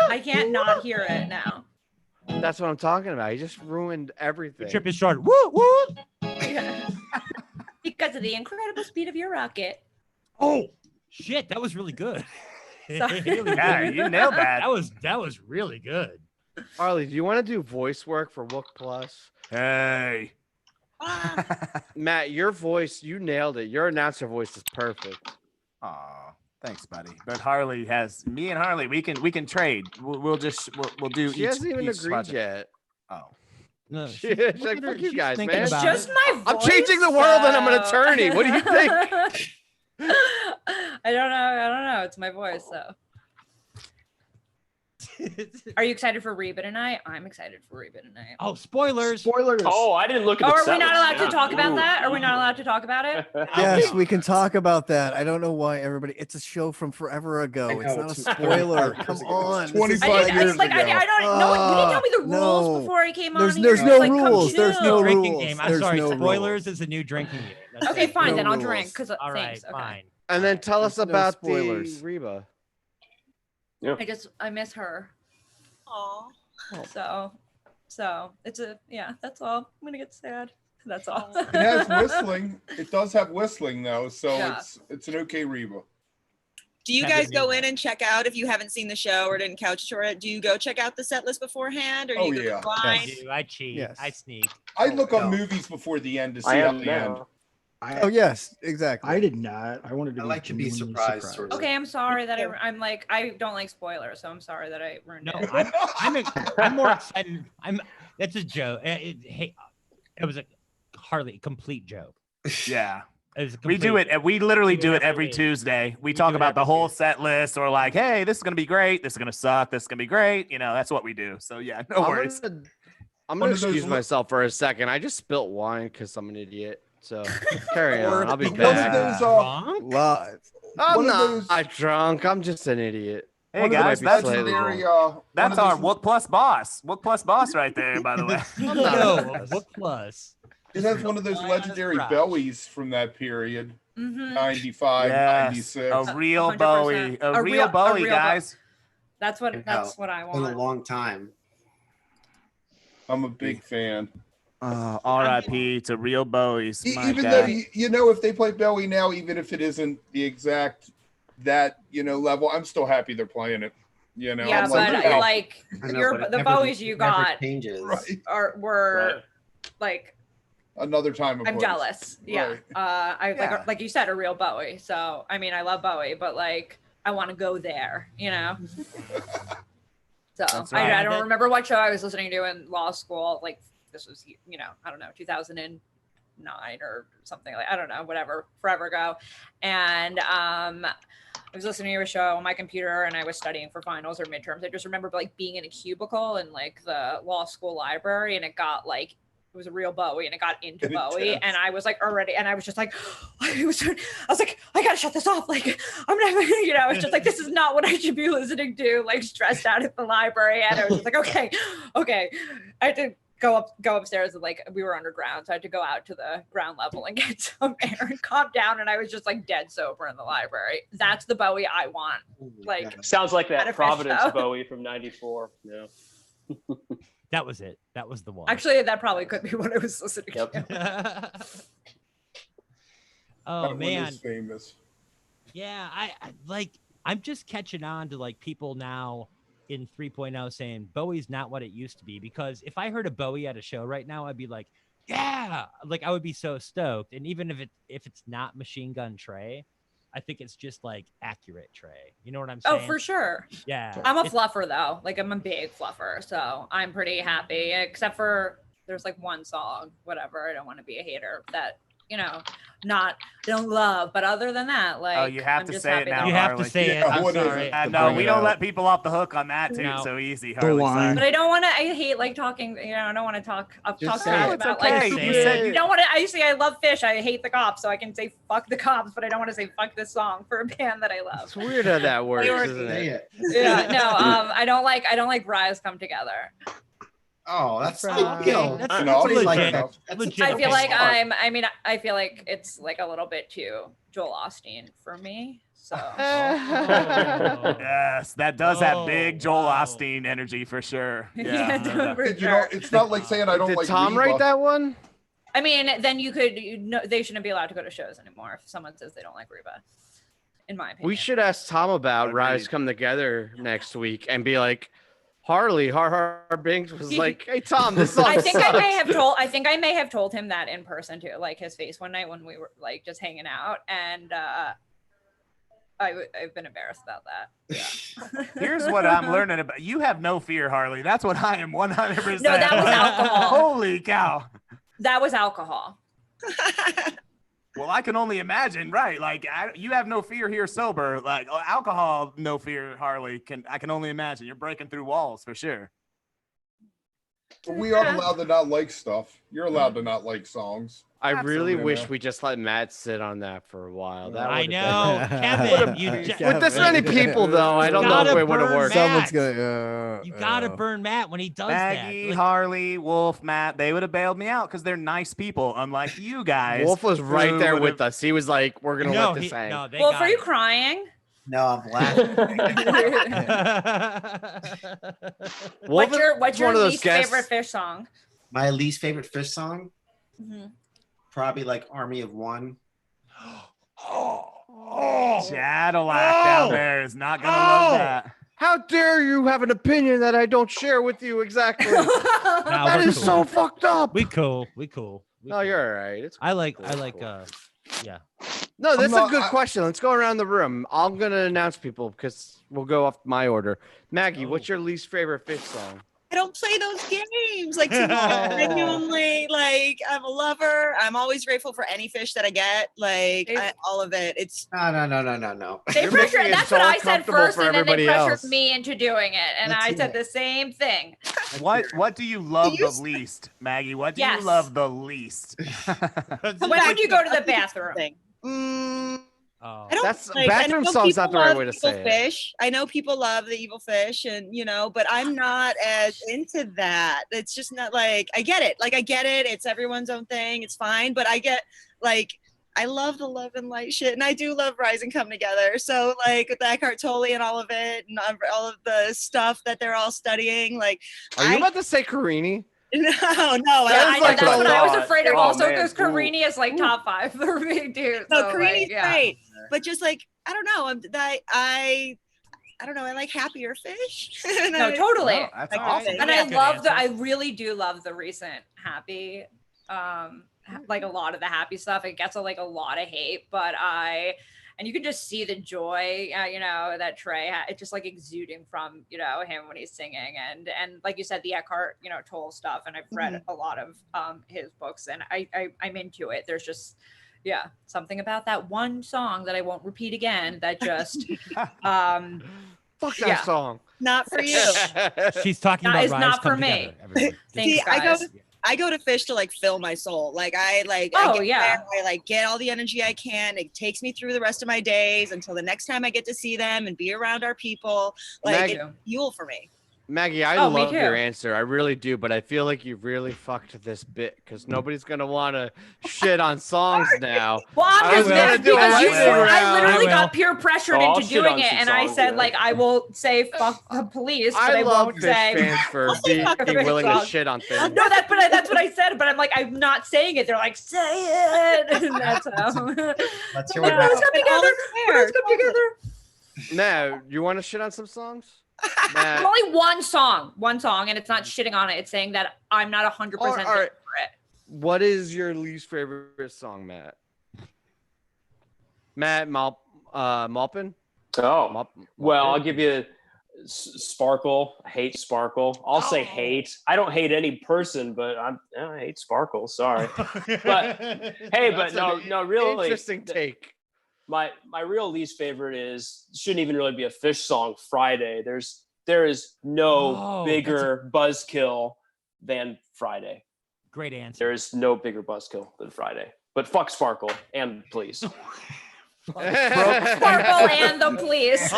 K: I can't not hear it now.
D: That's what I'm talking about. He just ruined everything.
E: The trip is short. Woo woo.
K: Because of the incredible speed of your rocket.
E: Oh shit, that was really good.
K: Sorry.
B: Yeah, you nailed that.
E: That was really good.
D: Harleigh, do you want to do voice work for Wook Plus?
B: Hey.
D: Matt, your voice, you nailed it. Your announcer voice is perfect.
B: Aw, thanks, buddy. But Harleigh has me and Harleigh. We can trade. We'll do.
D: She hasn't even
B: each
D: agreed
B: project.
D: yet.
B: Oh.
E: No,
D: She's like, fuck you guys, man.
K: It's
E: about
K: just my voice.
D: I'm changing the world and I'm an
K: so-
D: attorney. What do you think?
K: I don't know. It's my voice, so. Are you excited for Reba tonight? I'm excited for Reba tonight.
E: Oh, spoilers.
I: Spoilers.
F: Oh, I didn't look at
K: Oh,
F: the
K: are we
F: set
K: not
F: list.
K: allowed to
F: Yeah.
K: talk about
F: Ooh.
K: that? Are we not allowed to talk about it?
C: Yes, we can talk about that. I don't know why everybody. It's a show from forever ago.
J: I
C: It's
J: know,
C: not a
J: it's
C: spoiler.
J: 25
C: Come
J: years ago.
C: on.
A: 25 years
K: like,
A: ago.
K: I don't know. You didn't tell me the rules
C: No.
K: before I came on.
C: There's
K: here.
C: no
K: Like, come
C: rules. There's
K: chill.
C: no
E: Drinking
C: rules.
E: game. I'm
C: There's
E: sorry.
C: no
E: Spoilers
C: rules.
E: is a new drinking game. That's
K: Okay,
E: it.
K: fine.
C: No
K: Then I'll
C: rules.
K: drink. Because
E: All right,
K: thanks. Okay.
E: fine.
D: And then tell us
C: There's no
D: about
C: spoilers.
D: the Reba.
K: I miss her.
H: Aw.
K: So it's that's all. I'm gonna get sad. That's all.
A: It has whistling. It does have whistling though, so
K: Yeah.
A: it's an okay Reba.
H: Do you
E: Haven't
H: guys go
E: seen
H: in
E: that.
H: and check out if you haven't seen the show or didn't couch tour it? Do you go check out the set list beforehand, or do
A: Oh,
H: you go
A: yeah.
H: blind?
E: I do. I cheat.
C: Yes.
E: I sneak.
A: I look up
J: no.
A: movies before the end to see
F: I
A: how
F: am
A: the end.
F: now.
C: Oh yes, exactly.
I: I did not. I wanted to.
J: I like to be
I: genuinely
J: surprised, sort of.
K: Okay, I'm sorry that I'm like I don't like spoilers, so I'm sorry that I ruined
E: No,
K: it.
E: I'm more excited. That's a joke. It was a hardly complete joke.
B: Yeah.
E: It was a
B: We do
E: complete-
B: it. We literally
E: we
B: do
E: do
B: it
E: it
B: every
E: every week.
B: Tuesday. We
E: We
B: talk
E: do it
B: about the
E: every
B: whole
E: Tuesday.
B: set list, or like, hey, this is gonna be great. This is gonna suck. This is gonna be great. You know, that's what we do. So yeah, no worries.
D: I'm
A: One
D: gonna
A: of those
D: excuse
A: li-
D: myself for a second. I just spilt wine because I'm an idiot. So carry
A: Or
D: on. I'll be
A: one of
D: back.
A: those,
E: Wrong?
C: Live.
D: I'm
A: one of
D: not
A: those-
D: drunk. I'm just an idiot.
B: Hey
A: One of
B: guys,
A: those
D: that's
B: that's
A: legendary,
D: slightly
B: that's
A: one
B: our
A: of those-
B: Wook Plus boss. Wook Plus boss right there, by the way.
D: I'm not
E: No,
D: impressed.
E: Book Plus.
A: It has one of those
E: Minus
A: legendary
E: Rush.
A: Bowies from that period,
K: Mhm.
A: 95,
B: Yes,
A: 96.
B: a real
K: 100%.
B: Bowie, a real Bowie,
K: real
B: guys.
K: That's what
J: I know.
K: that's what I
J: It's been a
K: want.
J: long time.
A: I'm a big fan.
B: R.I.P. to real Bowies. My
A: Even
B: God.
A: though you know, if they play Bowie now, even if it isn't the exact that level, I'm still happy they're playing it. You know,
K: Yeah,
A: I'm
K: but
A: "Oh,
K: like
J: I know,
K: your
J: but it
K: the
J: never-
K: Bowies you
J: it never
K: got
J: changes.
A: right,
K: were like
A: another time. and
K: I'm
A: place."
K: jealous. Yeah.
A: Right.
K: I
B: Yeah.
K: like you said, a real Bowie. So I mean I love Bowie, but like I want to go there, you know. So
B: That's right.
K: I don't remember what show I was listening to in law school. Like this was, I don't know, 2009 or something, like, I don't know, whatever, forever ago. And I was listening to a show on my computer and I was studying for finals or midterms. I just remember like being in a cubicle in like the law school library, and it got like, it was a real Bowie, and it got into Bowie, and I was like already, and I was just like, I was like, I gotta shut this off. Like, I'm not, I was just like, this is not what I should be listening to, like stressed out at the library. And I was just like, okay. I had to go upstairs, and like we were underground, so I had to go out to the ground level and get some air and calm down. And I was just like dead sober in the library. That's the Bowie I want. Like,
F: sounds like that Providence
K: show.
F: Bowie from '94. Yeah.
E: That was it. That was the one.
K: Actually, that probably could be what I was listening to.
E: Oh
A: That one
E: man,
A: is famous.
E: yeah. I'm just catching on to like people now in 3.0 saying Bowie's not what it used to be. Because if I heard a Bowie at a show right now, I'd be like, yeah, like I would be so stoked. And even if it's not Machine Gun Trey, I think it's just like accurate Trey. You know what I'm saying?
K: Oh, for sure.
E: Yeah.
K: I'm a fluffer though. Like I'm a big fluffer, so I'm pretty happy. Except for there's like one song, whatever. I don't want to be a hater that don't love. But other than that, like,
B: you have
K: I'm
B: to
K: just
B: say it
K: happy
B: now,
K: that-
E: You have to
B: Harleigh.
E: say it.
A: Yeah,
E: I'm
A: what is
E: sorry.
A: it?
B: No,
I: bring
B: we
I: it
B: don't
I: up.
B: let people off the hook on that too.
E: No.
B: So easy,
I: The
B: Harleigh.
I: line.
B: Sorry.
K: But I don't want to. I hate like talking. I don't want to talk. Talk
I: Just
K: bad
I: say it.
K: about
B: It's okay.
K: like.
E: You
B: said
K: You don't want to. I love Phish. I hate the cops, so I can say fuck the cops, but I don't want to say fuck this song for a band that I love.
D: It's weird how that works, isn't
J: Say
D: it?
J: it.
K: Yeah, no. I don't like Rise Come Together.
J: Oh, that's
B: Right.
J: a big deal.
E: That's
A: No,
E: pretty
A: it's
E: legit.
A: enough.
J: That's
E: Legit.
K: I feel like
E: opinion.
K: I feel like it's like a little bit too Joel Osteen for me. So
B: Yes, that does have big Joel
E: wow.
B: Osteen energy for sure.
K: yeah,
B: Yeah.
K: for
A: You know,
K: sure.
A: it's not like saying I don't
D: Did
A: like
D: Tom
A: Reba.
D: write that one?
K: I mean, then they shouldn't be allowed to go to shows anymore if someone says they don't like Reba. In my opinion,
D: We should ask Tom about
A: Agreed.
D: Rise Come Together next week and be like, Harleigh, Har Binks was like, hey Tom, this song
K: I think I
D: sucks.
K: may have told him that in person too, like his face one night when we were like just hanging out, and I've been embarrassed about that.
B: Here's what I'm learning about you. Have no fear, Harleigh. That's what I am 100%.
K: No, that was alcohol.
B: Holy cow.
K: That was alcohol.
B: Well, I can only imagine, right? Like you have no fear here sober. Like alcohol, no fear, Harleigh. I can only imagine. You're breaking through walls for sure.
A: We are allowed to not like stuff. You're allowed to not like songs.
D: I really
A: Absolutely,
D: wish
A: man.
D: we just let Matt sit on that for a while. That
E: I
D: would've
E: know,
D: been-
E: Kevin. You
D: With this many people, though, I don't know if
E: Gotta
D: it would have
E: burn
D: worked.
E: Matt.
C: Someone's gonna.
E: You gotta burn Matt when he does
B: Maggie,
E: that. Like,
B: Harleigh, Wolf, Matt, they would have bailed me out because they're nice people, unlk you guys.
D: Wolf was right
B: who
D: there
B: would've-
D: with us. He was like, we're going to
E: no,
D: let this hang.
E: no, they
K: Well,
E: got
K: are you
E: it.
K: crying?
J: No, I'm laughing.
D: Wolf
K: What's
D: is
K: your
D: one of those
K: least
D: guests-
K: favorite Phish song?
J: My least favorite Phish song,
K: Mhm.
J: probably like Army of One.
B: Cadillac down there is not gonna love that.
D: How dare you have an opinion that I don't share with you exactly?
E: Nah,
D: That
E: we're
D: is
E: cool.
D: so fucked up.
E: We cool. We cool.
D: No, you're all right. It's
E: I like.
D: cool,
E: I like.
D: cool.
E: Yeah.
D: No, that's
A: not-
D: a good question. Let's go around the room. I'm gonna announce people because we'll go off my order. Maggie, what's your least favorite Phish song?
H: I don't play those games. Like, to me, genuinely, like, I'm a lover. I'm always grateful for any fish that I get. Like, all of it. It's
J: No.
K: They
D: You're
K: pressured.
D: making it
K: That's
D: so
K: what I said
D: uncomfortable
K: first,
D: for
K: and then they
D: everybody
K: pressured
D: else.
K: me into doing it, and
J: Let's
K: I
J: hear
K: said
J: it.
K: the same thing.
B: What do you love
H: you
B: the least, Maggie? What do
K: Yes.
B: you love the least?
K: When would you go to the bathroom?
H: thing.
E: Oh.
H: I don't
D: That's
H: like,
D: bathroom
H: I know
D: song's not
H: people
D: the right
H: love
D: way to
H: Evil
D: say it.
H: Fish. I know people love the Evil Fish, and but I'm not as into that. It's just not like I get it. Like I get it. It's everyone's own thing. It's fine. But I get like I love the Love and Light shit, and I do love Rise and Come Together. So like with Eckhart Tolle and all of it, and all of the stuff that they're all studying. Like
D: Are you about to say Carini?
H: no.
K: I know,
D: like
K: that's what I was
B: thought.
K: afraid of.
B: Oh,
K: Also,
B: man.
K: because Carini is like top 5 for me too.
H: No,
K: So,
H: Karini's
K: like, yeah.
H: great, but just like I don't know, I don't know. I like Happier Fish.
K: No, totally.
B: No, that's
H: Like,
B: awesome.
K: And
H: Yeah.
K: I love I really do love the recent Happy, like a lot of the Happy stuff. It gets like a lot of hate, but I and you can just see the joy, that Trey it's just like exuding from him when he's singing, and like you said, the Eckhart Tolle stuff, and I've read a lot of his books, and I'm into it. There's just something about that one song that I won't repeat again that just
D: fuck that song.
H: Not for you.
E: She's talking about
K: it's
E: Rise
K: not
E: Come
K: for me.
E: Together, everyone.
H: See,
K: Thanks,
H: I go to Phish to like fill my soul. Like I get there, I like get all the energy I can. It takes me through the rest of my days until the next time I get to see them and be around our people. Like it's fuel for me.
D: Maggie, I love your answer. I really do, but I feel like you really fucked this bit because nobody's gonna want to shit on songs now.
K: Well, I'm just mad because I literally got peer pressured into doing it, and I said like I will say fuck the police, but I won't say.
D: Fans for being willing to shit on things.
K: No, that's what I said, but I'm like I'm not saying it. They're like say it, and that's how.
J: Let's hear
K: Let's come together. Let's come together.
D: Now, you want to shit on some songs?
K: Only one song, and it's not shitting on it. It's saying that I'm not 100% for it.
D: What is your least favorite song, Matt? Malpin?
F: Oh, well, I'll give you Sparkle. I hate Sparkle. I'll say hate. I don't hate any person, but I hate Sparkle. Sorry, but hey, but no, really
D: interesting take.
F: My real least favorite shouldn't even really be a Phish song. Friday. There is no bigger buzzkill than Friday.
E: Great answer.
F: There is no bigger buzzkill than Friday. But fuck Sparkle and Please.
K: Sparkle and the Please.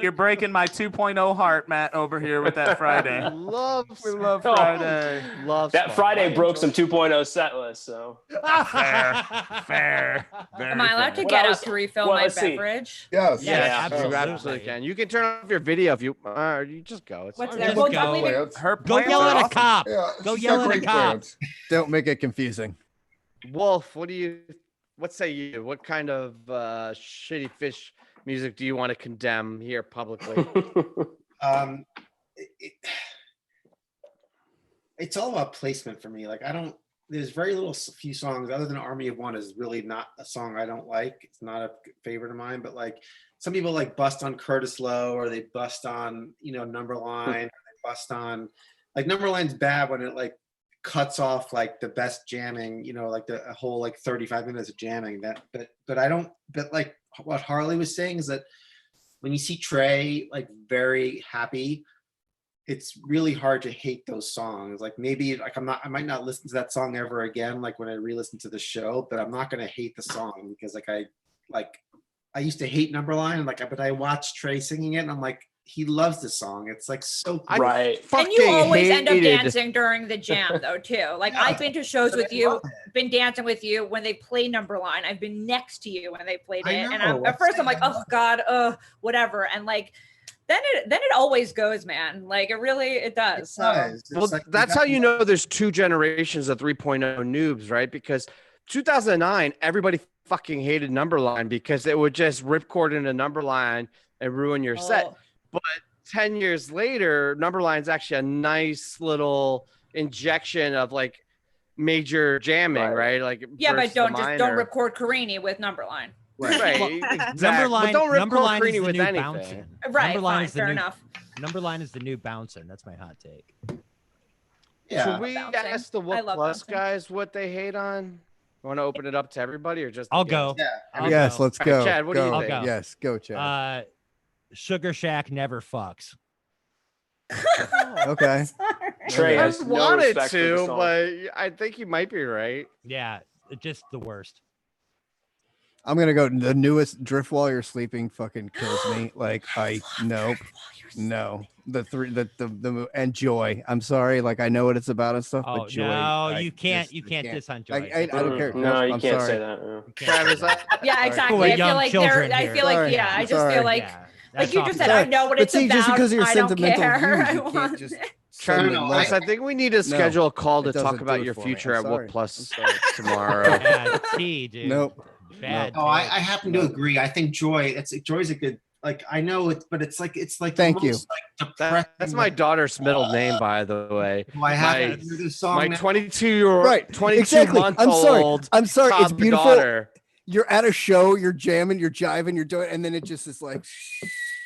B: You're breaking my 2.0 heart, Matt, over here with that Friday.
D: We love
F: Friday.
D: Love
F: that Friday broke some 2.0 set list, so
B: fair.
K: Am I allowed to get up to refill my beverage?
A: Yes.
D: You absolutely can. You can turn off your video if you just go.
K: What's
E: that?
K: Go
E: yell at a cop.
A: Yeah,
E: go yell at a cop.
C: Don't make it confusing.
D: Wolf, what say you? What kind of shitty Phish music do you want to condemn here publicly?
J: It's all about placement for me. Like there's very few songs other than Army of One is really not a song I don't like. It's not a favorite of mine, but like some people like bust on Curtis Lowe, or they bust on, Numberline, or they bust on like Numberline's bad when it like cuts off like the best jamming, like a whole like 35 minutes of jamming. But like what Harleigh was saying is that when you see Trey like very happy, it's really hard to hate those songs. Like maybe like I might not listen to that song ever again, like when I re-listen to the show, but I'm not gonna hate the song because I used to hate Numberline, but I watched Trey singing it and I'm like, he loves the song. It's like so
F: right.
K: And you always end up dancing during the jam though too. Like I've been to shows with you, been dancing with you when they play Numberline. I've been next to you when they played it. And at first I'm like, oh God, whatever. And like then it always goes, man. Like it does. So.
D: Well, that's how you know there's two generations of 3.0 noobs, right? Because 2009, everybody fucking hated Numberline because it would just ripcord into Numberline and ruin your set. But 10 years later, Numberline's actually a nice little injection of like major jamming, right? Like
K: but don't record Carini with Numberline.
D: Right. Exactly.
E: Numberline,
D: but don't record
E: Numberline
D: Carini
E: is the
D: with
E: new
D: anything.
E: bouncing.
K: Right.
E: Numberline
K: Fair enough.
E: Numberline is the new bouncing. That's my hot take.
J: Yeah.
D: Should we ask the Wook Plus guys what they hate on? You want to open it up to everybody or just?
E: I'll go.
J: Yeah.
C: Yes, let's go.
D: Right, Chad, what do you think?
C: Yes, go, Chad.
E: Sugar Shack never fucks.
C: Okay.
F: Trey
D: I
F: has no
D: wanted
F: respect for the
D: to,
F: song.
D: but I think you might be right.
E: Yeah, just the worst.
C: I'm gonna go. The newest Drift While You're Sleeping fucking kills me. Like no. The and Joy. I'm sorry. Like I know what it's about and stuff,
E: Oh
C: but Joy.
E: no, you can't diss on Joy.
C: I don't care.
F: No, you
C: I'm
F: can't
C: sorry.
F: say that.
D: Travis,
K: Yeah, exactly.
E: We're
K: I feel
E: young
K: like
E: children
K: I
E: here.
K: feel like
C: Sorry.
K: I just
C: Sorry.
K: feel like
E: That's
K: you just
E: off
K: said I know what
C: But
K: it's
C: see,
K: about.
C: just because of your
K: I don't
C: sentimental
K: care.
C: views, you
K: I
C: can't
K: want
C: just
K: it.
C: suddenly
J: No,
C: love
D: Chris, I think we need to schedule a call to
C: it
D: talk
C: doesn't
D: about
C: do it
D: your
C: for me.
D: future
C: I'm
D: at
C: sorry.
D: Wook Plus tomorrow.
E: Bad tea, dude.
C: Nope.
E: Bad.
J: Oh, I happen to agree. I think Joy's a good. Like I know it, but it's like
C: Thank
J: the
C: you.
J: most, like, depressing,
D: That's my daughter's middle name, by the way.
J: I have this song
D: My
J: now.
D: 22-year-old,
C: Right.
D: 22
C: Exactly.
D: month
C: I'm sorry.
D: old.
C: I'm sorry. It's
D: toddler
C: beautiful.
D: daughter.
C: you're at a show, you're jamming, you're jiving, you're doing, and then it just is like,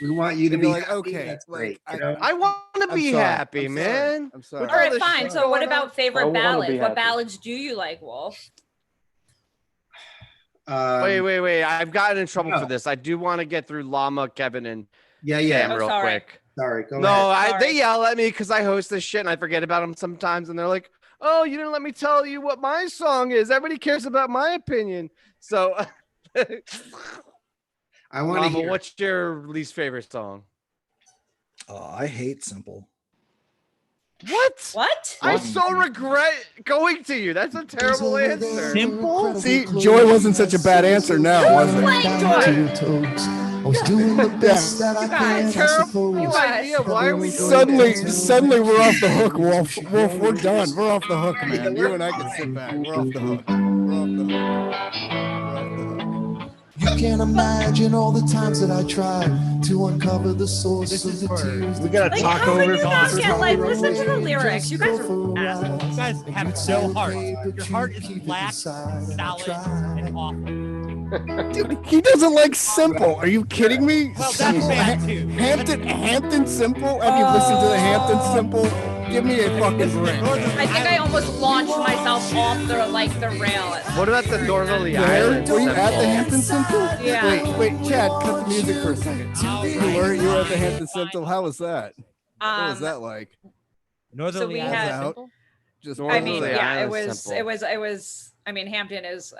J: We want you to
C: and
J: be
C: you're like,
J: happy,
C: okay,
J: that's
C: like,
J: great.
C: I,
J: you know?
D: I want to
C: I'm
D: be
C: sorry,
D: happy,
C: I'm sorry,
D: man.
C: I'm sorry.
K: All right,
D: this
K: fine.
D: shit
K: So what
D: going
K: about
D: on?
K: favorite
F: wanna be
K: ballads? What
F: happy.
K: ballads do you like, Wolf?
D: Wait. I've gotten in trouble
J: no.
D: for this. I do want to get through Llama, Kevin, and
J: Yeah,
D: Sam
J: yeah.
K: Oh,
D: real
K: sorry.
D: quick.
J: Sorry, go
D: No,
J: ahead.
D: they
K: Sorry.
D: yell at me because I host this shit and I forget about them sometimes. And they're like, "Oh, you didn't let me tell you what my song is. Everybody cares about my opinion." So,
J: I want to
D: Llama,
J: hear.
D: what's your least favorite song?
I: I hate Simple.
D: What?
K: What?
D: I so regret going to you. That's a terrible answer.
E: Simple?
C: See, Joy wasn't such a bad answer now, was it?
K: Playing Joy.
L: I was doing the best that I
K: You guys.
L: can, I suppose.
K: You guys.
D: Yeah, why are we doing
C: Suddenly we're off the hook, Wolf. Wolf, we're done. We're off the hook, man. You and I can sit back. We're off the hook. We're off the hook. We're off the hook.
L: You can't imagine all the times that I tried to uncover the source
E: This
L: of
E: is
L: the
E: for-
L: tears.
I: We gotta
K: Like,
I: talk
K: how
I: over
K: can you not
I: for
K: get, like,
I: copyright.
K: listen to the lyrics? You guys are assholes.
E: You guys have no heart. Your heart is black, solid, and awful.
C: Dude, he doesn't like Simple. Are you kidding me?
E: Well, that's bad too.
C: Hampton Simple? Have you listened to the Hampton Simple? Give me a fucking break.
K: I think I almost launched myself off the rail.
D: What about the Northerly
C: Where?
D: Islands?
C: Were you at the Hampton Simple?
K: Yeah.
C: Wait, Chad, cut the music for a second. You were at the Hampton Simple. How was that? What was that like?
E: Northerly
K: we
E: Islands
K: had-
E: Simple?
C: Just
K: I mean,
D: Northerly
K: yeah, it
D: Islands
K: was,
D: Simple.
K: it was. I mean, Hampton is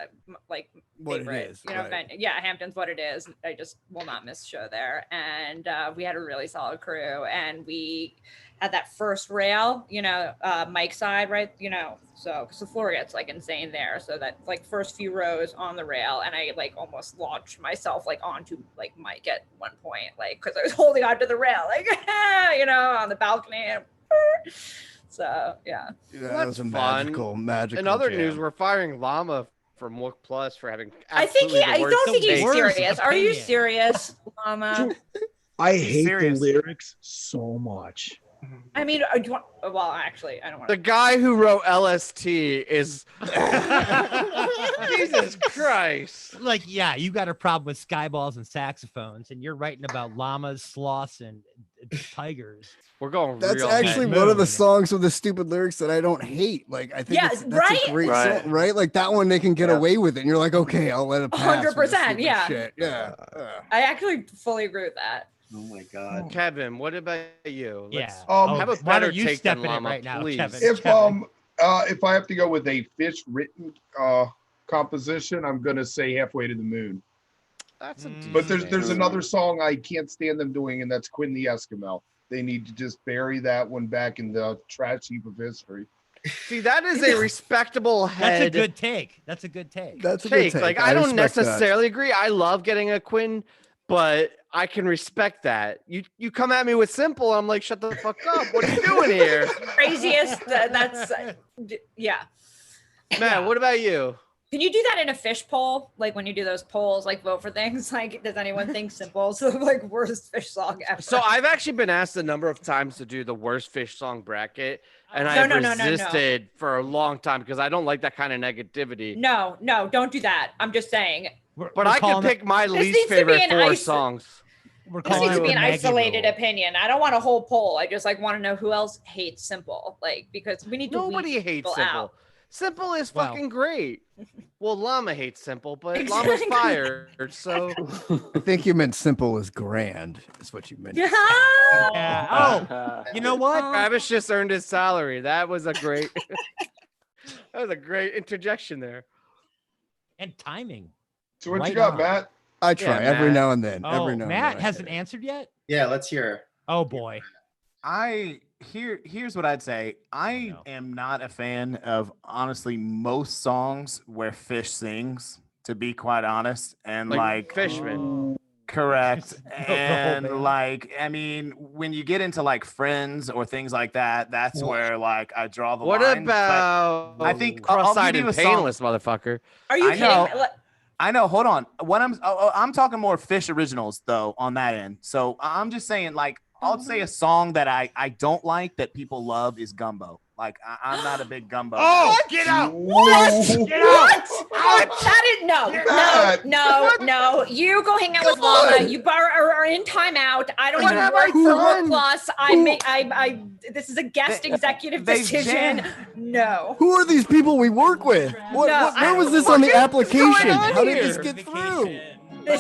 K: like
C: What it
K: favorite,
C: is,
K: you know.
C: right.
K: Yeah, Hampton's what it is. I just will not miss a show there, and we had a really solid crew, and we had that first rail, you know, Mike side, right? You know, so because the floor gets like insane there, so that like first few rows on the rail, and I like almost launched myself like onto like Mike at one point, like because I was holding onto the rail, like you know, on the balcony. And, so yeah,
C: that was a
D: fun.
C: magical.
D: In other
C: jam.
D: news, we're firing Llama from Wook Plus for having.
K: I think
D: absolutely the
K: I
D: worst
K: don't think he's
D: taste.
K: serious. Are you
E: opinion.
K: serious, Llama?
I: I hate
B: serious.
I: the lyrics so much.
K: I mean, do you want, well, actually, I don't want
D: The
K: to.
D: guy who wrote LST is. Jesus Christ.
E: Like, yeah, you got a problem with skyballs and saxophones, and you're writing about llamas, sloths, and tigers.
D: We're going
C: That's
D: real
C: actually
E: heavy.
C: one of the songs with the stupid lyrics that I don't hate. Like, I think
K: Yeah,
C: that's
K: right?
C: a great
J: Right.
C: song, right? Like that one, they can get away with it. And you're like, okay, I'll let it pass. with this
K: 100%,
C: stupid
K: yeah.
C: Shit. Yeah.
K: I actually fully agree with that.
J: Oh my God.
D: Kevin, what about you?
E: Yeah.
D: Have a
E: why
D: better
E: don't you
D: take
E: step
D: than
E: in it
D: Llama,
E: right now,
D: please.
E: Kevin?
A: If I have to go with a Phish written composition, I'm gonna say Halfway to the Moon.
D: That's a
A: But
D: decent
A: there's
D: answer.
A: another song I can't stand them doing, and that's Quinn the Eskimo. They need to just bury that one back in the trash heap of history.
D: See, that is a respectable head.
E: That's a good take. That's a good take.
C: That's a
D: take.
C: good take.
D: Like, I don't
C: respect that.
D: necessarily agree. I love getting a Quinn, but I can respect that. You come at me with Simple, I'm like, shut the fuck up. What are you doing here?
K: Craziest. That's yeah.
D: Matt, what about you?
K: Can you do that in a Phish poll? Like when you do those polls, like vote for things. Like, does anyone think Simple's the like worst Phish song ever?
D: So I've actually been asked a number of times to do the worst Phish song bracket, and
K: No,
D: I've
K: no,
D: resisted for a long time because I don't like that kind of negativity.
K: No, don't do that. I'm just saying.
D: But I can pick my
K: This
D: least
K: needs to be
D: favorite
K: an
D: 4 songs.
K: This needs to be an isolated opinion. I don't want a whole poll. I just like want to know who else hates Simple. Like, because we need to
D: Nobody
K: weed
D: hates
K: people
D: Simple.
K: out.
D: Simple is
E: Wow.
D: fucking great. Well, Llama hates Simple, but Llama's
K: Exactly.
D: fired, so
C: I think you meant simple as grand, is what you meant.
K: Yeah.
E: Yeah. Oh, you know what?
D: Travis just earned his salary. That was a great that was a great interjection there.
E: And timing.
A: So what
E: Right
A: you got,
E: on.
A: Matt?
C: I try
D: Yeah,
C: every
D: Matt.
C: now and then.
E: Oh,
C: Every now
E: Matt
C: and then.
E: hasn't answered yet.
J: Yeah, let's hear.
E: Oh boy.
B: Here's what I'd say. I am not a fan of honestly most songs where Phish sings, to be quite honest. And like
D: Fishman.
B: correct.
E: whole
B: And
E: band.
B: like, I mean, when you get into like Friends or things like that, that's where like I draw the
D: What
B: line. But
D: about
B: I think I'll
D: cross-eyed
B: give you
D: and
B: a song.
D: painless, motherfucker?
K: Are you
B: I
K: kidding?
B: know.
K: me? Like,
B: I know. Hold on. What I'm talking more Phish originals though on that end. So I'm just saying, like, I'll say a song that I don't like that people love is Gumbo. Like I'm not a big gumbo.
A: Oh,
B: guy.
A: get out!
K: What?
A: Get out!
K: What? That is no. You go hang out with Llama. You are in timeout. I don't even work for Work Plus. This is a guest executive decision. No.
C: Who are these people we work with? Where was this on the application? How did this get through?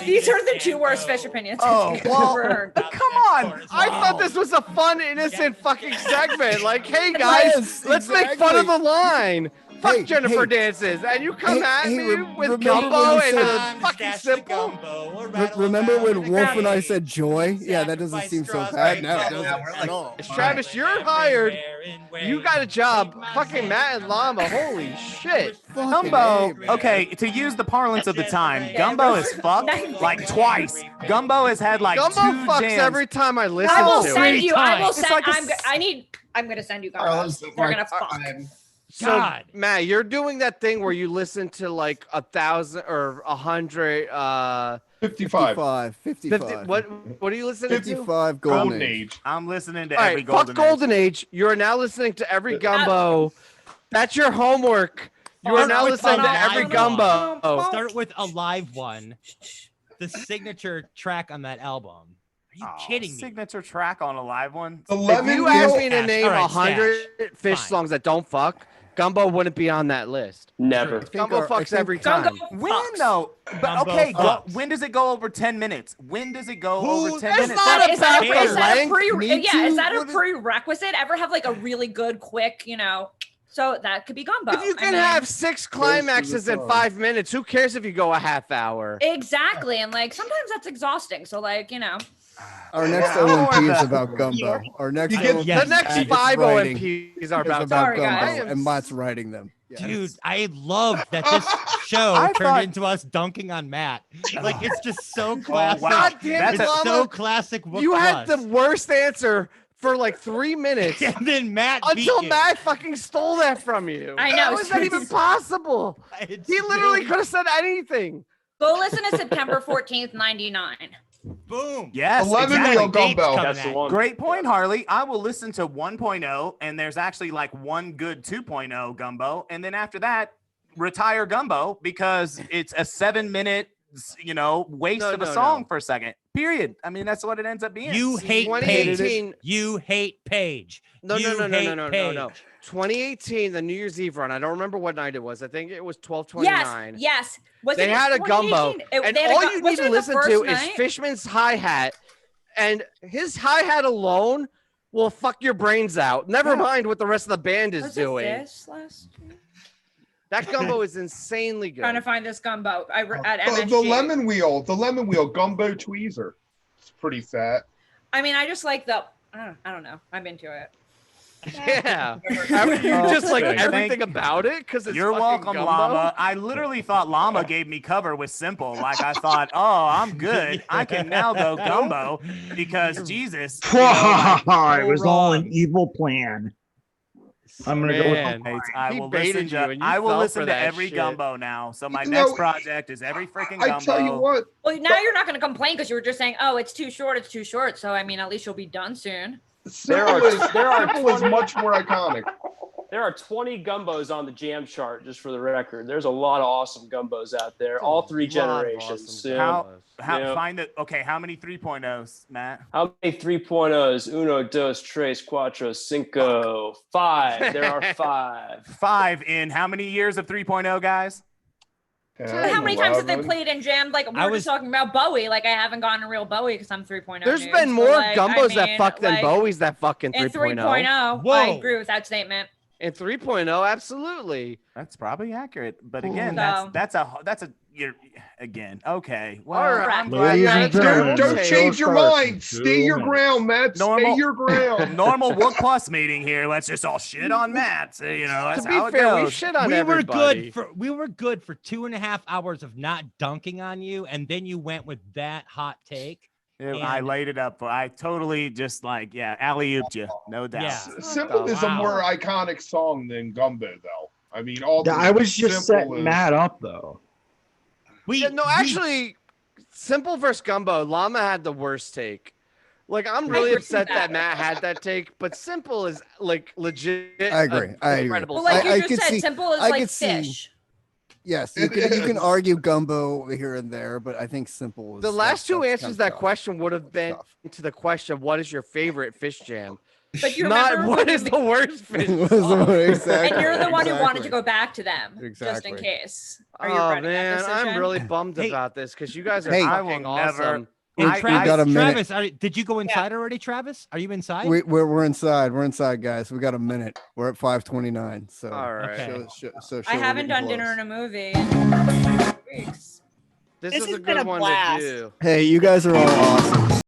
K: These are the two worst Phish opinions.
D: Oh, well,
K: ever.
D: come on. I thought this was a fun, innocent fucking segment. Like, hey, guys, let's make fun of the line. Fuck Jennifer dances. And you come at me with Gumbo and fucking simple.
C: Remember when Wolf and I said joy? Yeah, that doesn't seem so bad now, does it? At all.
D: Travis, you're hired. You got a job. Fucking Matt and Llama. Holy shit.
B: Gumbo, okay, to use the parlance of the time, Gumbo is fucked like twice. Gumbo has had like
D: Gumbo
B: 2
D: fucks
B: jams.
D: every time I listen
K: I will
D: to
K: send
D: it.
K: you. I will send.
B: like
K: I'm gonna send you Gumbo. They're gonna fuck.
D: So,
E: God.
D: Matt, you're doing that thing where you listen to like 1,000 or 100.
A: 55.
C: 55.
D: What are you listening to?
C: 55 Golden Age.
B: I'm listening to
D: All
B: every
D: right, fuck Golden Age. You are now listening to every Gumbo. That's your homework. You are now listening to every Gumbo.
E: Start with a live one. The signature track on that album. Are you kidding me?
B: Signature track on a live one?
D: If you ask me to name
E: All right,
D: 100 Phish
E: Fine.
D: songs that don't fuck, Gumbo wouldn't be on that list.
F: Never.
D: Gumbo fucks every time.
B: When though? But okay, when does it go over 10 minutes? When does it go over 10 minutes?
K: Is that a prerequisite? Ever have like a really good, quick, So that could be Gumbo.
D: If you can have 6 climaxes in 5 minutes, who cares if you go a half hour?
K: Exactly. And like sometimes that's exhausting. So like,
C: Our next OMP is about Gumbo. Our next
D: the next 5 OMPs are about
C: Gumbo,
K: guys.
C: and Matt's writing them.
E: Dude, I love that this show turned into us dunking on Matt. Like it's just so classic.
D: God damn it,
E: It's
D: Llama.
E: so classic. Wook
D: You had
E: Plus.
D: the worst answer for like 3 minutes.
E: And then Matt beat
D: until
E: you.
D: Matt fucking stole that from you.
K: I know.
D: How is that even possible? He literally could have said anything.
K: Go listen to September 14th, 99.
E: Boom.
B: Yes,
A: 11
B: exactly.
A: Wheel Gumbo.
F: That's the one.
B: Great point, Harleigh. I will listen to 1.0, and there's actually like one good 2.0 Gumbo, and then after that, retire Gumbo because it's a 7-minute, waste of a song for a second. Period. I mean, that's what it ends up being.
E: You hate Paige. You hate Paige.
D: No. 2018,
E: Page.
D: the New Year's Eve run. I don't remember what night it was. I think it was 12/29.
K: Yes.
D: They had a Gumbo, and all you need to listen to is
K: night?
D: Fishman's hi-hat, and his hi-hat alone will fuck your brains out. Never mind what the rest of the band is doing.
K: This last year?
D: That Gumbo is insanely good.
K: Trying to find this Gumbo. At
A: The
K: MSG.
A: lemon wheel Gumbo tweezer. It's pretty fat.
K: I mean, I just like I don't know. I'm into it.
D: Yeah. You just like everything about it because it's
B: You're
D: fucking
B: welcome,
D: Gumbo?
B: Llama. I literally thought Llama gave me cover with Simple. Like I thought, oh, I'm good. I can now go Gumbo because Jesus.
M: It was all an evil plan. I'm gonna go with
B: I will listen to every Gumbo now. So my next project is every freaking Gumbo.
A: I tell you what.
K: Well, now you're not going to complain because you were just saying, "Oh, it's too short. It's too short." So I mean, at least you'll be done soon.
A: Simple is much more iconic.
F: There are 20 Gumbos on the jam chart, just for the record. There's a lot of awesome Gumbos out there, all 3 generations.
B: Find it. Okay, how many 3.0s, Matt?
F: How many 3.0s? Uno, dos, tres, cuatro, cinco, 5. There are 5.
B: 5 in how many years of 3.0, guys?
K: So how many times have they played and jammed? Like we were just talking about Bowie. Like I haven't gotten a real Bowie because I'm 3.0.
D: There's been more Gumbos that fuck than Bowies that fuck in 3.0.
K: In 3.0, I agree with that statement.
D: In 3.0, absolutely.
B: That's probably accurate. But again, that's a again. Okay. Well,
D: all right.
B: I'm glad
A: Don't change your mind. Stay your ground, Matt. Stay your ground.
B: Normal Wook Plus meeting here. Let's just all shit on Matt. That's how it goes.
D: We shit on everybody.
E: We were good for 2.5 hours of not dunking on you, and then you went with that hot take.
B: I laid it up. I totally just alley-ooped you, no doubt.
E: Yeah.
A: Simple is a more iconic song than Gumbo, though. I mean,
M: I was just setting Matt up, though.
D: Actually, Simple versus Gumbo, Llama had the worst take. Like I'm really upset that Matt had that take, but Simple is like legit.
C: I agree. I agree.
D: incredible
K: Well, like
D: song.
K: you just said, Simple is
C: I
K: like
C: could see-
K: Phish.
C: Yes, you can argue Gumbo here and there, but I think Simple is
D: The last two answers to that
C: tough.
D: question would have been to the question, "What is your favorite Phish jam?"
K: But you
D: Not
K: remember
D: what
K: when
D: is
K: you-
D: the worst Phish
C: What is the
D: song.
C: worst- exactly,
K: And you're the one who wanted to
C: exactly.
K: go back to them, just in
C: Exactly.
K: case. Are you
D: Oh
K: regretting
D: man,
K: that
D: I'm
K: decision?
D: really bummed
E: Hey.
D: about this because you guys are
C: Hey.
D: fucking awesome.
E: Hey,
C: We
E: Travis,
C: got a minute.
E: Travis, did you go inside already, Travis? Are you inside?
C: We're inside. We're inside, guys. We got a minute. We're at 5:29. So
D: All right.
E: Okay.
K: I haven't done dinner in a movie in 2 weeks.
D: This
H: This
D: is
H: has
D: a
H: been
D: good
H: a
D: one
H: blast.
D: to do.
C: Hey, you guys are all awesome.